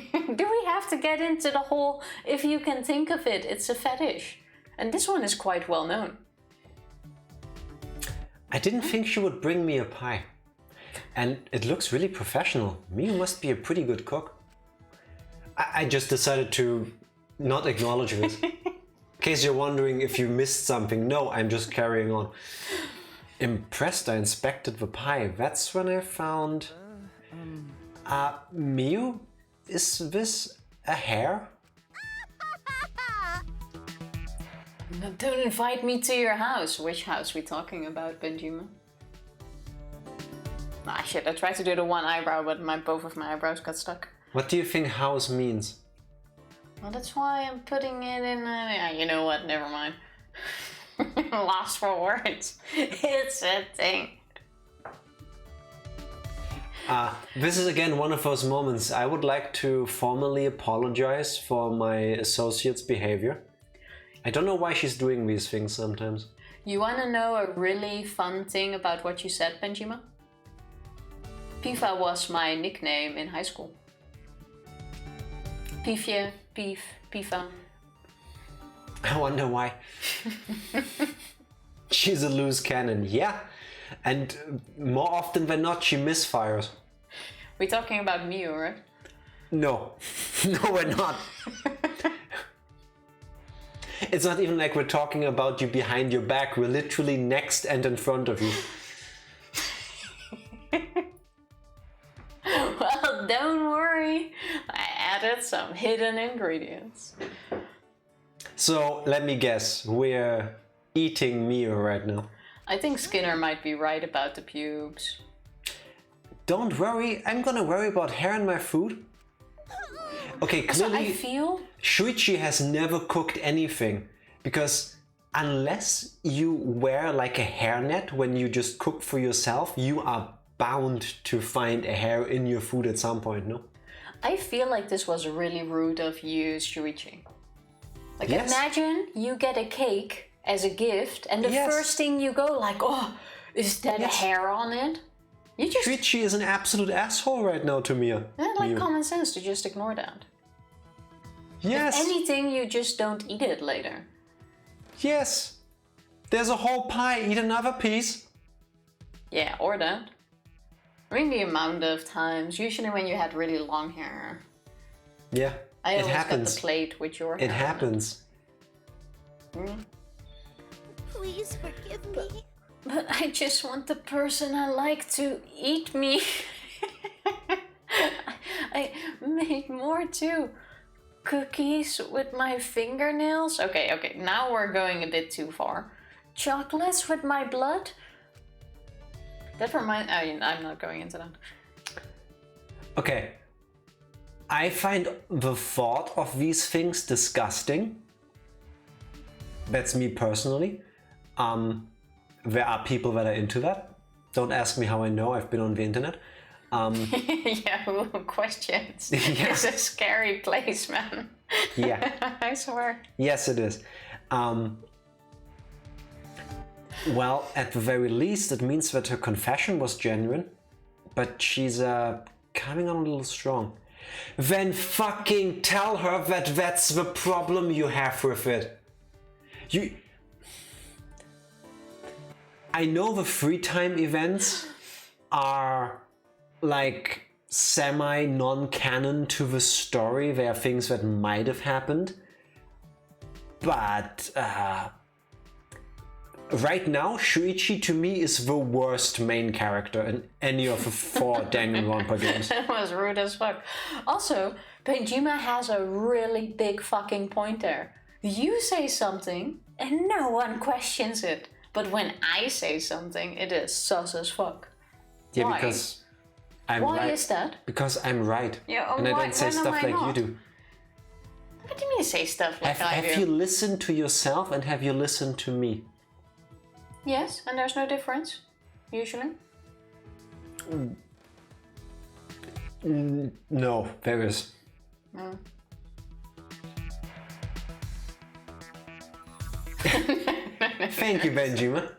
Do we have to get into the whole, if you can think of it, it's a fetish? And this one is quite well known. I didn't think she would bring me a pie. And it looks really professional. Miu must be a pretty good cook. I just decided to not acknowledge this. In case you're wondering if you missed something, no, I'm just carrying on. Impressed, I inspected the pie. That's when I found... Miu? Is this a hair? No, don't invite me to your house. Which house we talking about, Benjima? Ah shit, I tried to do the one eyebrow, but both of my eyebrows got stuck. What do you think house means? Well, that's why I'm putting it in... you know what, never mind. Lost for words. It's a thing. This is again one of those moments. I would like to formally apologize for my associate's behavior. I don't know why she's doing these things sometimes. You want to know a really fun thing about what you said, Benjima? Pifa was my nickname in high school. Piefje, Pief, Pifa. I wonder why. She's a loose cannon, yeah. And more often than not, she misfires. We're talking about Miu, right? No. No, we're not. It's not even like we're talking about you behind your back. We're literally next and in front of you. Well, don't worry. I added some hidden ingredients. So, let me guess. We're eating Miu right now. I think Skinner might be right about the pubes. Don't worry, I'm gonna worry about hair in my food. Okay, clearly I feel... Shuichi has never cooked anything, because unless you wear like a hairnet when you just cook for yourself, you are bound to find a hair in your food at some point, no? I feel like this was really rude of you, Shuichi. Like, yes. Imagine you get a cake as a gift, and the first thing you go like, oh, is that a hair on it? You just... Shuichi is an absolute asshole right now to Mia. Yeah, like common sense to just ignore that. Yes. If anything, you just don't eat it later. Yes. There's a whole pie, eat another piece. Yeah, or that. I mean, the amount of times, usually when you had really long hair. Yeah, I it always happens. got the plate with your hair. It happens. Please forgive me. But I just want the person I like to eat me. I made more too. Cookies with my fingernails. Okay, now we're going a bit too far. Chocolates with my blood. That reminds. I'm not going into that. Okay. I find the thought of these things disgusting. That's me personally. There are people that are into that. Don't ask me how I know. I've been on the internet. Yeah, who questions? Yeah. It's a scary place, man. Yeah. I swear. Yes, it is. Well, at the very least, it means that her confession was genuine, but she's coming on a little strong. Then fucking tell her that that's the problem you have with it. I know the free time events are like semi non-canon to the story. They are things that might have happened. But right now, Shuichi to me is the worst main character in any of the 4 Danganronpa games. That was rude as fuck. Also, Benjima has a really big fucking point there. You say something and no one questions it. But when I say something, it is sus as fuck. Yeah, Why? because I'm right. Why is that? Because I'm right. Yeah, and I why- don't say when am stuff I like not? you do. What do you mean say stuff like I Have do? you listened to yourself and have you listened to me? Yes, and there's no difference, usually. No, there is. No. Thank you, Benjima.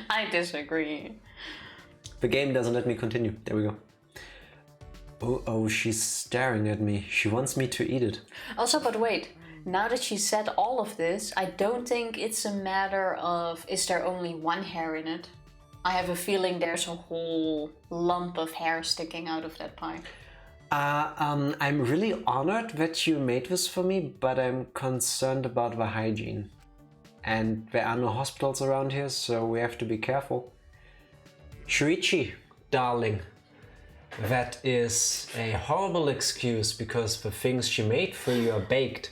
I disagree. The game doesn't let me continue. There we go. Oh, she's staring at me. She wants me to eat it. Also, but wait. Now that she said all of this, I don't think it's a matter of is there only one hair in it. I have a feeling there's a whole lump of hair sticking out of that pie. I'm really honored that you made this for me, but I'm concerned about the hygiene. And there are no hospitals around here, so we have to be careful. Shuichi, darling, that is a horrible excuse because the things she made for you are baked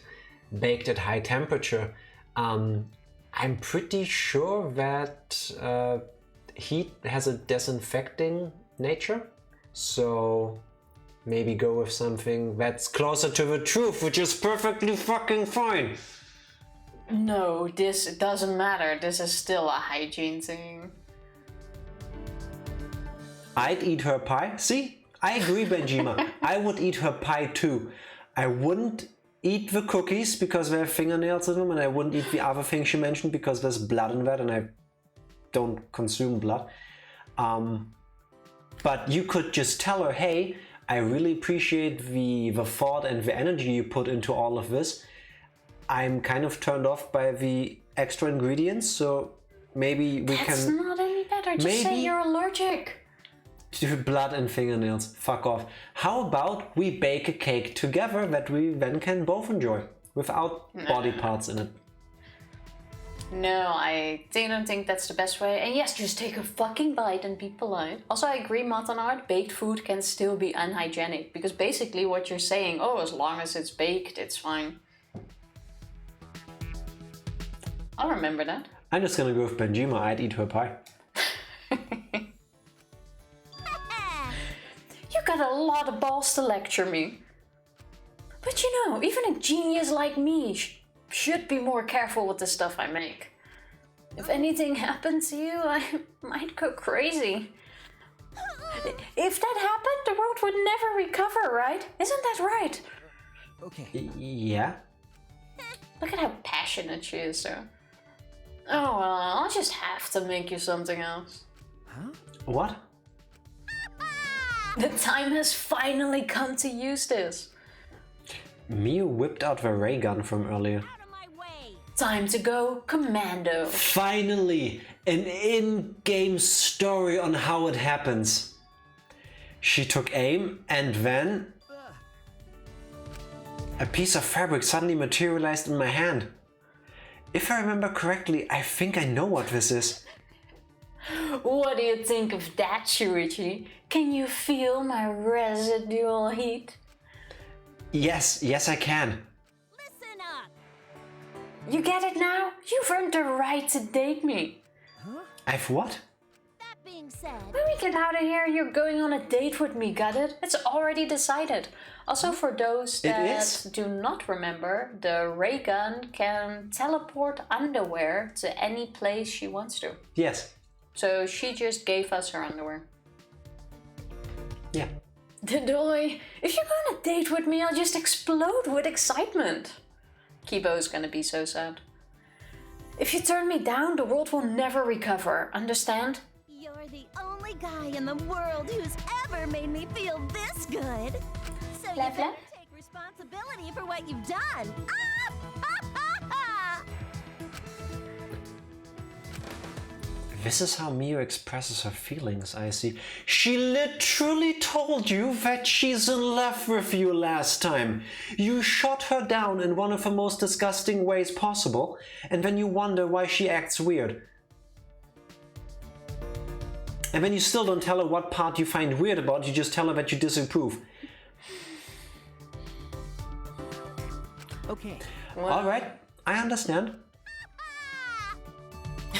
at high temperature. I'm pretty sure that heat has a disinfecting nature, so maybe go with something that's closer to the truth, which is perfectly fucking fine. No, this doesn't matter. This is still a hygiene thing. I'd eat her pie. See? I agree, Benjima. I would eat her pie too. I wouldn't eat the cookies because they have fingernails in them, and I wouldn't eat the other thing she mentioned because there's blood in that and I don't consume blood. But you could just tell her, hey, I really appreciate the thought and the energy you put into all of this. I'm kind of turned off by the extra ingredients, so maybe we That's can... not any better. Just say you're allergic. Blood and fingernails, fuck off. How about we bake a cake together that we then can both enjoy without body parts in it? No, I don't think that's the best way. And yes, just take a fucking bite and be polite. Also, I agree, Matanard, baked food can still be unhygienic. Because basically what you're saying, oh, as long as it's baked, it's fine. I'll remember that. I'm just gonna go with Benjima, I'd eat her pie. You got a lot of balls to lecture me. But you know, even a genius like me should be more careful with the stuff I make. If anything happened to you, I might go crazy. If that happened, the world would never recover, right? Isn't that right? Okay. Yeah? Look at how passionate she is, though. Oh, well, I'll just have to make you something else. Huh? What? The time has finally come to use this. Miu whipped out the ray gun from earlier. Time to go commando. Finally, an in-game story on how it happens. She took aim and then... A piece of fabric suddenly materialized in my hand. If I remember correctly, I think I know what this is. What do you think of that, Shuichi? Can you feel my residual heat? Yes, I can. Listen up! You get it now? You've earned the right to date me. I've what? That being said, When we get out of here, you're going on a date with me, got it? It's already decided. Also, for those that do not remember, the ray gun can teleport underwear to any place she wants to. Yes. So she just gave us her underwear. Yeah. Dodoy, if you're going on a date with me, I'll just explode with excitement. Kibo's gonna be so sad. If you turn me down, the world will never recover, understand? you're the only guy in the world who's ever made me feel this good. So you Blah, blah. better take responsibility for what you've done. Ah! Ha, ha, ha! This is how Mio expresses her feelings, I see. She literally told you that she's in love with you last time. You shot her down in one of the most disgusting ways possible, and then you wonder why she acts weird. And then you still don't tell her what part you find weird about, you just tell her that you disapprove. Okay. Alright, I understand.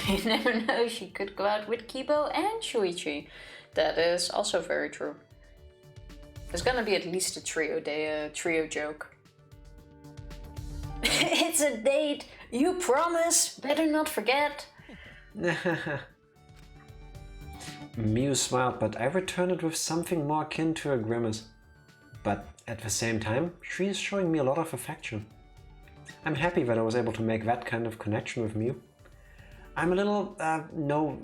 You never know, she could go out with Kibo and Shuichi. That is also very true. There's gonna be at least a trio joke. It's a date, you promise, better not forget. Mew smiled, but I returned it with something more akin to a grimace. But at the same time, she is showing me a lot of affection. I'm happy that I was able to make that kind of connection with Mew. I'm a little,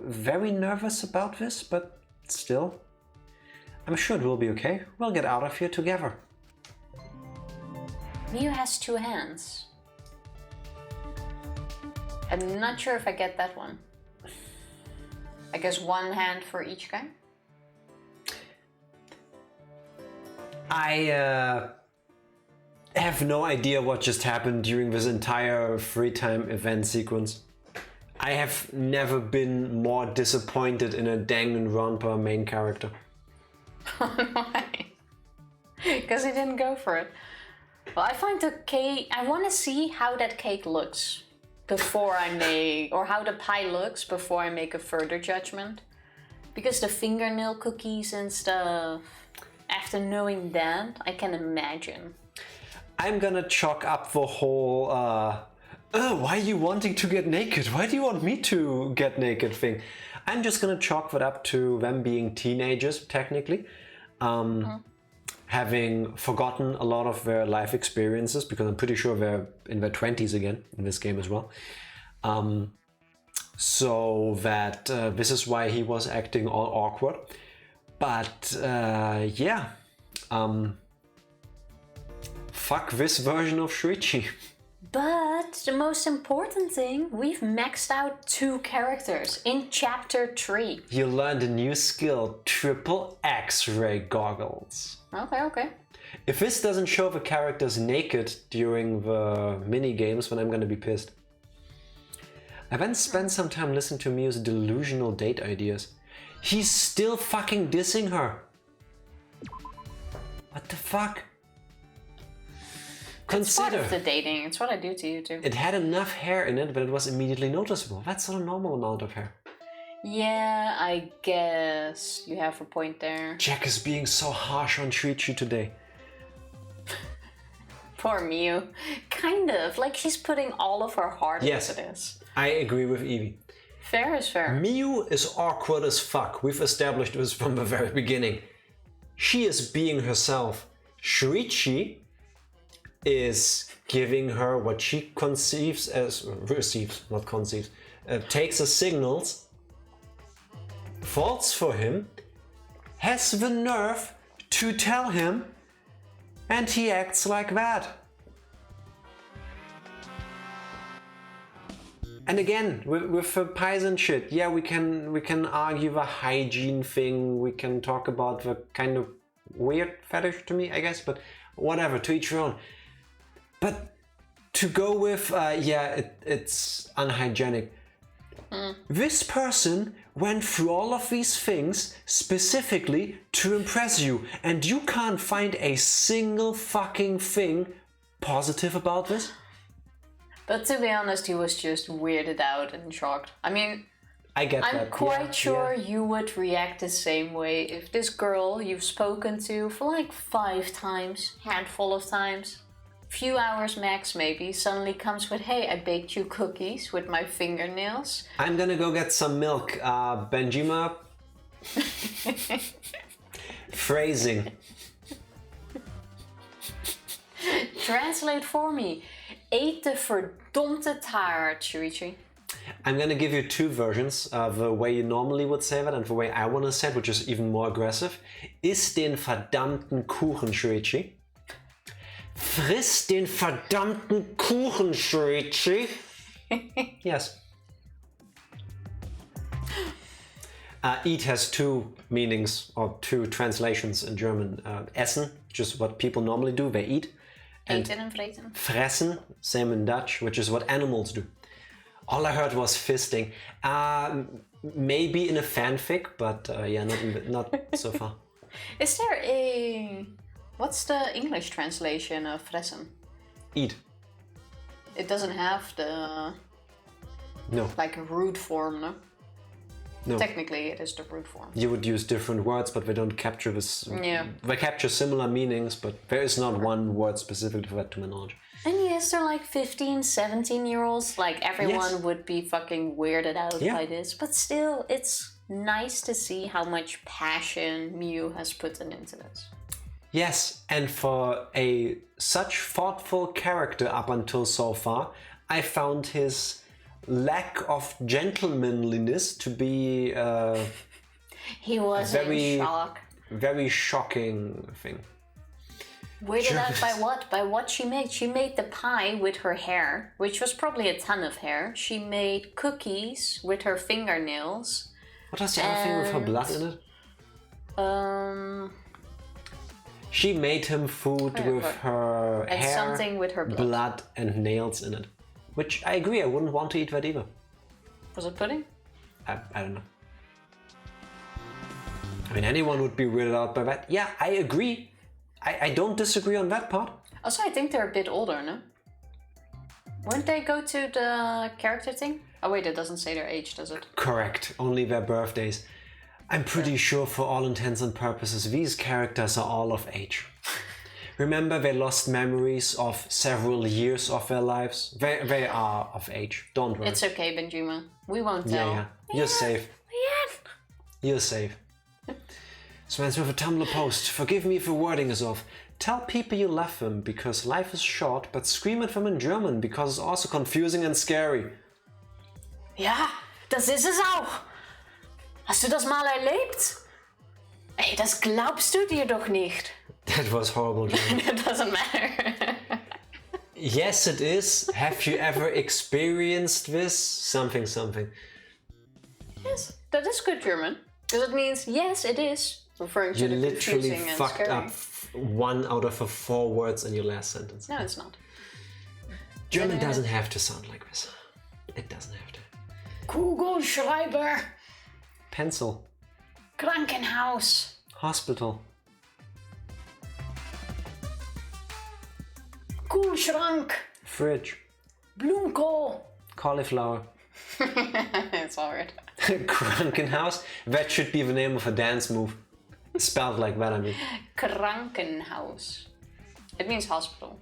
very nervous about this, but still. I'm sure it will be okay. We'll get out of here together. Mew has two hands. I'm not sure if I get that one. I guess one hand for each guy? I have no idea what just happened during this entire free time event sequence. I have never been more disappointed in a Danganronpa main character. Why? Because he didn't go for it. Well, I find the cake... I want to see how that cake looks before I make... or how the pie looks before I make a further judgment. Because the fingernail cookies and stuff... After knowing that, I can imagine. I'm gonna chalk up the whole... why are you wanting to get naked? Why do you want me to get naked thing? I'm just gonna chalk that up to them being teenagers, technically. Having forgotten a lot of their life experiences, because I'm pretty sure they're in their 20s again in this game as well. So that this is why he was acting all awkward. But yeah. Fuck this version of Shuichi. But the most important thing, we've maxed out 2 characters in chapter 3. You learned a new skill, triple X-ray goggles. Okay. If this doesn't show the characters naked during the mini games, then I'm gonna be pissed. I then spent some time listening to Mio's delusional date ideas. He's still fucking dissing her. What the fuck? It's part Consider, of the dating. It's what I do to you too. it had enough hair in it, but it was immediately noticeable. That's not a normal amount of hair. Yeah, I guess you have a point there. Jack is being so harsh on Shuichi today. Poor Mew. Kind of. Like she's putting all of her heart Yes. into this. I agree with Evie. Fair is fair. Miu is awkward as fuck. We've established this from the very beginning. She is being herself. Shuichi is giving her what she conceives as... receives, not conceives. Takes as signals. Falls for him. Has the nerve to tell him. And he acts like that. And again, with the pies and shit, yeah, we can argue the hygiene thing, we can talk about the kind of weird fetish to me, I guess, but whatever, to each your own. But to go with, it's unhygienic. This person went through all of these things specifically to impress you, and you can't find a single fucking thing positive about this? But to be honest, he was just weirded out and shocked. I mean, I get that. I'm quite sure you would react the same way if this girl you've spoken to for like 5 times, handful of times, few hours max maybe, suddenly comes with, hey, I baked you cookies with my fingernails. I'm gonna go get some milk. Benjima. Phrasing. Translate for me. Eet de verdomde taart, Shuichi. I'm gonna give you 2 versions of the way you normally would say that and the way I wanna say it, which is even more aggressive. Iss den verdammten Kuchen, Shuichi. Friss den verdammten Kuchen, Shuichi. Yes. Eat has 2 meanings or 2 translations in German. Essen, which is what people normally do, they eat. And Eten en vreten. fressen, same in Dutch, which is what animals do. All I heard was fisting. Maybe in a fanfic, but not so far. Is there a... What's the English translation of fressen? Eat. It doesn't have the... No. Like a root form, no? No. Technically, it is the root form. You would use different words, but they don't capture this. Yeah. They capture similar meanings, but there is not one word specifically for that to my knowledge. And yes, they're like 15, 17-year-olds. Like, everyone would be fucking weirded out by this. But still, it's nice to see how much passion Mew has put into this. Yes, and for a such thoughtful character up until so far, I found his lack of gentlemanliness to be he was in shock. Very shocking thing. Weirded out by what? By what she made. She made the pie with her hair, which was probably a ton of hair. She made cookies with her fingernails. What was the other thing with her blood in it? She made him food with her and hair, something with her blood and nails in it. Which I agree, I wouldn't want to eat that either. Was it pudding? I don't know. I mean, anyone would be weirded out by that. Yeah, I agree. I don't disagree on that part. Also, I think they're a bit older, no? Wouldn't they go to the character thing? Oh wait, it doesn't say their age, does it? Correct, only their birthdays. I'm pretty sure for all intents and purposes, these characters are all of age. Remember, they lost memories of several years of their lives. They are of age, don't worry. It's okay, Benjima. We won't tell. Yeah. You're safe. You're safe. Swans with a Tumblr post. Forgive me if the wording is off. Tell people you love them because life is short, but scream at them in German because it's also confusing and scary. Ja, das ist es auch. Hast du das mal erlebt? Ey, das glaubst du dir doch nicht. That was horrible, German. It doesn't matter. Yes, it is. Have you ever experienced this? Something. Yes, that is good German. Because it means, yes, it is. Referring to You the literally confusing and fucked scary. up 1 out of the 4 words in your last sentence. No, it's not. German doesn't have to sound like this. It doesn't have to. Kugelschreiber. Pencil. Krankenhaus. Hospital. Kühlschrank. Fridge. Blumenkohl. Cauliflower. It's alright. Krankenhaus? That should be the name of a dance move. Spelled like that, I mean. Krankenhaus. It means hospital.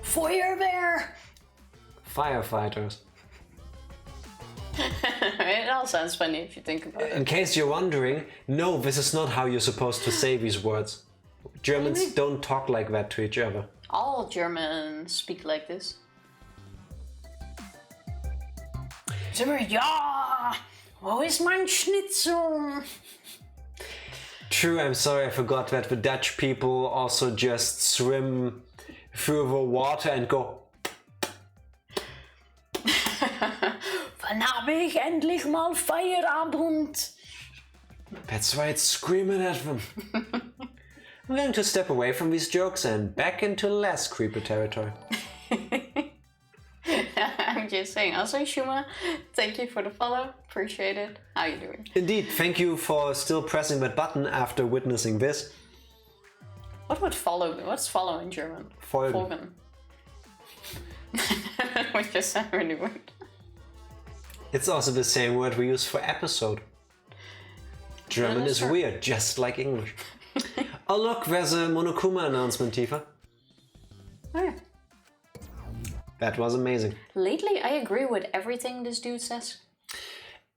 Feuerwehr. Firefighters. It all sounds funny if you think about it. In case you're wondering, no, this is not how you're supposed to say these words. Germans don't talk like that to each other. All Germans speak like this. Zeg maar, ja. Wo ist mein Schnitzel? True, I'm sorry, I forgot that the Dutch people also just swim through the water and go. Wann habe ich endlich mal Feierabend? That's why it's screaming at them. I'm going to step away from these jokes and back into less creepy territory. I'm just saying. Also, Shuma, thank you for the follow. Appreciate it. How you doing? Indeed, thank you for still pressing that button after witnessing this. What would follow? What's follow in German? Folgen. Which is really weird. It's also the same word we use for episode. German is weird, just like English. Oh look, there's a Monokuma announcement, Tifa. Oh yeah. That was amazing. Lately, I agree with everything this dude says.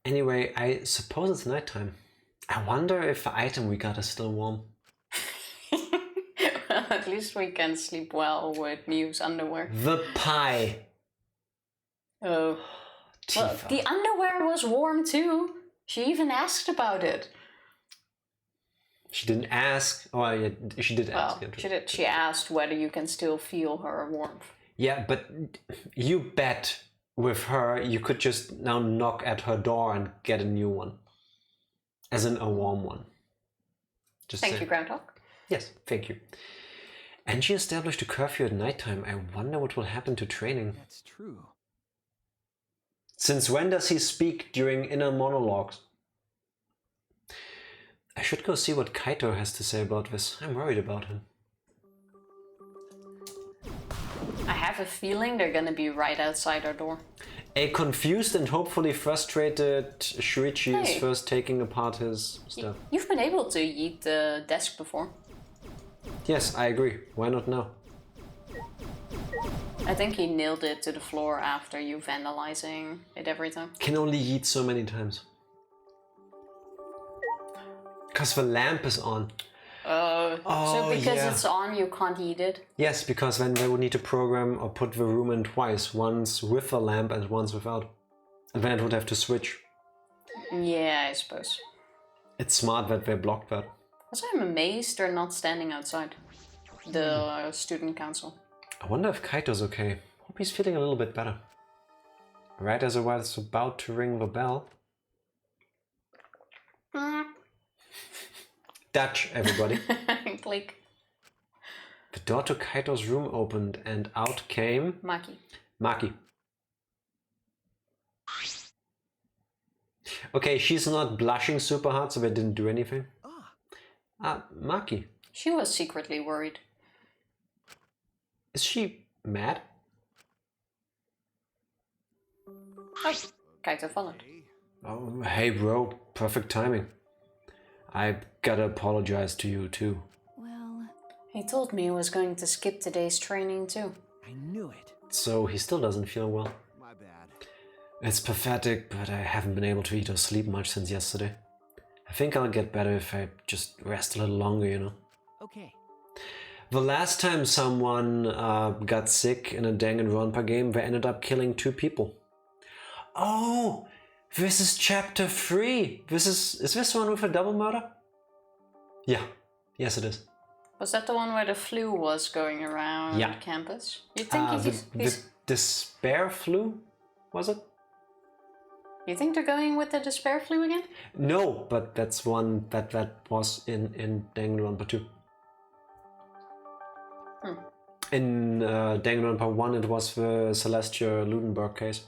Anyway, I suppose it's nighttime. I wonder if the item we got is still warm. Well, at least we can sleep well with Miu's underwear. The pie. Oh. Well, the underwear was warm too. She even asked about it. She didn't ask. Oh, yeah, she did ask. Well, she asked whether you can still feel her warmth. Yeah, but you bet with her you could just now knock at her door and get a new one. As in a warm one. Just thank you, Groundhog. Yes, thank you. And she established a curfew at nighttime. I wonder what will happen to training. That's true. Since when does he speak during inner monologues? I should go see what Kaito has to say about this. I'm worried about him. I have a feeling they're gonna be right outside our door. A confused and hopefully frustrated Shuichi is first taking apart his stuff. You've been able to yeet the desk before. Yes, I agree. Why not now? I think he nailed it to the floor after you vandalizing it every time. Can only yeet so many times. Because the lamp is on. So because it's on, you can't eat it? Yes, because then they would need to program or put the room in twice. Once with a lamp and once without. And then it would have to switch. Yeah, I suppose. It's smart that they blocked that. Also, I'm amazed they're not standing outside the student council. I wonder if Kaito's okay. Hope he's feeling a little bit better. Right as I was about to ring the bell. Dutch, everybody. Click. The door to Kaito's room opened and out came... Maki. Okay, she's not blushing super hard, so they didn't do anything. Maki. She was secretly worried. Is she mad? Oh, Kaito followed. Oh, hey bro, perfect timing. I gotta apologize to you too. Well... He told me he was going to skip today's training too. I knew it. So he still doesn't feel well. My bad. It's pathetic, but I haven't been able to eat or sleep much since yesterday. I think I'll get better if I just rest a little longer, you know. Okay. The last time someone got sick in a Danganronpa game, they ended up killing 2 people. Oh! This is chapter 3! Is this one with a double murder? Yeah. Yes, it is. Was that the one where the flu was going around campus? You think the despair flu? Was it? You think they're going with the despair flu again? No, but that's one that was in Danganronpa 2. In Danganronpa 1 it was the Celestia Ludenberg case.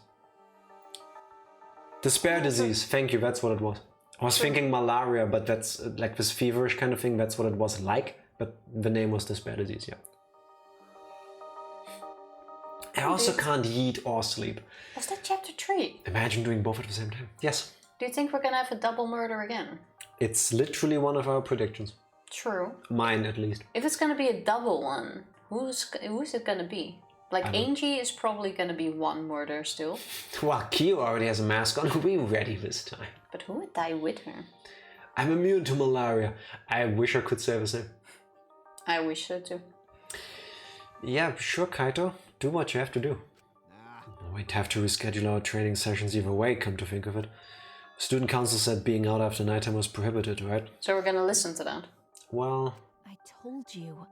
Despair disease, thank you, that's what it was. I was thinking malaria, but that's like this feverish kind of thing, that's what it was like, but the name was despair disease, yeah. I also can't eat or sleep. Was that chapter 3? Imagine doing both at the same time. Yes. Do you think we're gonna have a double murder again? It's literally one of our predictions. True. Mine, at least. If it's gonna be a double one, who's it gonna be? Like, Angie is probably gonna be one murder still. Well, Kyo already has a mask on. We'll be ready this time. But who would die with her? I'm immune to malaria. I wish I could say the same. I wish so too. Yeah, sure, Kaito. Do what you have to do. We'd have to reschedule our training sessions either way, come to think of it. Student council said being out after nighttime was prohibited, right? So we're gonna listen to that? Well... I told you.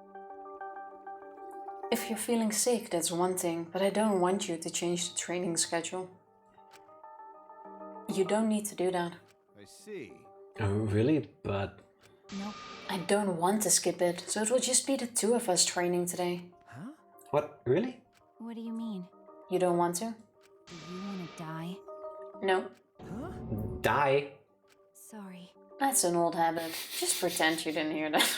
If you're feeling sick, that's one thing, but I don't want you to change the training schedule. You don't need to do that. I see. Oh, really? But... Nope. I don't want to skip it, so it will just be the two of us training today. Huh? What? Really? What do you mean? You don't want to? Do you want to die? No. Huh? Die? Sorry. That's an old habit. Just pretend you didn't hear that.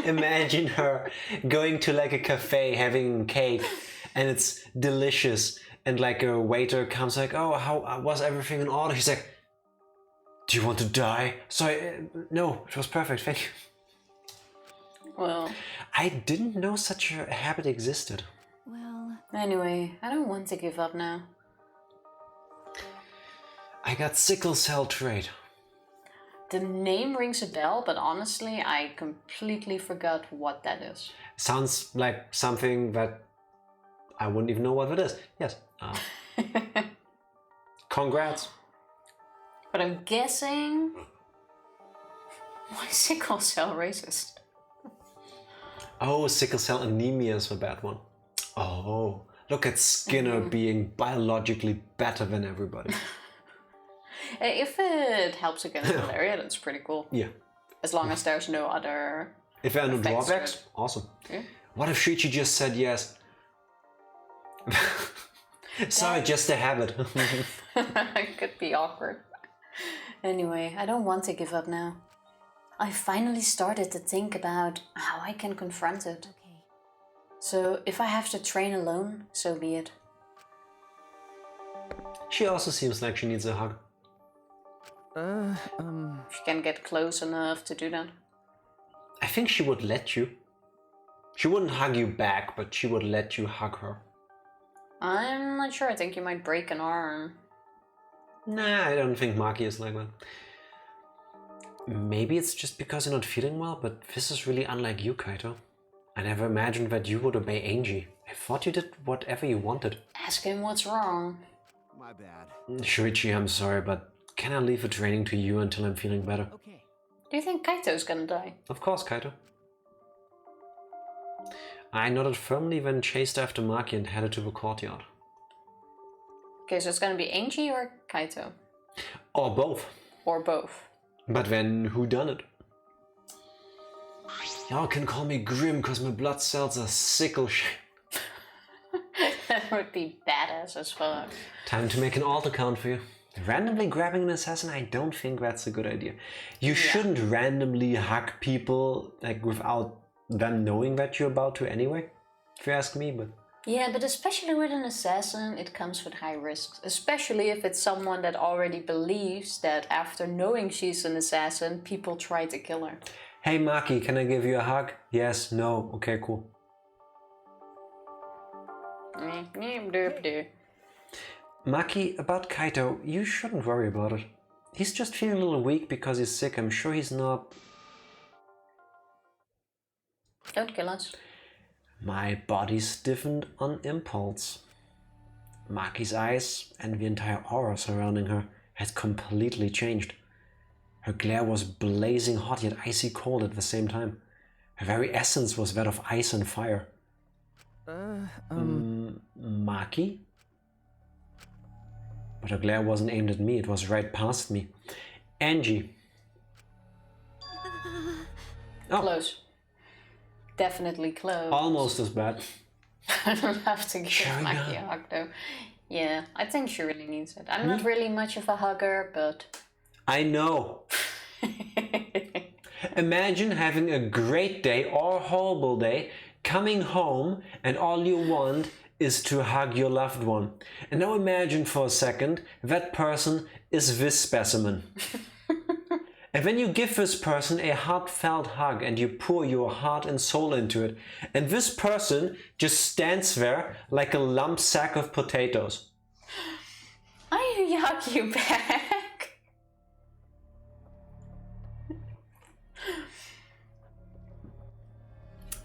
Imagine her going to like a cafe having cake and it's delicious and like a waiter comes like, oh, how was everything in order? He's like, do you want to die? Sorry, no, it was perfect, thank you. Well, I didn't know such a habit existed. Well, anyway, I don't want to give up now. I got sickle cell trait. The name rings a bell, but honestly, I completely forgot what that is. Sounds like something that I wouldn't even know what it is. Yes. Congrats. But I'm guessing... Why sickle cell racist? Oh, sickle cell anemia is a bad one. Oh, look at Skinner being biologically better than everybody. If it helps against malaria, that's pretty cool. Yeah. As long as there's no other... If there are no effects to drawbacks, it. awesome. Yeah. What if Shichi just said yes? Sorry, just a habit. It could be awkward. Anyway, I don't want to give up now. I finally started to think about how I can confront it. okay. So if I have to train alone, so be it. She also seems like she needs a hug. If you can get close enough to do that. I think she would let you. She wouldn't hug you back, but she would let you hug her. I'm not sure, I think you might break an arm. Nah, I don't think Maki is like that. Maybe it's just because you're not feeling well, but this is really unlike you, Kaito. I never imagined that you would obey Angie. I thought you did whatever you wanted. Ask him what's wrong. My bad. Shuichi, I'm sorry, but can I leave the training to you until I'm feeling better? Okay. Do you think Kaito's gonna die? Of course, Kaito. I nodded firmly, then chased after Maki and headed to the courtyard. Okay, so it's gonna be Angie or Kaito? Or both. Or both. But then, who done it? Y'all can call me grim cause my blood cells are sickle shaped. That would be badass as fuck. Time to make an alt account for you. Randomly grabbing an assassin, I don't think that's a good idea. You shouldn't randomly hug people like without them knowing that you're about to anyway, if you ask me, but... Yeah, but especially with an assassin, it comes with high risks. Especially if it's someone that already believes that after knowing she's an assassin, people try to kill her. Hey Maki, can I give you a hug? Yes, no, okay, cool. Maki, about Kaito, you shouldn't worry about it. He's just feeling a little weak because he's sick. I'm sure he's not... Don't kill us. My body stiffened on impulse. Maki's eyes and the entire aura surrounding her had completely changed. Her glare was blazing hot yet icy cold at the same time. Her very essence was that of ice and fire. Maki? But her glare wasn't aimed at me, it was right past me. Angie. Oh, Close. Definitely close. almost as bad. I don't have to give Carry Maki a on. hug though. Yeah, I think she really needs it. I'm not really much of a hugger, but... I know. Imagine having a great day or a horrible day, coming home and all you want is to hug your loved one. And now imagine for a second that person is this specimen. And then you give this person a heartfelt hug and you pour your heart and soul into it. And this person just stands there like a lump sack of potatoes. I hug you back.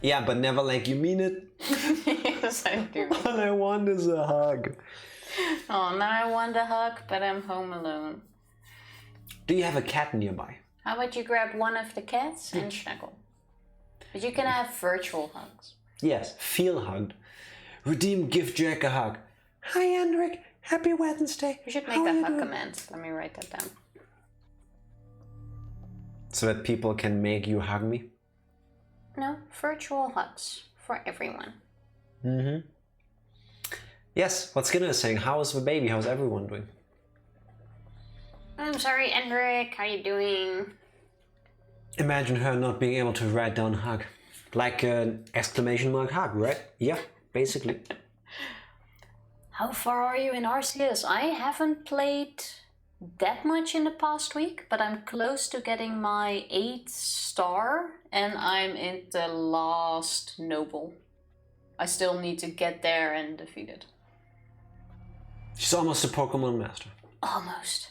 Yeah, but never like you mean it. Yes, I do. All I want is a hug. Oh, now I want a hug, but I'm home alone. Do you have a cat nearby? How about you grab one of the cats and snuggle? But you can have virtual hugs. Yes, feel hugged. Redeem gift Jack a hug. Hi, Hendrik. Happy Wednesday. You should make How are that you hug doing? command. Let me write that down. So that people can make you hug me? No, virtual hugs for everyone. Mm-hmm. Yes, what Skinner is saying. How's the baby? How's everyone doing? I'm sorry, Hendrik. How you doing? Imagine her not being able to write down hug. Like an exclamation mark hug, right? Yeah, basically. How far are you in Arceus? I haven't played that much in the past week, but I'm close to getting my 8th star and I'm in the last noble. I still need to get there and defeat it. She's almost a Pokemon master. Almost.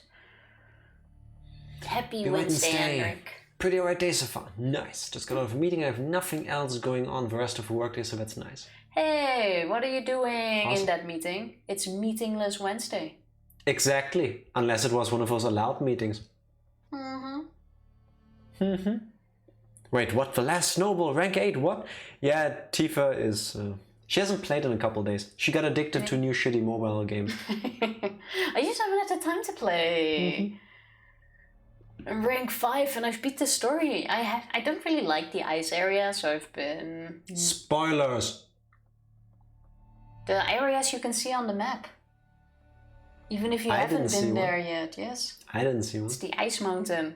Happy Wednesday, Hendrik. Pretty alright day so far. Nice. Just got out of a meeting. I have nothing else going on the rest of the workday, so that's nice. Hey, what are you doing Awesome. in that meeting? It's Meetingless Wednesday. Exactly. Unless it was one of those allowed meetings. Wait, what? The last snowball? Rank 8? What? Yeah, Tifa is... she hasn't played in a couple days. She got addicted to new shitty mobile games. I just haven't had the time to play. I'm rank 5 and I've beat the story. I don't really like the ice area, so I've been... Spoilers! The areas you can see on the map. Even if you haven't been there yet, yes. I didn't see one. It's the ice mountain.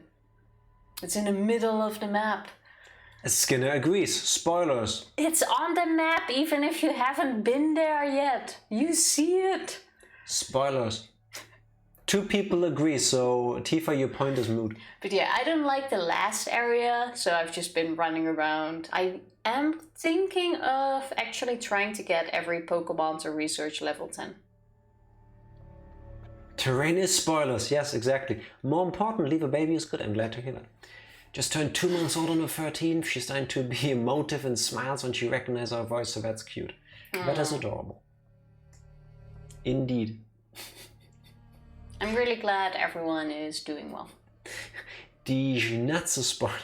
It's in the middle of the map. Skinner agrees. Spoilers. It's on the map even if you haven't been there yet. You see it. Spoilers. 2 people agree, so Tifa, your point is moot. But yeah, I don't like the last area, so I've just been running around. I am thinking of actually trying to get every Pokemon to research level 10. Terrain is spoilers, yes, exactly. More important, leave a baby is good, I'm glad to hear that. Just turned 2 months old on the 13th, she's starting to be emotive and smiles when she recognizes our voice, so that's cute. That is adorable. Indeed. I'm really glad everyone is doing well. Die not so spoilers.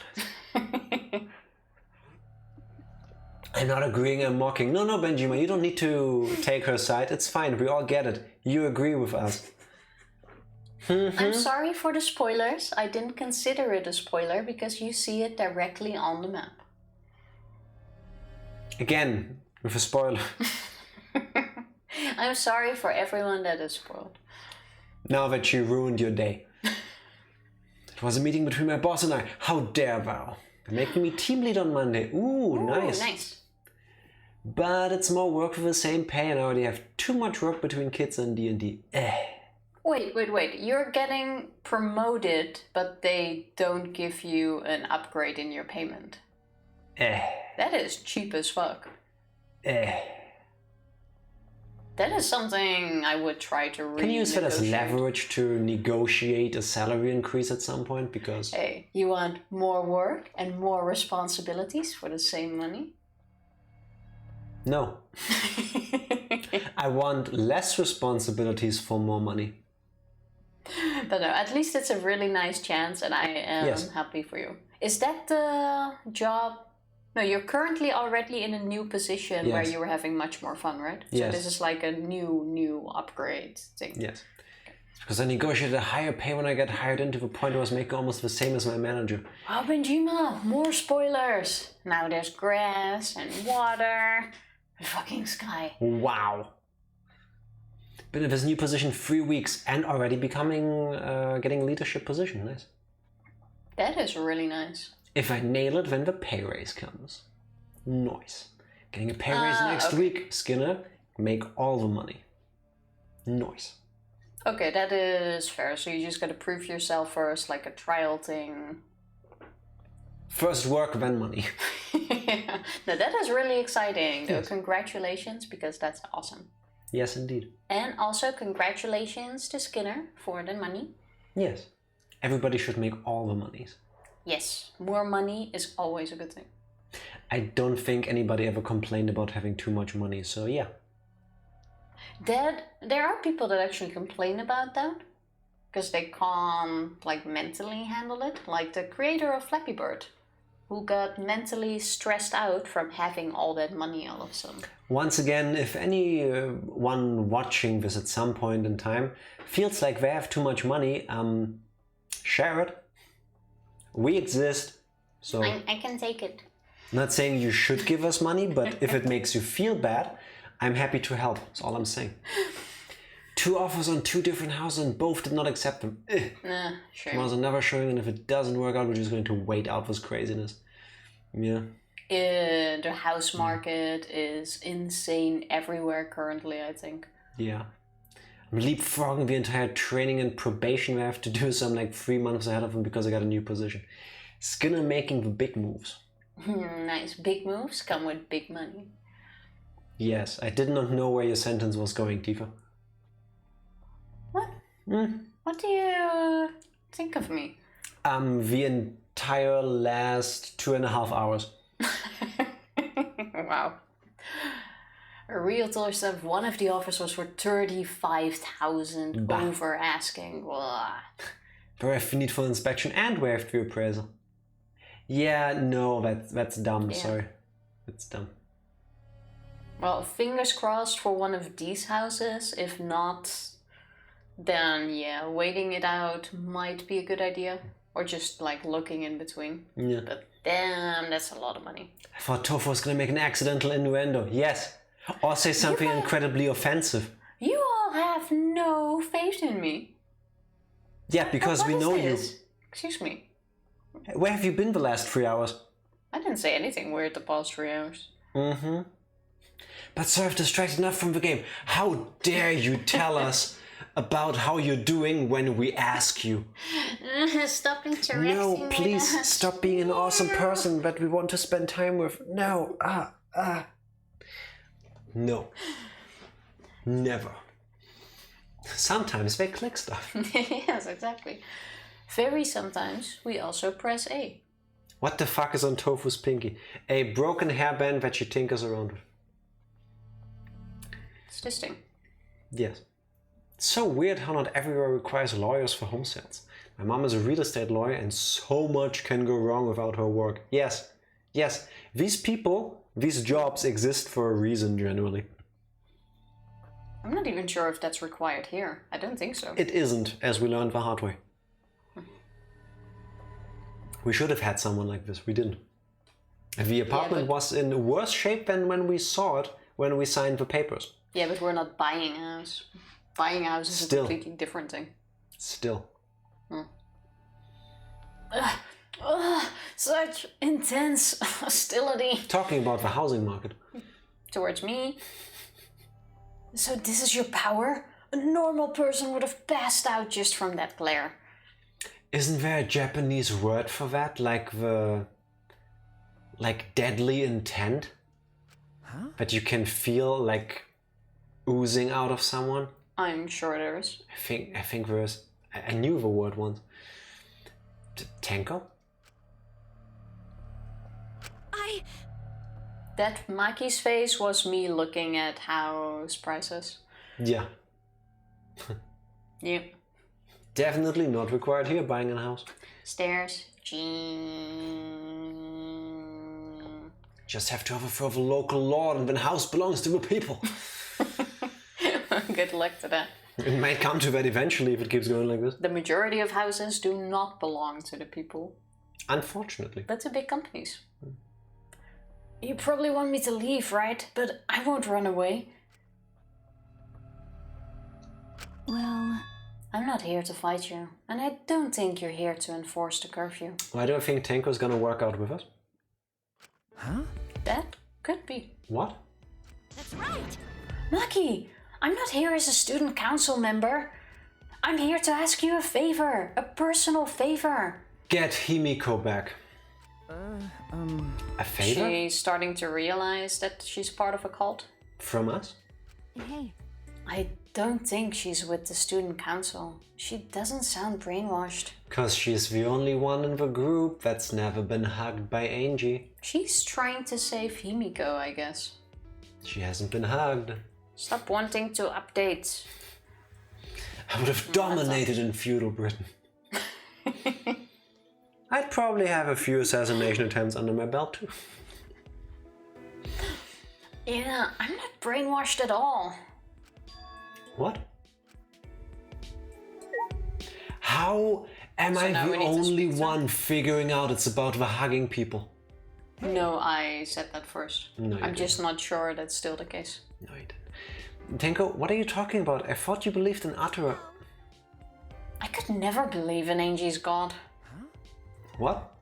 I'm not agreeing, I'm mocking. No, Benjamin, you don't need to take her side. It's fine, we all get it. You agree with us. I'm sorry for the spoilers. I didn't consider it a spoiler because you see it directly on the map. Again, with a spoiler. I'm sorry for everyone that is spoiled. Now that you ruined your day. It was a meeting between my boss and I. How dare thou? They're making me team lead on Monday. Ooh, nice. Nice. But it's more work for the same pay and I already have too much work between kids and D&D. Wait. You're getting promoted, but they don't give you an upgrade in your payment. That is cheap as fuck. That is something I would try to renegotiate. Can you use that as leverage to negotiate a salary increase at some point? Because... Hey, you want more work and more responsibilities for the same money? No. I want less responsibilities for more money. But no, at least it's a really nice chance and I am happy for you. Is that the job? No, you're currently already in a new position where you were having much more fun, right? So this is like a new upgrade thing. Yes. Because I negotiated a higher pay when I got hired into the point I was making almost the same as my manager. Oh, Benjima, more spoilers. Now there's grass and water. The fucking sky. Wow. Been in this new position 3 weeks and already becoming, getting a leadership position. Nice. That is really nice. If I nail it, then the pay raise comes. Nice. Getting a pay raise next week, Skinner. Make all the money. Nice. Okay, that is fair. So you just gotta prove yourself first, like a trial thing. First work, then money. Yeah. No, that is really exciting. Yes. So congratulations, because that's awesome. Yes, indeed. And also congratulations to Skinner for the money. Yes. Everybody should make all the monies. Yes, more money is always a good thing. I don't think anybody ever complained about having too much money, so yeah. There are people that actually complain about that because they can't mentally handle it, like the creator of Flappy Bird, who got mentally stressed out from having all that money all of a sudden. Once again, if anyone watching this at some point in time feels like they have too much money, share it. We exist, so... I can take it. Not saying you should give us money, but if it makes you feel bad, I'm happy to help. That's all I'm saying. 2 offers on 2 different houses and both did not accept them. Sure. Tomorrow's another showing, and if it doesn't work out, we're just going to wait out this craziness. Yeah. The house market is insane everywhere currently, I think. Yeah. I'm leapfrogging the entire training and probation we have to do, so I'm like 3 months ahead of them because I got a new position. Skinner making the big moves. Nice. Big moves come with big money. Yes, I did not know where your sentence was going, Tifa. What? What do you think of me? The entire last 2.5 hours. Wow. A realtor said one of the offers was for 35,000 over asking. Blah. Bereft need for inspection and waived the appraisal. Yeah, no, that's dumb, sorry. That's dumb. Well, fingers crossed for one of these houses. If not, then yeah, waiting it out might be a good idea. Or just like looking in between. Yeah. But damn, that's a lot of money. I thought Tofu was gonna make an accidental innuendo. Yes. Or say something incredibly offensive. You all have no faith in me. Yeah, because we know you. Excuse me. Where have you been the last 3 hours? I didn't say anything weird the past 3 hours. Mm-hmm. But sir, I've distracted enough from the game. How dare you tell us about how you're doing when we ask you? Stop interacting. No, please with us. stop being an awesome person that we want to spend time with. No, No. Never. Sometimes they click stuff. Yes, exactly. Very sometimes we also press A. What the fuck is on Tofu's pinky? A broken hairband that she tinkers around with. It's this thing. Yes. It's so weird how not everywhere requires lawyers for home sales. My mom is a real estate lawyer and so much can go wrong without her work. Yes. Yes. These people, these jobs exist for a reason generally. I'm not even sure if that's required here. I don't think so. It isn't, as we learned the hard way. We should have had someone like this. We didn't. The apartment was in worse shape than when we saw it when we signed the papers. Yeah, but we're not buying a house. Buying a house is a completely different thing. Still. Such intense hostility. Talking about the housing market. Towards me. So this is your power? A normal person would have passed out just from that glare. Isn't there a Japanese word for that? Like deadly intent? Huh? That you can feel like oozing out of someone? I'm sure there is. I think there is. I knew the word once. Tenko? That Maki's face was me looking at house prices. Yeah. Yeah. Definitely not required here buying a house. Stairs. Just have to overthrow the local law and then house belongs to the people. Good luck to that. It might come to that eventually if it keeps going like this. The majority of houses do not belong to the people. Unfortunately. But to big companies. You probably want me to leave, right? But I won't run away. Well, I'm not here to fight you. And I don't think you're here to enforce the curfew. Why do I think Tenko's gonna work out with us? Huh? That could be. What? That's right. Maki, I'm not here as a student council member. I'm here to ask you a favor, a personal favor. Get Himiko back. A favor? She's starting to realize that she's part of a cult. From us? hey, I don't think she's with the student council. She doesn't sound brainwashed. Cause she's the only one in the group that's never been hugged by Angie. She's trying to save Himiko, I guess. She hasn't been hugged. Stop wanting to update. I would have dominated in feudal Britain. I'd probably have a few assassination attempts under my belt too. Yeah, I'm not brainwashed at all. What? How Am So I now the we need to only speak to- one figuring out it's about the hugging people? No, I said that first. No, you I'm just not sure that's still the case. No, you didn't. Tenko, what are you talking about? I thought you believed in Atura. I could never believe in Angie's god. What?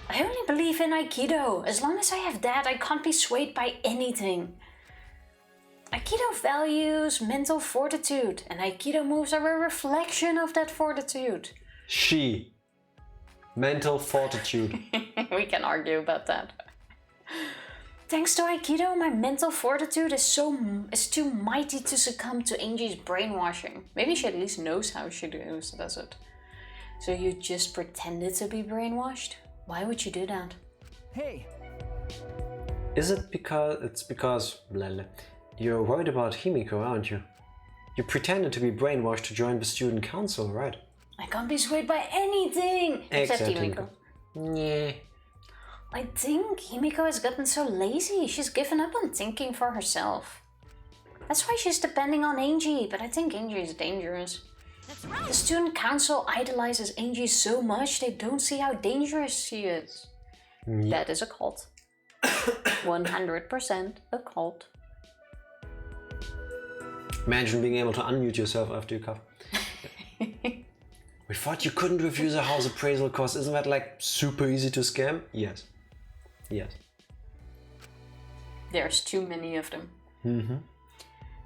I only believe in Aikido. As long as I have that, I can't be swayed by anything. Aikido values mental fortitude, and Aikido moves are a reflection of that fortitude. She. Mental fortitude. We can argue about that. Thanks to Aikido, my mental fortitude is too mighty to succumb to Angie's brainwashing. Maybe she at least knows how she does it. So you just pretended to be brainwashed? Why would you do that? Hey, Is it because bleh, you're worried about Himiko, aren't you? You pretended to be brainwashed to join the student council, right? I can't be swayed by anything except Exactly. Himiko. Yeah. I think Himiko has gotten so lazy, she's given up on thinking for herself. That's why she's depending on Angie, but I think Angie is dangerous. The student council idolizes Angie so much they don't see how dangerous she is. That is a cult. 100% a cult. Imagine being able to unmute yourself after you cough. We thought you couldn't refuse a house appraisal course. Isn't that like super easy to scam? Yes. Yes. There's too many of them.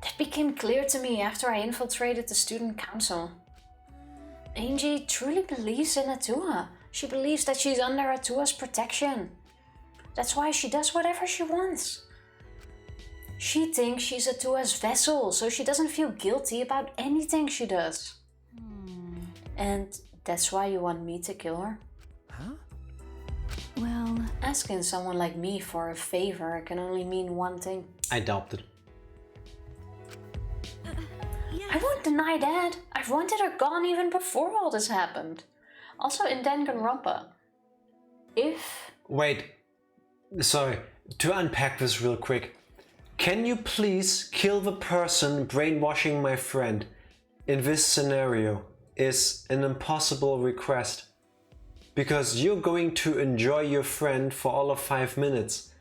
That became clear to me after I infiltrated the student council. Angie truly believes in Atua. She believes that she's under Atua's protection. That's why she does whatever she wants. She thinks she's Atua's vessel, so she doesn't feel guilty about anything she does. And that's why you want me to kill her? Well, Asking someone like me for a favor can only mean one thing. I doubt it. I won't deny that. I've wanted her gone even before all this happened. Also in Danganronpa. If... Wait. Sorry. To unpack this real quick. Can you please kill the person brainwashing my friend? In this scenario is an impossible request. Because you're going to enjoy your friend for all of 5 minutes.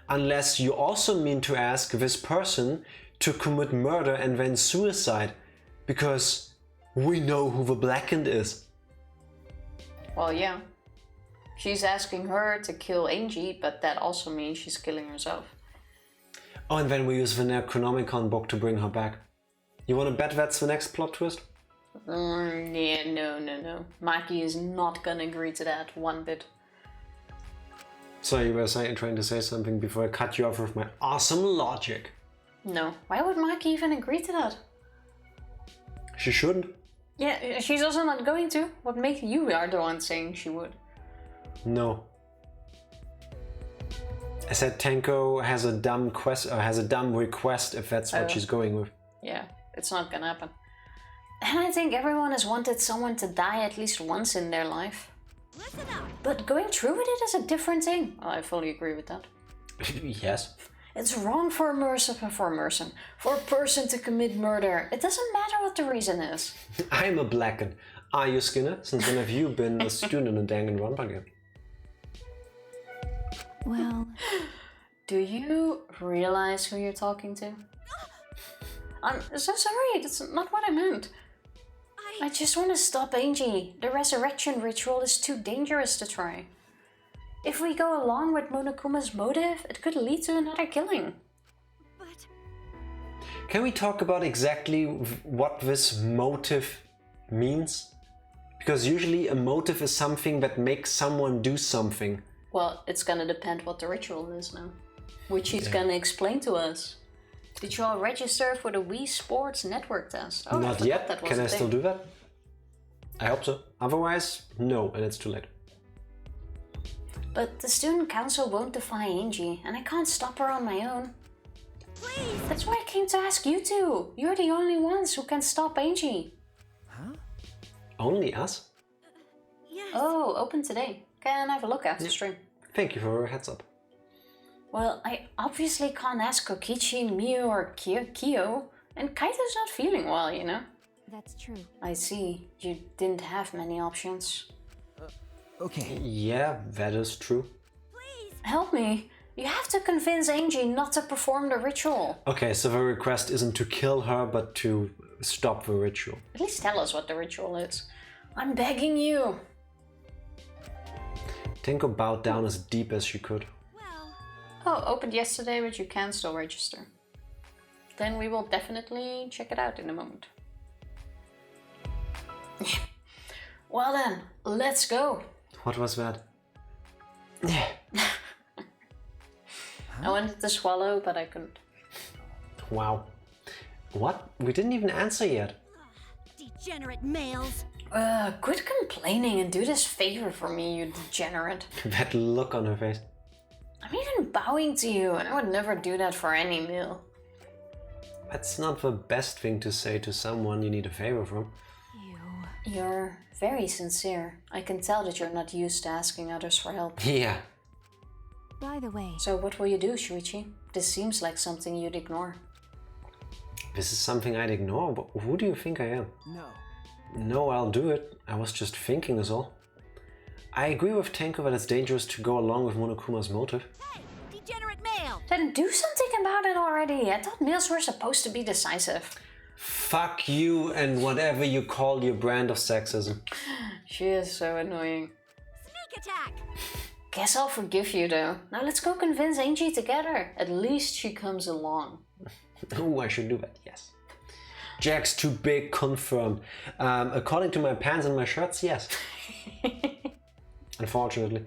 Unless you also mean to ask this person to commit murder and then suicide. Because we know who the Blackened is. Well, yeah. She's asking her to kill Angie, but that also means she's killing herself. Oh, and then we use the Necronomicon book to bring her back. You wanna bet that's the next plot twist? Yeah, no. Maki is not gonna agree to that one bit. So you were trying to say something before I cut you off with my awesome logic. No. Why would Maki even agree to that? She shouldn't. Yeah, she's also not going to. What makes you are the one saying she would? No. I said Tenko has a dumb request if that's what she's going with. Yeah, it's not gonna happen. And I think everyone has wanted someone to die at least once in their life. But going through with it is a different thing. Well, I fully agree with that. Yes. It's wrong for a person to commit murder. It doesn't matter what the reason is. I'm a Blackened. Are you, Skinner? Since when have you been a student in Danganronpa game? well, Do you realize who you're talking to? I'm so sorry, that's not what I meant. I just want to stop Angie. The resurrection ritual is too dangerous to try. If we go along with Monokuma's motive, it could lead to another killing. But Can we talk about exactly what this motive means? Because usually a motive is something that makes someone do something. Well, it's gonna depend what the ritual is now. Which he's gonna explain to us. Did you all register for the Wii Sports Network test? Oh, I Not forgot yet. that was Can a I still thing. do that? I hope so. Otherwise, no, and it's too late. But the student council won't defy Angie, and I can't stop her on my own. please, That's why I came to ask you two. You're the only ones who can stop Angie. Only us? yes. Oh, open today. Can I have a look after stream? Thank you for a heads up. Well, I obviously can't ask Kokichi, Miu, or Kyo, and Kaito's not feeling well, you know? That's true. I see. You didn't have many options. Okay. Yeah, that is true. Help me. You have to convince Angie not to perform the ritual. Okay, so the request isn't to kill her, but to stop the ritual. At least tell us what the ritual is. I'm begging you. Tenko bowed down as deep as she could. Oh, opened yesterday, but you can still register. Then we will definitely check it out in a moment. Well then, let's go. What was that? I wanted to swallow, but I couldn't. Wow. What? We didn't even answer yet. Degenerate males. Quit complaining and do this favor for me, you degenerate. That look on her face. I'm even bowing to you, and I would never do that for any meal. That's not the best thing to say to someone you need a favor from. You're very sincere. I can tell that you're not used to asking others for help. Yeah. By the way, So what will you do, Shuichi? This seems like something you'd ignore. This is something I'd ignore, but who do you think I am? No. No, I'll do it. I was just thinking is all. I agree with Tenko that it's dangerous to go along with Monokuma's motive. Hey, degenerate male. Then do something about it already. I thought meals were supposed to be decisive. Fuck you and whatever you call your brand of sexism. She is so annoying. Sneak attack. Guess I'll forgive you though. Now let's go convince Angie together. At least she comes along. Oh, I should do that, yes. Jack's too big, confirmed. According to my pants and my shirts, yes. Unfortunately.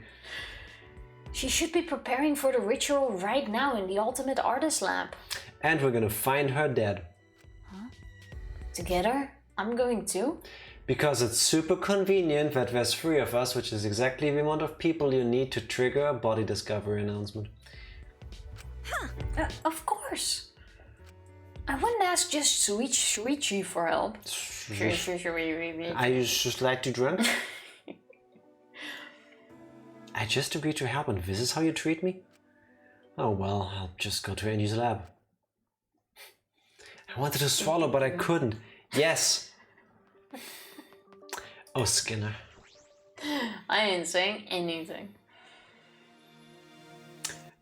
She should be preparing for the ritual right now in the Ultimate Artist Lab. And we're gonna find her dead. Together? I'm going too? Because it's super convenient that there's 3 of us, which is exactly the amount of people you need to trigger a body discovery announcement. Of course. I wouldn't ask just Shuichi for help. I just like to drink. I just agreed to help and this is how you treat me? Oh well, I'll just go to Angie's lab. I wanted to swallow, but I couldn't. Yes! Oh, Skinner. I ain't saying anything.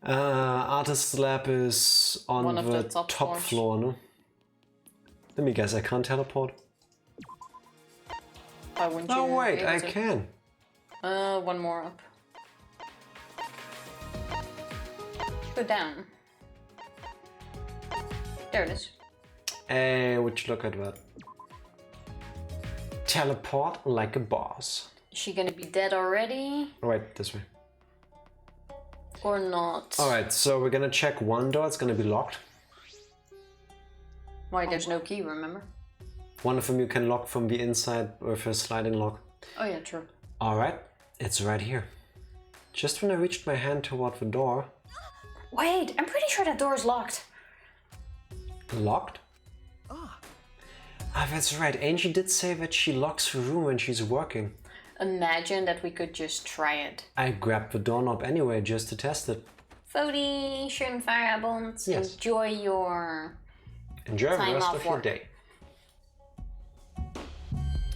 Artist's lab is on One of the the top top floors. floor, no? Let me guess, I can't teleport? Why wouldn't you? Oh wait, be able I to? can. One more up. Go down. There it is. Hey, would you look at that? Teleport like a boss. Is she gonna be dead already Right, this way. or not? Alright, so we're gonna check one door, it's gonna be locked. Why? There's no key. Remember? One of them you can lock from the inside with a sliding lock. Oh yeah, true. Alright, it's right here. Just when I reached my hand toward the door. Wait, I'm pretty sure that door's locked. Locked? Ah, that's right. Angie did say that she locks the room when she's working. Imagine that we could just try it. I grabbed the doorknob anyway just to test it. Fody, schön Feierabend. Yes. Enjoy your Enjoy the Time rest off of your work. day.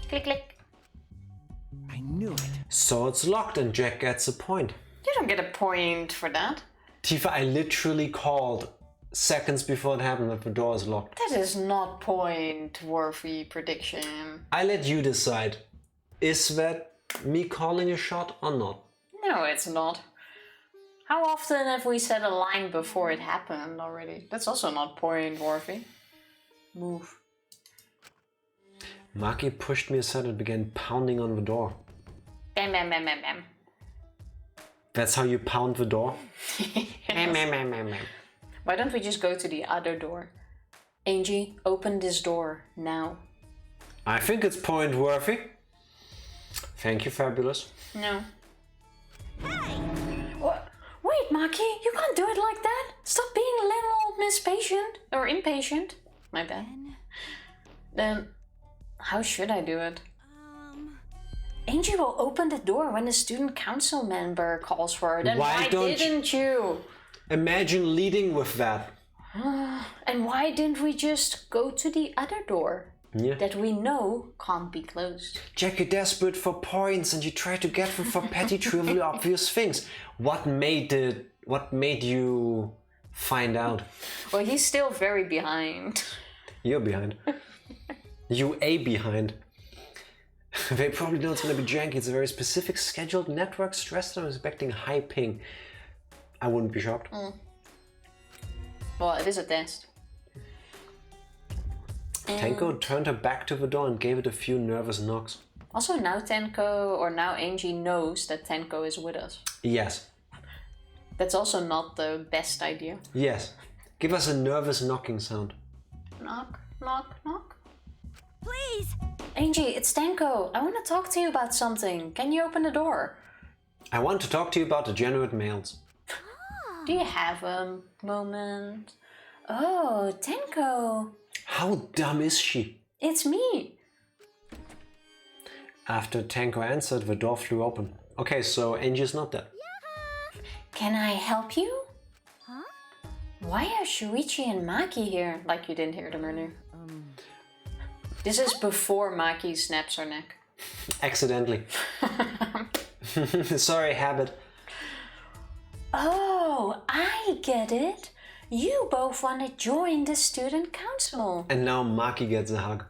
click click. I knew it. So it's locked and Jack gets a point. You don't get a point for that. Tifa, I literally called seconds before it happened that the door is locked. That is not point-worthy prediction. I let you decide. Is that me calling a shot or not? No, it's not. How often have we said a line before it happened already? That's also not point-worthy. Move. Maki pushed me aside and began pounding on the door. Bam, bam, bam, bam, bam. That's how you pound the door? Bam, bam, bam, bam, bam. Why don't we just go to the other door? Angie, open this door now. I think it's point worthy. Thank you, Fabulous. No. What? Wait, Maki, you can't do it like that. Stop being a little old Miss Patient. Or impatient. My bad. Then, how should I do it? Angie will open the door when the student council member calls for her. Then why don't didn't you? Imagine leading with that. And why didn't we just go to the other door? Yeah. that we know can't be closed. Jack, you're desperate for points and you try to get them for petty, trivial, obvious things. What made you find out? Well, he's still very behind. You're behind. You behind. They probably know it's gonna be janky. It's a very specific scheduled network stressed and I'm expecting high ping. I wouldn't be shocked. Well, it is a test. Tenko turned her back to the door and gave it a few nervous knocks. Also, now Angie knows that Tenko is with us. Yes. That's also not the best idea. Yes. Give us a nervous knocking sound. Knock, knock, knock. Please! Angie, it's Tenko. I want to talk to you about something. Can you open the door? I want to talk to you about degenerate males. Do you have a moment? Oh, Tenko. How dumb is she? It's me. After Tenko answered, the door flew open. Okay, so Angie's not dead. Can I help you? Huh? Why are Shuichi and Maki here? Like you didn't hear them earlier. This is before Maki snaps her neck. Accidentally. Sorry, habit. Oh, I get it. You both want to join the student council. And now Maki gets a hug.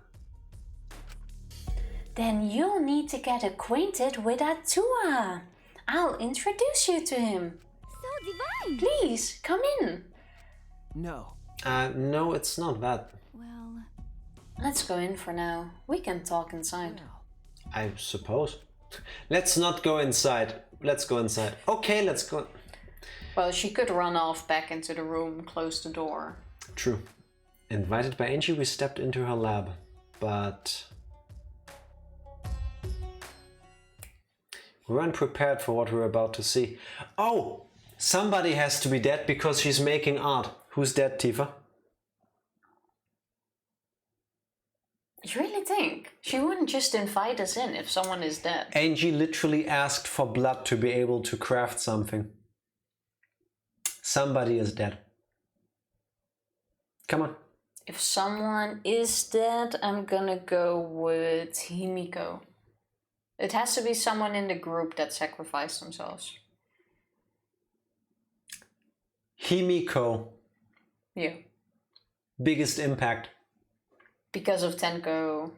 Then you'll need to get acquainted with Atua. I'll introduce you to him. So divine! Please, come in. No. No, it's not that. Well, Let's go in for now. We can talk inside. I suppose. Let's not go inside. Let's go inside. Okay, let's go. Well, she could run off back into the room, close the door. True. Invited by Angie, we stepped into her lab. But we weren't prepared for what we were about to see. Oh! Somebody has to be dead because she's making art. Who's dead, Tifa? You really think? She wouldn't just invite us in if someone is dead. Angie literally asked for blood to be able to craft something. Somebody is dead. Come on. If someone is dead, I'm gonna go with Himiko. It has to be someone in the group that sacrificed themselves. Himiko. Yeah. Biggest impact. Because of Tenko.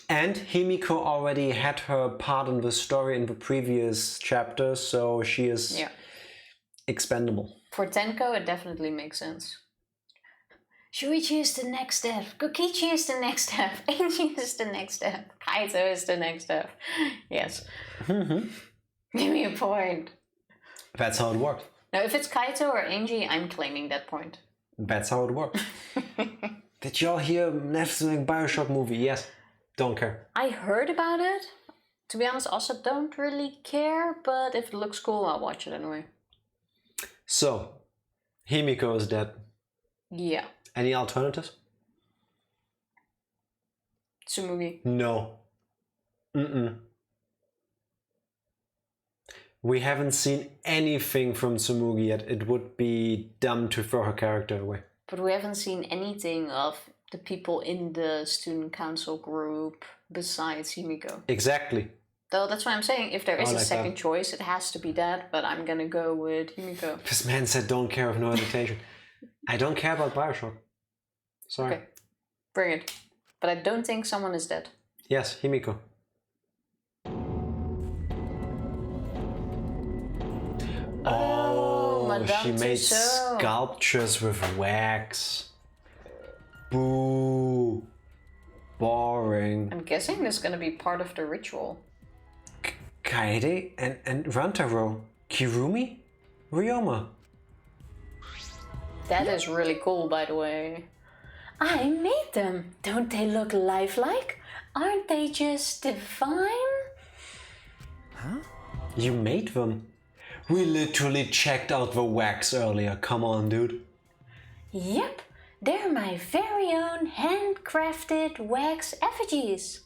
And Himiko already had her part in the story in the previous chapter, so she is expendable. For Tenko, it definitely makes sense. Shuichi is the next step. Kokichi is the next step. Angie is the next step. Kaito is the next step. Yes. Give me a point. That's how it worked. Now, if it's Kaito or Angie, I'm claiming that point. That's how it worked. Did y'all hear next Bioshock movie? Yes. Don't care. I heard about it. To be honest, also don't really care, but if it looks cool, I'll watch it anyway. So, Himiko is dead. Yeah. Any alternatives? Tsumugi. No. We haven't seen anything from Tsumugi yet. It would be dumb to throw her character away. But we haven't seen anything of the people in the student council group besides Himiko. Exactly. Though that's why I'm saying if there is a like second that. choice, it has to be that, but I'm gonna go with Himiko. This man said don't care of no hesitation. I don't care about Bioshock. Sorry. Okay. Bring it. But I don't think someone is dead. Yes, Himiko. Oh, Madame she made Tussauds. sculptures with wax. Boo. Boring. I'm guessing this is gonna be part of the ritual. Kaede and Rantaro. Kirumi? Ryoma. That is really cool, by the way. I made them. Don't they look lifelike? Aren't they just divine? You made them? We literally checked out the wax earlier. Come on, dude. Yep, they're my very own handcrafted wax effigies.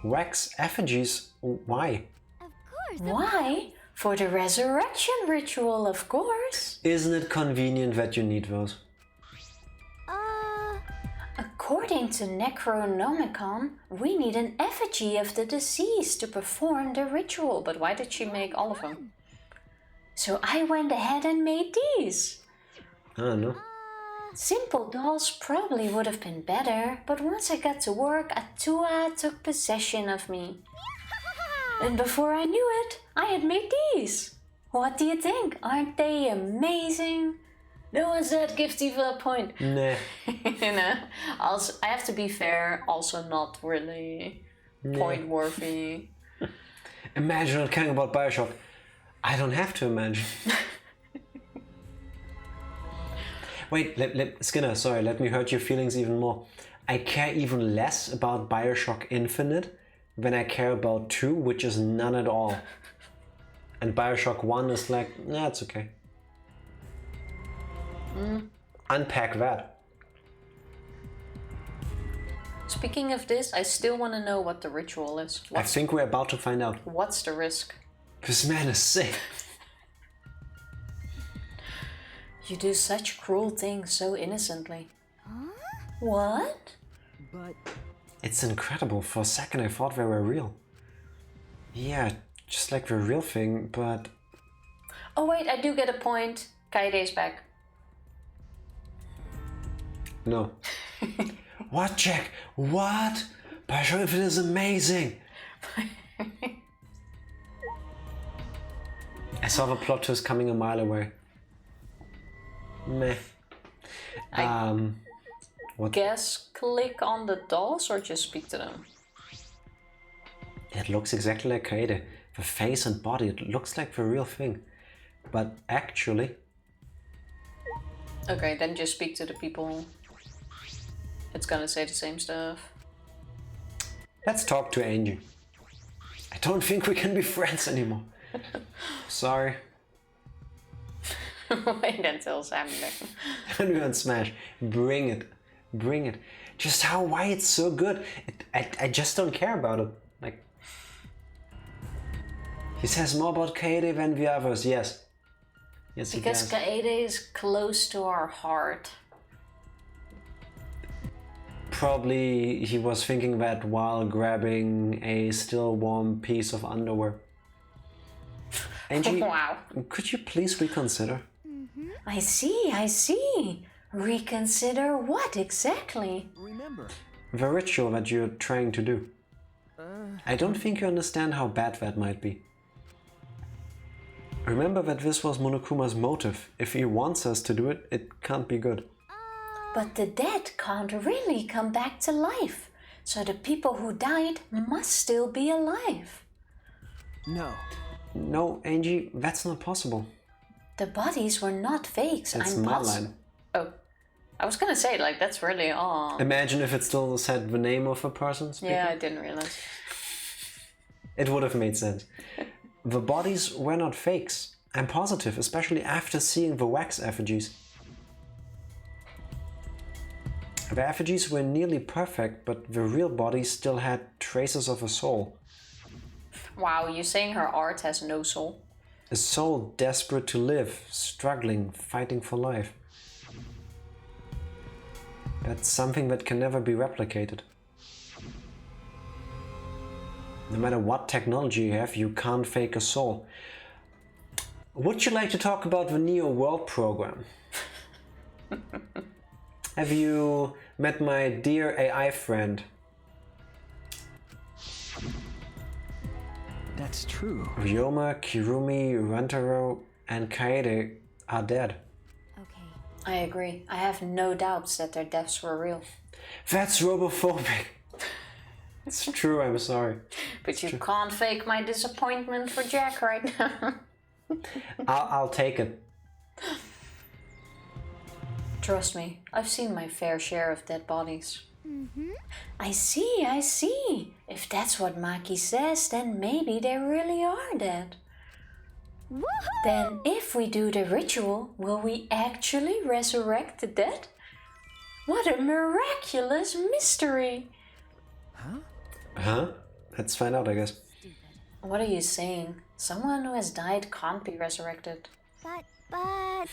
Wax effigies? Why? of course. Why? For the resurrection ritual, of course. Isn't it convenient that you need those? Of According to Necronomicon, we need an effigy of the deceased to perform the ritual. But why did she make all of them? So I went ahead and made these. I don't know. Simple dolls probably would have been better, but once I got to work, Atua took possession of me. And before I knew it, I had made these. What do you think? Aren't they amazing? No one's that gifty for a point. Nah. You know? Also, I have to be fair, also not really point worthy. Imagine not caring about Bioshock. I don't have to imagine. Wait, Skinner, sorry, let me hurt your feelings even more. I care even less about Bioshock Infinite than I care about 2, which is none at all. And Bioshock 1 is like, nah, it's okay. Unpack that. Speaking of this, I still want to know what the ritual is. I think we're about to find out. What's the risk? This man is sick. You do such cruel things so innocently. Huh? What? But It's incredible. For a second I thought they were real. Yeah, just like the real thing, but... Oh wait, I do get a point. Kaide's back. No. What, Jack? What? Bioshock Infinite is amazing! I saw the plot twist coming a mile away. Meh. What? Guess click on the dolls or just speak to them? It looks exactly like Kaede. The face and body, it looks like the real thing. But actually... Okay, then just speak to the people. It's gonna say the same stuff. Let's talk to Angie. I don't think we can be friends anymore. Sorry. Wait until Saturday. When we're on Smash, bring it. Bring it. Just why it's so good. I just don't care about it. Like, he says more about Kaede than the others, yes. Yes, he Because does. Kaede is close to our heart. Probably he was thinking that while grabbing a still warm piece of underwear. Angie, Wow. could you please reconsider? I see. Reconsider what exactly? remember, The ritual that you're trying to do. I don't think you understand how bad that might be. Remember that this was Monokuma's motive. If he wants us to do it, it can't be good. But the dead can't really come back to life. So the people who died must still be alive. no. No, Angie, that's not possible. The bodies were not fakes. That's I'm my positive. line. Oh. I was gonna say, like, that's really odd. Imagine if it still said the name of a person speaking. Yeah, I didn't realize. It would have made sense. The bodies were not fakes. I'm positive, especially after seeing the wax effigies. The effigies were nearly perfect, but the real bodies still had traces of a soul. Wow, you're saying her art has no soul? A soul desperate to live, struggling, fighting for life. That's something that can never be replicated. No matter what technology you have, you can't fake a soul. Would you like to talk about the Neo World program? Have you met my dear AI friend? That's true. Ryoma, Kirumi, Rantaro, and Kaede are dead. Okay. I agree. I have no doubts that their deaths were real. That's robophobic. It's true, I'm sorry. But you can't fake my disappointment for Jack right now. I'll take it. Trust me, I've seen my fair share of dead bodies. I see. If that's what Maki says, then maybe they really are dead. Woohoo! Then if we do the ritual, will we actually resurrect the dead? What a miraculous mystery! Huh? Let's find out, I guess. What are you saying? Someone who has died can't be resurrected. But...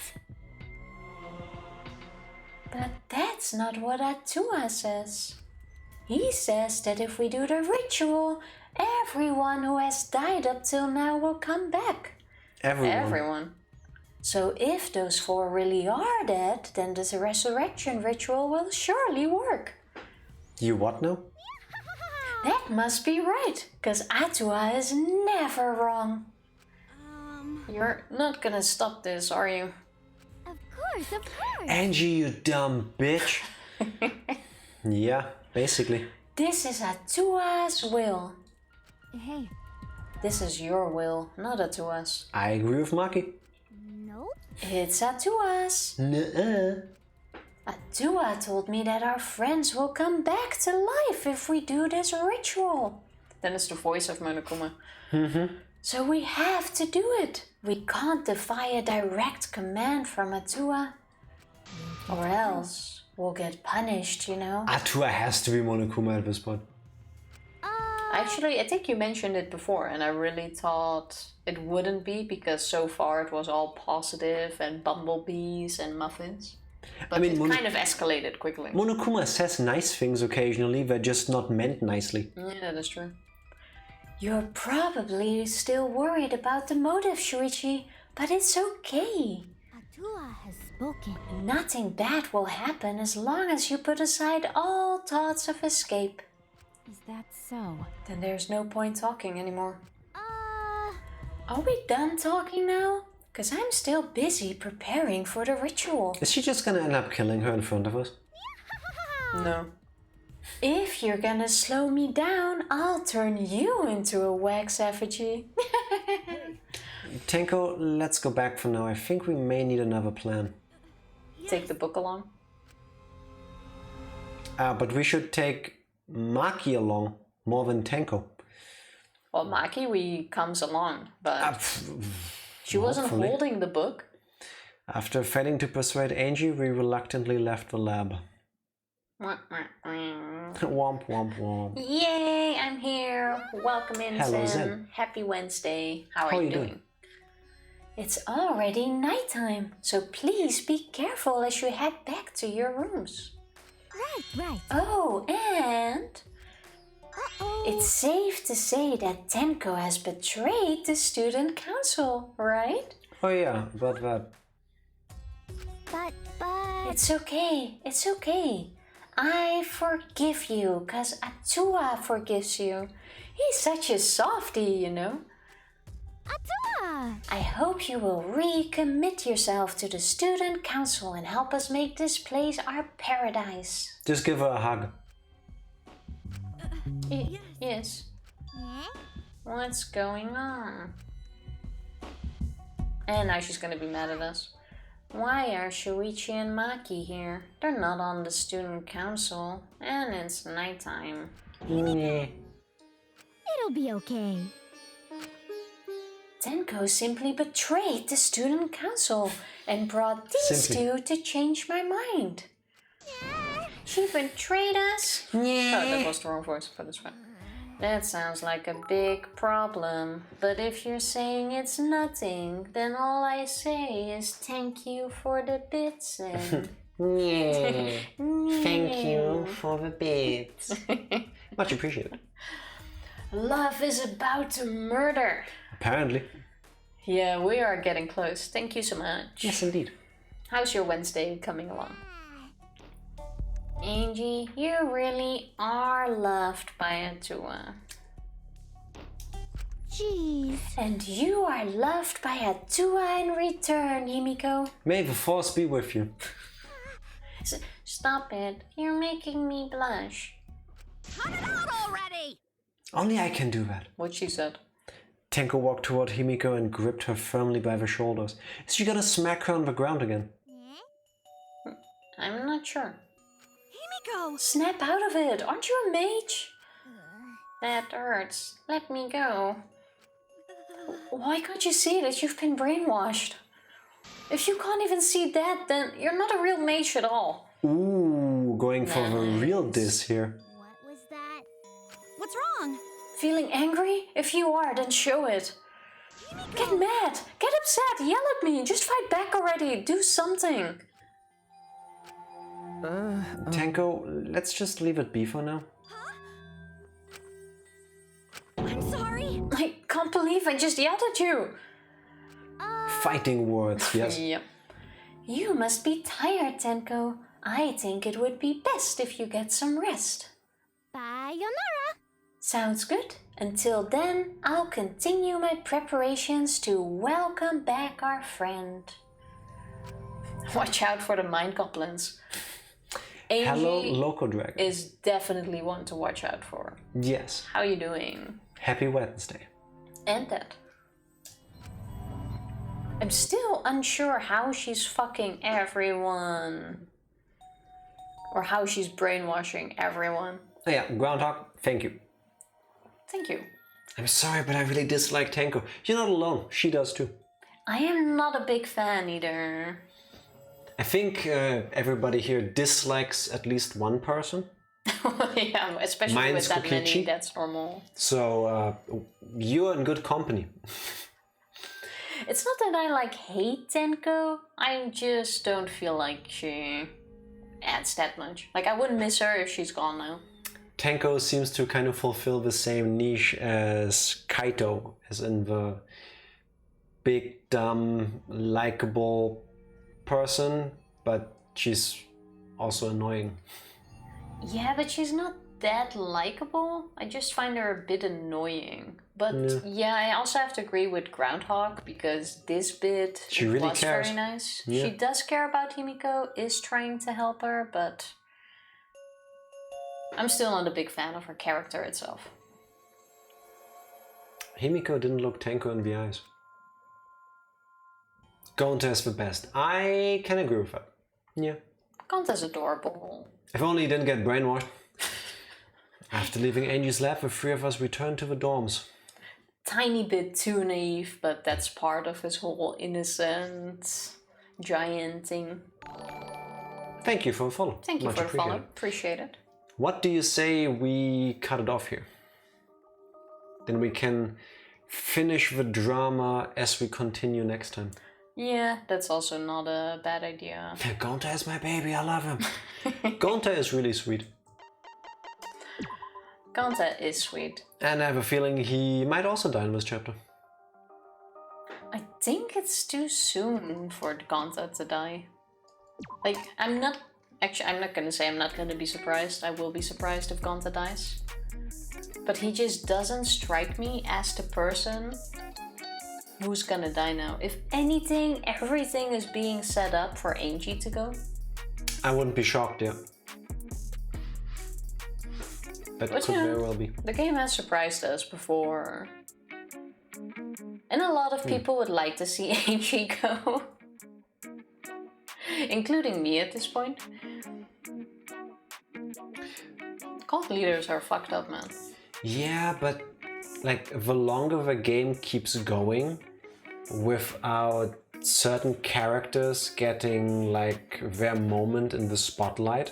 But that's not what Atua says. He says that if we do the ritual, everyone who has died up till now will come back. Everyone. So if those 4 really are dead, then this resurrection ritual will surely work. You what now? That must be right, because Atua is never wrong. You're not gonna stop this, are you? Of course. Angie, you dumb bitch. Yeah, basically. This is Atua's will. Hey, This is your will, not Atua's. I agree with Maki. nope. It's Atua's. Nuh-uh. Atua told me that our friends will come back to life if we do this ritual. Then it's the voice of Monokuma. So we have to do it. We can't defy a direct command from Atua. Or else we'll get punished, you know? Atua has to be Monokuma at this point. Actually, I think you mentioned it before, and I really thought it wouldn't be because so far it was all positive and bumblebees and muffins. But I mean, it kind of escalated quickly. Monokuma says nice things occasionally, they're just not meant nicely. Yeah, that is true. You're probably still worried about the motive, Shuichi, but it's okay. Atua has spoken. Nothing bad will happen as long as you put aside all thoughts of escape. Is that so? Then there's no point talking anymore. Are we done talking now? Because I'm still busy preparing for the ritual. Is she just gonna end up killing her in front of us? No. If you're gonna slow me down, I'll turn you into a wax effigy. Tenko, let's go back for now. I think we may need another plan. Take the book along. But we should take Maki along more than Tenko. Well, Maki comes along, but she wasn't hopefully. holding the book. After failing to persuade Angie, we reluctantly left the lab. Womp womp womp. Yay, I'm here. Welcome in, Hello, Zen. Zen. Happy Wednesday. How are you doing? It's already nighttime, so please be careful as you head back to your rooms. Right. Oh, and Uh-oh. it's safe to say that Tenko has betrayed the student council, right? Oh yeah, but But... It's okay. I forgive you, cause Atua forgives you. He's such a softie, you know. Atua! I hope you will recommit yourself to the student council and help us make this place our paradise. just give her a hug. Yes. Eh? What's going on? And now she's gonna be mad at us. Why are Shuichi and Maki here? They're not on the student council, and it's nighttime. Yeah. It'll be okay. Tenko simply betrayed the student council and brought these Simply. two to change my mind. She betrayed us? Oh, that was the wrong voice, but it's fine. That sounds like a big problem. But if you're saying it's nothing, then all I say is thank you for the bits and... Yeah. Thank you for the bits. Much appreciated. Love is about to murder. Apparently. Yeah, we are getting close. Thank you so much. Yes, indeed. How's your Wednesday coming along? Angie, you really are loved by Atua. Jeez. And you are loved by Atua in return, Himiko. May the force be with you. Stop it. You're making me blush. Cut it out already! Only I can do that. What she said. Tenko walked toward Himiko and gripped her firmly by the shoulders. Is she gonna smack her on the ground again? I'm not sure. Himiko! Snap out of it. Aren't you a mage? That hurts. Let me go. Why can't you see that you've been brainwashed? If you can't even see that, then you're not a real mage at all. Ooh, going for the real diss here. What was that? What's wrong? Feeling angry? If you are, then show it. Get mad, get upset, yell at me, just fight back already, do something. Tenko, let's just leave it be for now. I'm sorry. I can't believe I just yelled at you. Fighting words, yes. Yep. You must be tired, Tenko. I think it would be best if you get some rest. Sayonara. Sounds good. Until then, I'll continue my preparations to welcome back our friend. Watch out for the mind goblins. Hello, Angie Loco Dragon. is definitely one to watch out for. Yes. How you doing? Happy Wednesday. And that. I'm still unsure how she's fucking everyone. Or how she's brainwashing everyone. Oh yeah, Groundhog, thank you. Thank you. I'm sorry, but I really dislike Tenko. You're not alone, she does too. I am not a big fan either. I think everybody here dislikes at least one person. Yeah, especially Mine's with that many, Kokichi. that's normal. So you're in good company. It's not that I like hate Tenko. I just don't feel like she adds that much. Like, I wouldn't miss her if she's gone now. Tenko seems to kind of fulfill the same niche as Kaito, as in the big, dumb, likable person, but she's also annoying. Yeah, but she's not that likable. I just find her a bit annoying. But yeah, I also have to agree with Groundhog, because this bit She really was cares. very nice. Yeah. She does care about Himiko, is trying to help her, but I'm still not a big fan of her character itself. Himiko didn't look Tenko in the eyes. Gonta is the best. I can agree with that. Yeah. Kanta's adorable. If only he didn't get brainwashed. After leaving Angie's lab, the three of us returned to the dorms. Tiny bit too naive, but that's part of his whole innocent giant thing. Thank you for the follow. Thank you Much for the follow. appreciated. Appreciate it. What do you say we cut it off here? Then we can finish the drama as we continue next time. Yeah, that's also not a bad idea. Gonta is my baby, I love him. Gonta is really sweet. Kanta is sweet. And I have a feeling he might also die in this chapter. I think it's too soon for Kanta to die. Like, I'm not gonna say I'm not gonna be surprised. I will be surprised if Kanta dies. But he just doesn't strike me as the person who's gonna die now. If anything, everything is being set up for Angie to go. I wouldn't be shocked, yeah. That But could yeah, very well be. the game has surprised us before. And a lot of people would like to see Angie go. Including me at this point. Cult leaders are fucked up, man. Yeah, but like the longer the game keeps going without certain characters getting like their moment in the spotlight,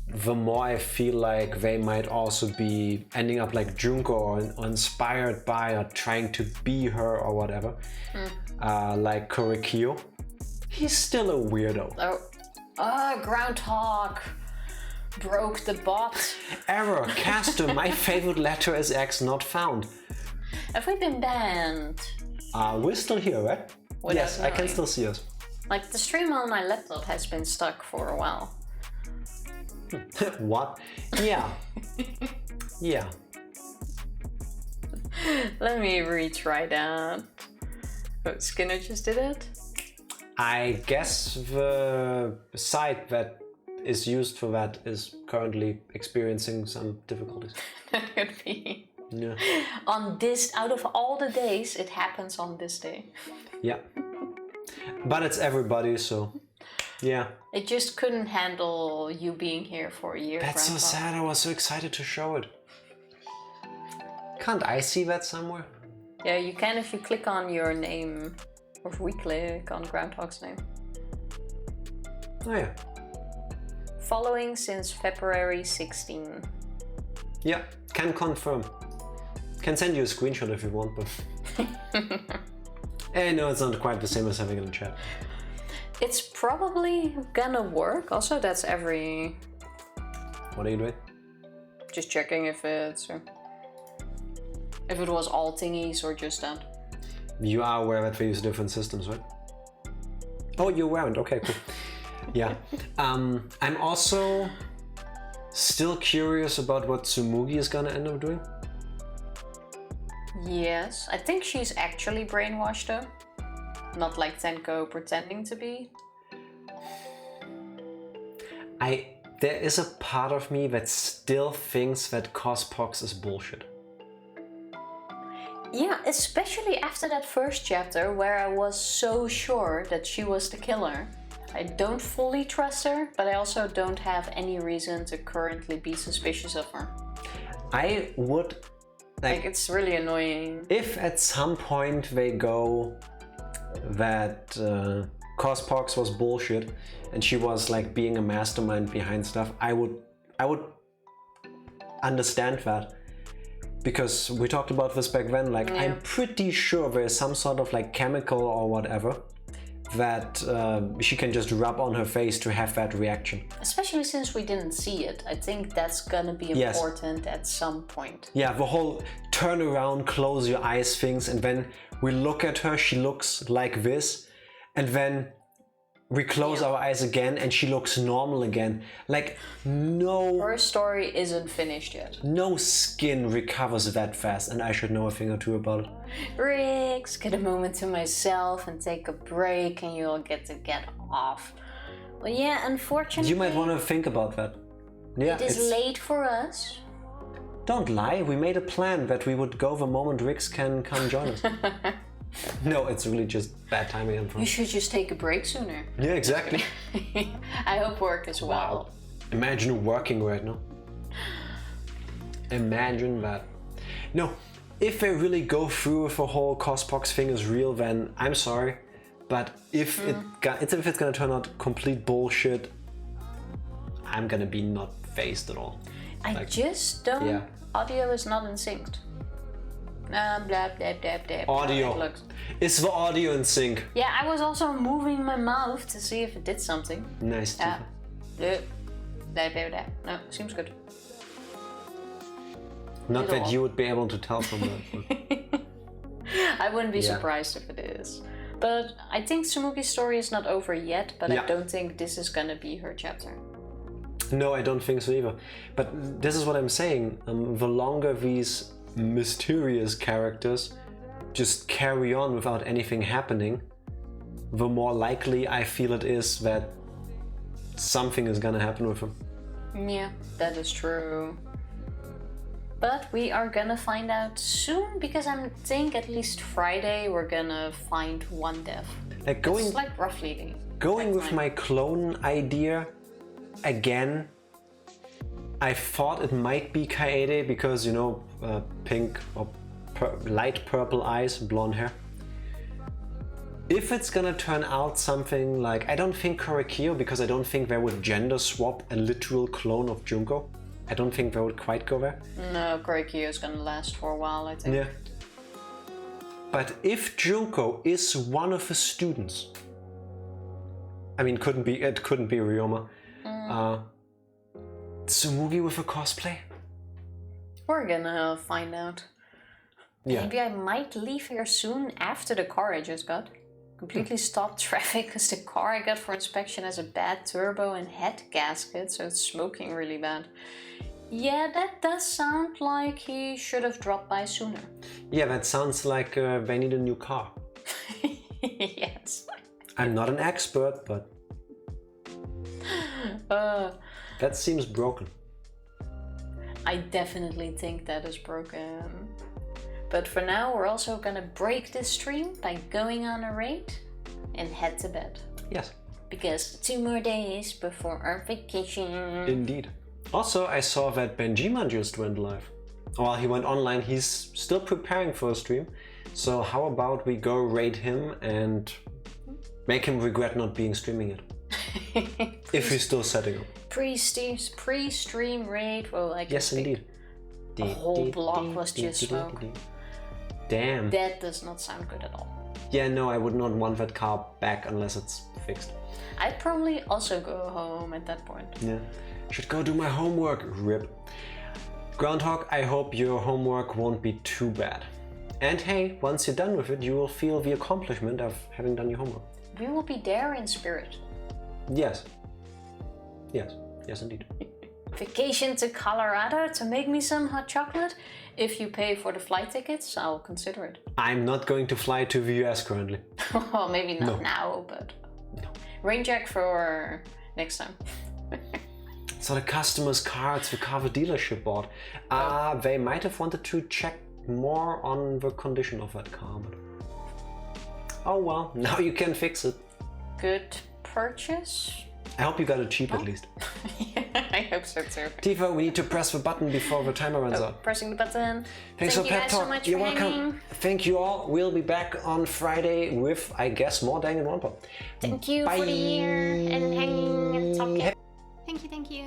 the more I feel like they might also be ending up like Junko or inspired by or trying to be her or whatever. Like Korikyo. He's still a weirdo. Groundhog broke the bot. Error, caster, my favorite letter is X not found. Have we been banned? We're still here, right? Without Yes, I can knowing. still see us. Like, the stream on my laptop has been stuck for a while. What? Yeah. Yeah. Let me retry that. Oh, Skinner just did it? I guess the site that is used for that is currently experiencing some difficulties. That could be. Yeah. On this, out of all the days, it happens on this day. Yeah. But it's everybody, so yeah. It just couldn't handle you being here for a year. That's so Grandpa. sad. I was so excited to show it. Can't I see that somewhere? Yeah, you can if you click on your name. Or if we click on Groundhog's name. Oh yeah. Following since February 16. Yeah, can confirm. Can send you a screenshot if you want, but... I know it's not quite the same as having it in chat. It's probably gonna work. Also, that's every... What are you doing? Just checking if it was all thingies or just that. You are aware that we use different systems, right? Oh, you're aware. Okay, cool. Yeah. I'm also still curious about what Tsumugi is gonna end up doing. Yes, I think she's actually brainwashed though. Not like Tenko pretending to be. There is a part of me that still thinks that Cospox is bullshit. Yeah, especially after that first chapter where I was so sure that she was the killer. I don't fully trust her, but I also don't have any reason to currently be suspicious of her. I would... Like it's really annoying. If at some point they go that Cospox was bullshit and she was like being a mastermind behind stuff, I would understand that. Because we talked about this back then, like I'm pretty sure there's some sort of like chemical or whatever that she can just rub on her face to have that reaction. Especially since we didn't see it. I think that's gonna be important at some point. Yeah, the whole turn around, close your eyes things, and then we look at her, she looks like this, and then we close our eyes again and she looks normal again. Like, no... Her story isn't finished yet. No skin recovers that fast, and I should know a thing or two about it. Riggs, get a moment to myself and take a break and you'll get to get off. Well, yeah, unfortunately... You might want to think about that. Yeah, it is late for us. Don't lie, we made a plan that we would go the moment Riggs can come join us. No, it's really just bad timing. You should just take a break sooner. Yeah, exactly. I hope work as well. Wow. Imagine working right now. Imagine that. No, if they really go through with the whole Cospox thing is real, then I'm sorry. But if it's gonna turn out complete bullshit, I'm gonna be not phased at all. I just don't... Yeah. Audio is not in sync. Blah, blah, blah, blah. Audio. Is the audio in sync? Yeah, I was also moving my mouth to see if it did something. Nice. Blah, blah, blah, blah. No, seems good. Not that you would be able to tell from that. I wouldn't be surprised if it is. But I think Tsumugi's story is not over yet, but I don't think this is gonna be her chapter. No, I don't think so either. But this is what I'm saying. The longer these mysterious characters just carry on without anything happening, the more likely I feel it is that something is gonna happen with them. Yeah, that is true. But we are gonna find out soon, because I think at least Friday we're gonna find one death. Like it's like roughly going with my clone idea again. I thought it might be Kaede because, you know, pink or light purple eyes, blonde hair. If it's gonna turn out something like, I don't think Korekiyo, because I don't think they would gender swap a literal clone of Junko. I don't think they would quite go there. No, Korekiyo is gonna last for a while, I think. Yeah. But if Junko is one of the students, I mean, it couldn't be Ryoma. Tsumugi with a cosplay? We're gonna find out. Yeah. Maybe I might leave here soon after the car I just got. Completely stopped traffic because the car I got for inspection has a bad turbo and head gasket, so it's smoking really bad. Yeah, that does sound like he should have dropped by sooner. Yeah, that sounds like they need a new car. Yes. I'm not an expert, but that seems broken. I definitely think that is broken. But for now, we're also gonna break this stream by going on a raid and head to bed. Yes. Because 2 more days before our vacation. Indeed. Also, I saw that Benjima just went live. While he went online, he's still preparing for a stream. So how about we go raid him and make him regret not being streaming it? If he's still setting up. Pre-stream raid. Well, like yes, indeed. The whole block was just smoke. Damn. That does not sound good at all. Yeah, no, I would not want that car back unless it's fixed. I'd probably also go home at that point. Yeah. Should go do my homework. RIP. Groundhog, I hope your homework won't be too bad. And hey, once you're done with it, you will feel the accomplishment of having done your homework. We will be there in spirit. Yes. Yes. Yes, indeed. Vacation to Colorado to make me some hot chocolate? If you pay for the flight tickets, I'll consider it. I'm not going to fly to the US currently. Well, maybe not now, but No. rain check for next time. So the customer's cards the car the dealership bought. They might have wanted to check more on the condition of that car, but... Oh well, now you can fix it. Good purchase? I hope you got it cheap at least. Yeah, I hope so too. Tifa, we need to press the button before the timer runs out. Pressing the button. Thanks Thank for you pep guys talk. so much You're for welcome. hanging. Thank you all. We'll be back on Friday with, I guess, more Danganronpa. Thank you for the year and hanging and talking. Thank you, thank you.